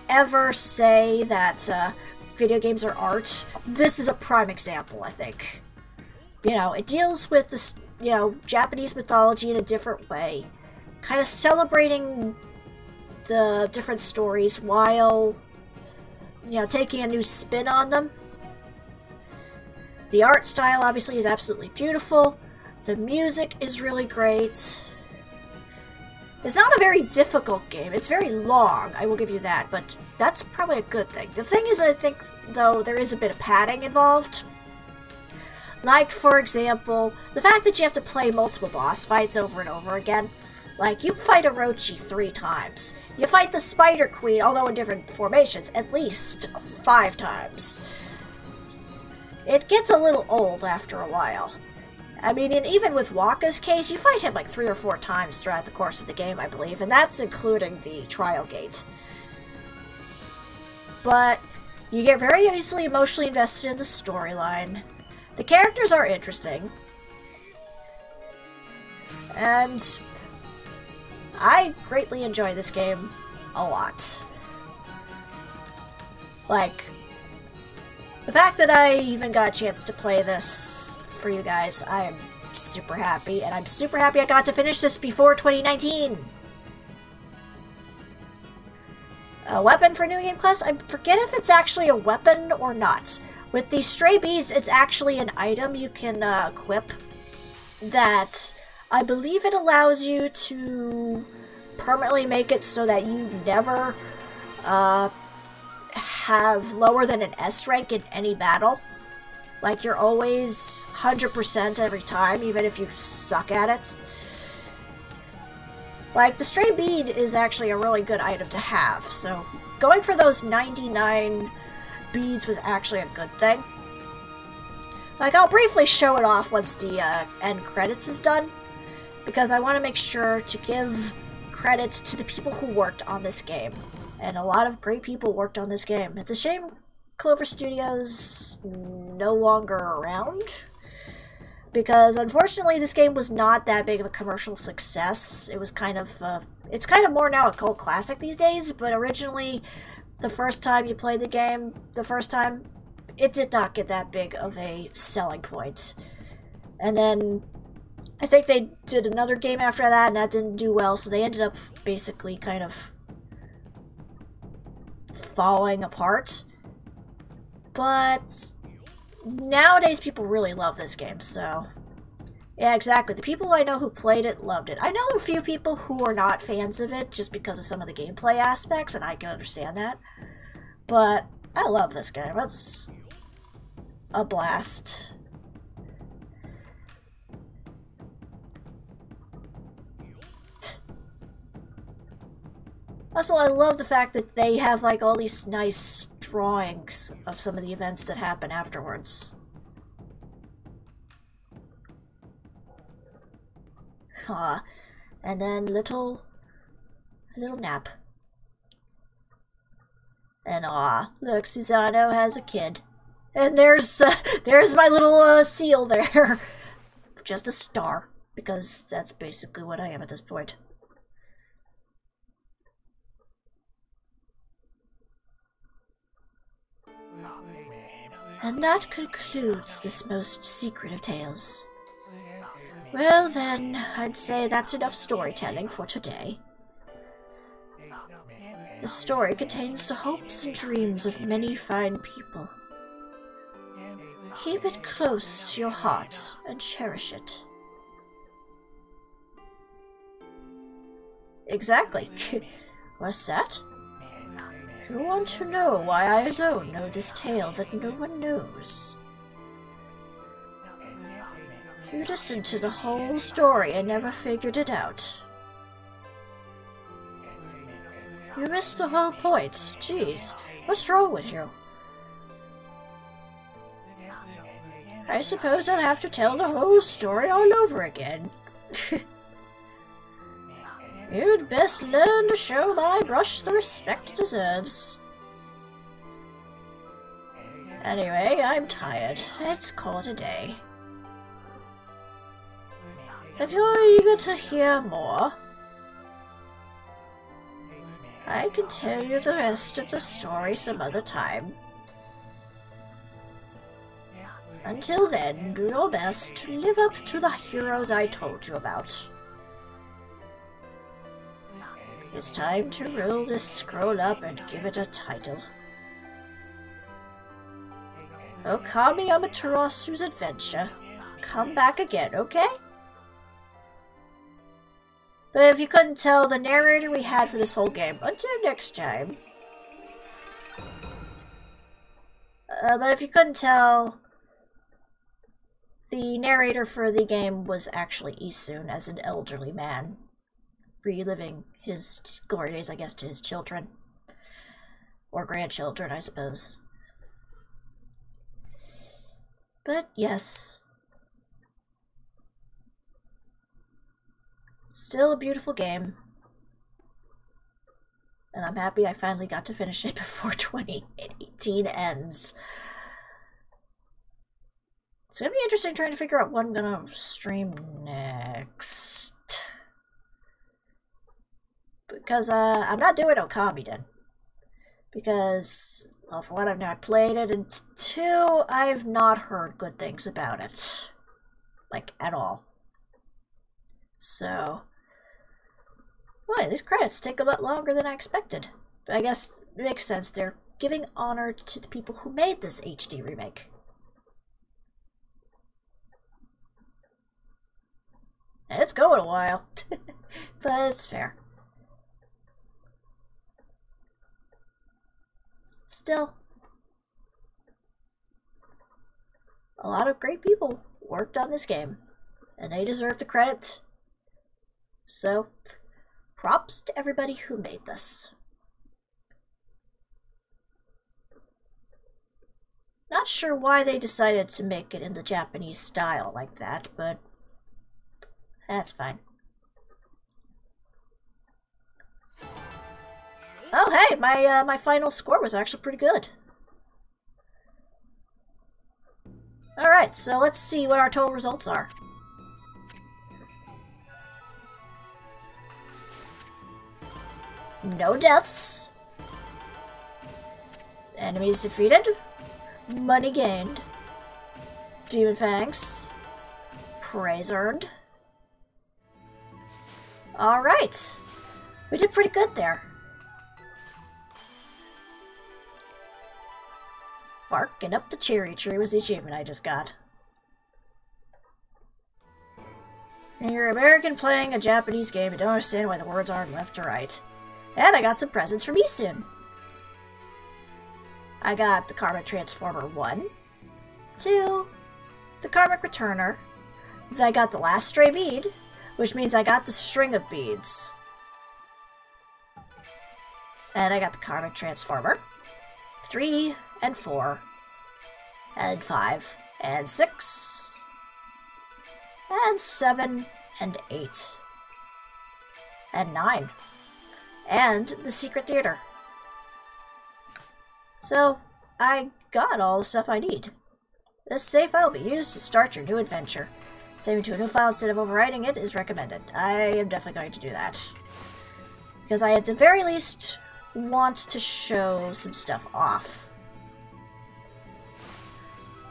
ever say that video games are art, this is a prime example, I think. You know, it deals with this, you know, Japanese mythology in a different way. Kind of celebrating the different stories while, you know, taking a new spin on them. The art style, obviously, is absolutely beautiful. The music is really great. It's not a very difficult game. It's very long, I will give you that, but that's probably a good thing. The thing is, I think, though, there is a bit of padding involved. Like, for example, the fact that you have to play multiple boss fights over and over again. Like, you fight Orochi 3 times. You fight the Spider Queen, although in different formations, at least 5 times. It gets a little old after a while. I mean, and even with Wakka's case, you fight him like 3 or 4 times throughout the course of the game, I believe, and that's including the trial gate. But you get very easily emotionally invested in the storyline. The characters are interesting. And I greatly enjoy this game a lot. Like, the fact that I even got a chance to play this for you guys, I am super happy, and I'm super happy I got to finish this before 2019! A weapon for New Game Class? I forget if it's actually a weapon or not. With these stray beads, it's actually an item you can equip that I believe it allows you to permanently make it so that you never have lower than an S rank in any battle. Like, you're always 100% every time, even if you suck at it. Like, the stray bead is actually a really good item to have, so going for those 99 beads was actually a good thing. Like, I'll briefly show it off once the end credits is done, because I want to make sure to give credits to the people who worked on this game. And a lot of great people worked on this game. It's a shame Clover Studios no longer around, because unfortunately this game was not that big of a commercial success. It was kind of, it's kind of more now a cult classic these days, but originally, the first time you played the game, it did not get that big of a selling point. And then, I think they did another game after that, and that didn't do well, so they ended up basically kind of falling apart. But nowadays people really love this game, so yeah, exactly. The people I know who played it loved it. I know a few people who are not fans of it just because of some of the gameplay aspects, and I can understand that. But I love this game. It's a blast. Also, I love the fact that they have, like, all these nice drawings of some of the events that happen afterwards. And then a little nap. And look, Susano has a kid. And there's my little seal there. Just a star, because that's basically what I am at this point. And that concludes this most secret of tales. Well then, I'd say that's enough storytelling for today. The story contains the hopes and dreams of many fine people. Keep it close to your heart and cherish it. Exactly. What's that? You want to know why I alone know this tale that no one knows? You listened to the whole story and never figured it out. You missed the whole point. Jeez, what's wrong with you? I suppose I'll have to tell the whole story all over again. You'd best learn to show my brush the respect it deserves. Anyway, I'm tired. Let's call it a day. If you're eager to hear more, I can tell you the rest of the story some other time. Until then, do your best to live up to the heroes I told you about. It's time to roll this scroll up and give it a title. Okami Amaterasu's Adventure. Come back again, okay? But if you couldn't tell, the narrator we had for this whole game. Until next time. But if you couldn't tell, the narrator for the game was actually Isun as an elderly man, reliving his glory days, I guess, to his children. Or grandchildren, I suppose. But yes. Still a beautiful game. And I'm happy I finally got to finish it before 2018 ends. It's gonna be interesting trying to figure out what I'm gonna stream next. Because, I'm not doing Okami then. Because, well, for one, I've not played it, and two, I've not heard good things about it. Like, at all. So, boy, these credits take a lot longer than I expected. But I guess it makes sense. They're giving honor to the people who made this HD remake. And it's going a while. But it's fair. Still, a lot of great people worked on this game, and they deserve the credit. So, props to everybody who made this. Not sure why they decided to make it in the Japanese style like that, but that's fine. Oh, hey, my final score was actually pretty good. Alright, so let's see what our total results are. No deaths. Enemies defeated. Money gained. Demon Fangs. Praise earned. Alright. We did pretty good there. Barking up the cherry tree was the achievement I just got. You're American playing a Japanese game and don't understand why the words aren't left to right. And I got some presents from Isun. I got the Karmic Transformer 1, 2, the Karmic Returner, then I got the last stray bead, which means I got the string of beads. And I got the Karmic Transformer, 3 and 4, and 5, and 6, and 7, and 8, and 9, and the Secret Theater. So, I got all the stuff I need. This save file will be used to start your new adventure. Saving to a new file instead of overwriting it is recommended. I am definitely going to do that. Because I at the very least want to show some stuff off.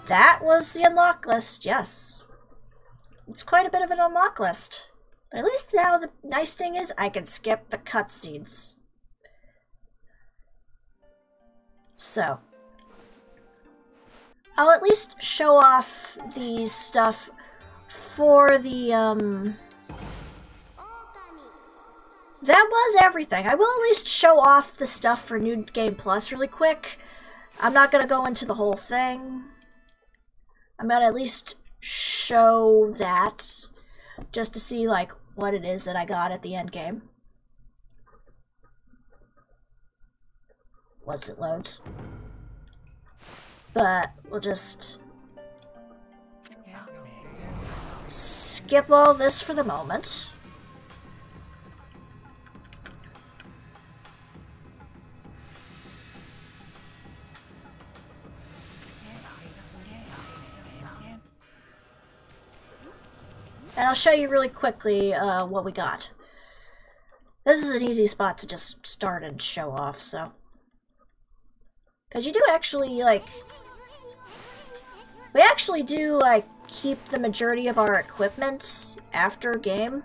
That was the unlock list, yes. It's quite a bit of an unlock list. But at least now the nice thing is I can skip the cutscenes. So, I'll at least show off the stuff for the, that was everything. I will at least show off the stuff for New Game Plus really quick. I'm not going to go into the whole thing. I'm going to at least show that, just to see, like, what it is that I got at the end game. Once it loads. But we'll just skip all this for the moment. And I'll show you really quickly what we got. This is an easy spot to just start and show off, so. Because you do actually, like, we actually do, like, keep the majority of our equipment after game.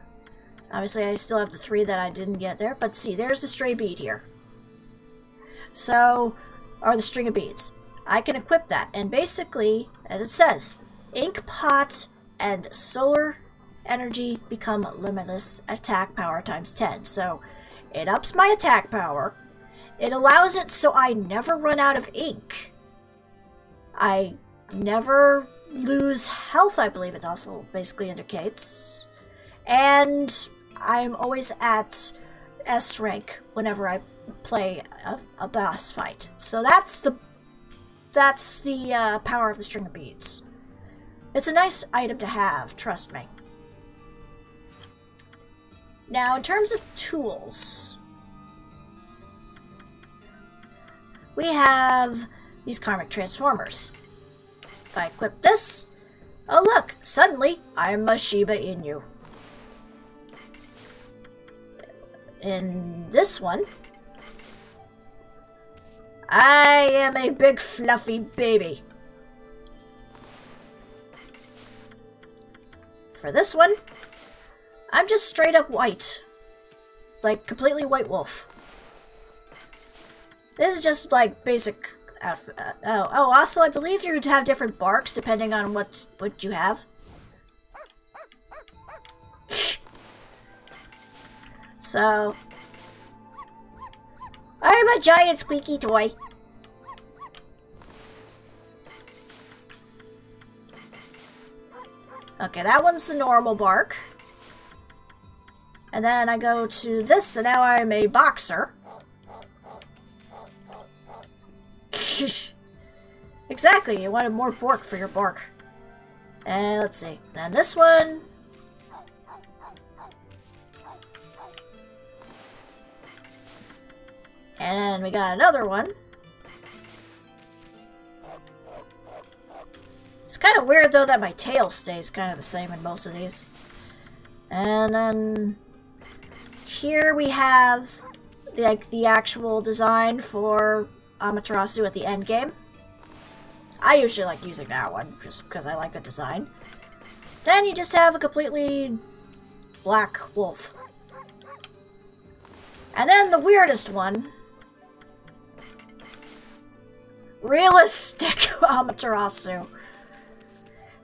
Obviously, I still have the 3 that I didn't get there, but see, there's the stray bead here. So, or the string of beads. I can equip that, and basically, as it says, ink pot and solar energy become limitless attack power times 10. So, it ups my attack power. It allows it so I never run out of ink. I never lose health, I believe it also basically indicates. And I'm always at S rank whenever I play a boss fight. So that's the power of the string of beads. It's a nice item to have, trust me. Now, in terms of tools, we have these Karmic Transformers. If I equip this, oh look, suddenly I'm a Shiba Inu. In this one, I am a big fluffy baby. For this one, I'm just straight up white. Like, completely white wolf. This is just, like, basic outfit. Also, I believe you would have different barks depending on what you have. So, I'm a giant squeaky toy. Okay, that one's the normal bark. And then I go to this, and now I'm a boxer. Exactly, you wanted more bark for your bark. And let's see. Then this one. And then we got another one. It's kind of weird though that my tail stays kind of the same in most of these. And then here we have the actual design for Amaterasu at the end game. I usually like using that one just because I like the design. Then you just have a completely black wolf. And then the weirdest one. Realistic Amaterasu.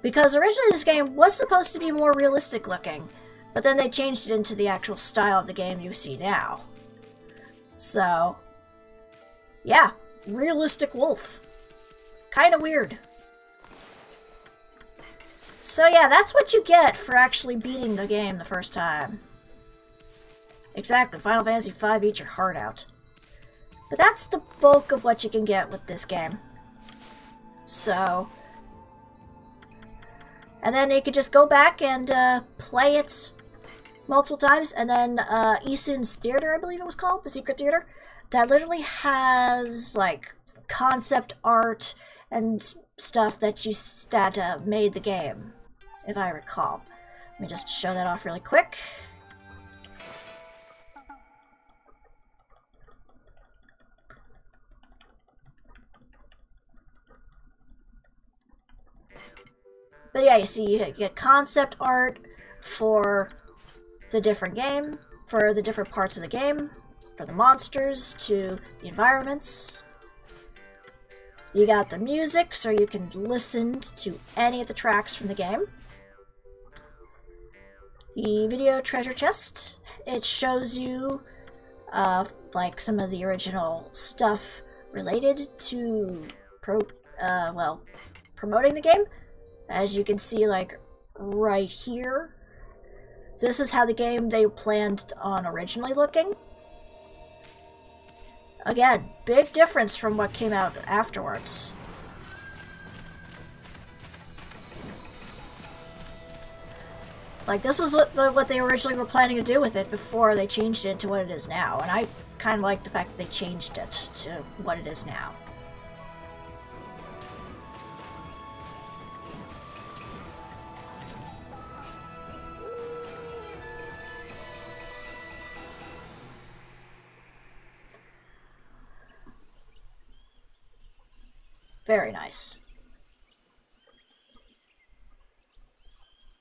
Because originally this game was supposed to be more realistic looking, but then they changed it into the actual style of the game you see now. So, yeah, realistic wolf. Kinda weird. So yeah, that's what you get for actually beating the game the first time. Exactly, Final Fantasy V eats your heart out. But that's the bulk of what you can get with this game. So... and then you could just go back and play it multiple times. And then Isun's Theater, I believe it was called, the Secret Theater, that literally has like concept art and stuff that made the game, if I recall. Let me just show that off really quick. But yeah, you see, you get concept art for the different game, for the different parts of the game, for the monsters to the environments. You got the music, so you can listen to any of the tracks from the game. The video treasure chest, it shows you, like, some of the original stuff related to, promoting the game. As you can see, like, right here, this is how the game they planned on originally looking. Again, big difference from what came out afterwards. Like, this was what they originally were planning to do with it before they changed it to what it is now, and I kind of like the fact that they changed it to what it is now. Very nice.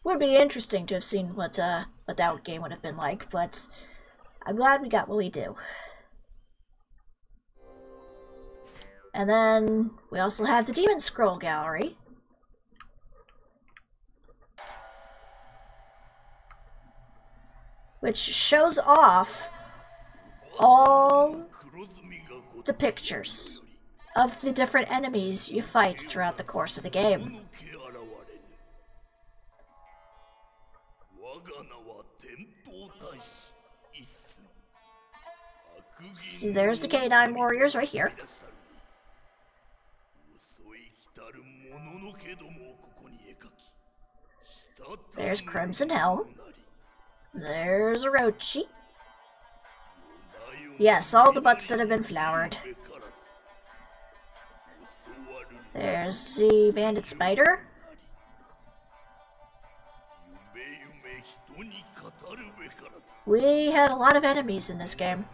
Would be interesting to have seen what that game would have been like, but I'm glad we got what we do. And then we also have the Demon Scroll Gallery. Which shows off all the pictures of the different enemies you fight throughout the course of the game. See, there's the K9 warriors right here. There's Crimson Helm. There's Orochi. Yes, all the butts that have been flowered. There's the Bandit Spider. We had a lot of enemies in this game.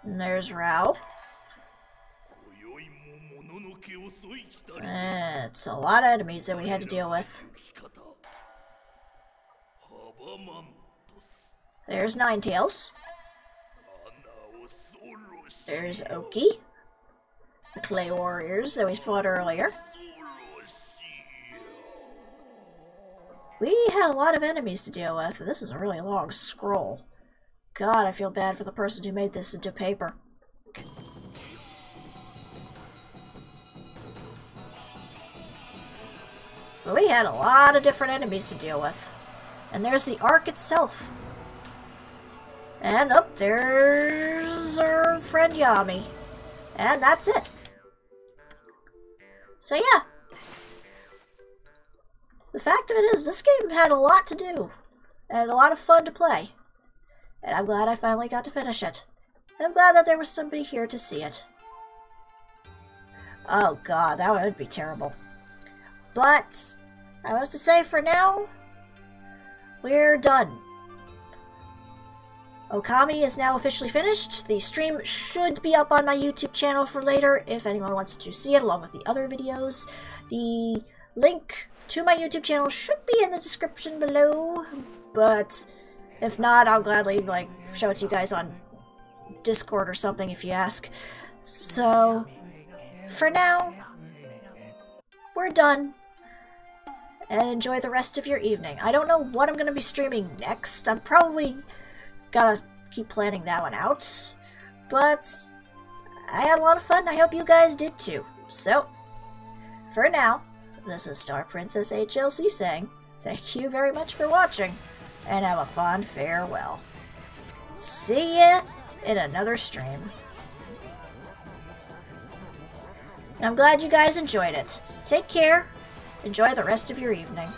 And there's Rao. It's a lot of enemies that we had to deal with. There's Ninetales. There's Oki. The Clay Warriors that we fought earlier. We had a lot of enemies to deal with. This is a really long scroll. God, I feel bad for the person who made this into paper. But we had a lot of different enemies to deal with. And there's the Ark itself. And up there's our friend Yami. And that's it. So yeah. The fact of it is, this game had a lot to do. And a lot of fun to play. And I'm glad I finally got to finish it. And I'm glad that there was somebody here to see it. Oh god, that would be terrible. But, I was to say, for now, we're done. Okami is now officially finished. The stream should be up on my YouTube channel for later if anyone wants to see it along with the other videos. The link to my YouTube channel should be in the description below, but if not, I'll gladly show it to you guys on Discord or something if you ask. So, for now, we're done. And enjoy the rest of your evening. I don't know what I'm going to be streaming next. I'm probably gotta keep planning that one out. But I had a lot of fun. I hope you guys did too. So, for now, this is StarPrincessHLC saying thank you very much for watching, and have a fond farewell. See ya in another stream. And I'm glad you guys enjoyed it. Take care. Enjoy the rest of your evening.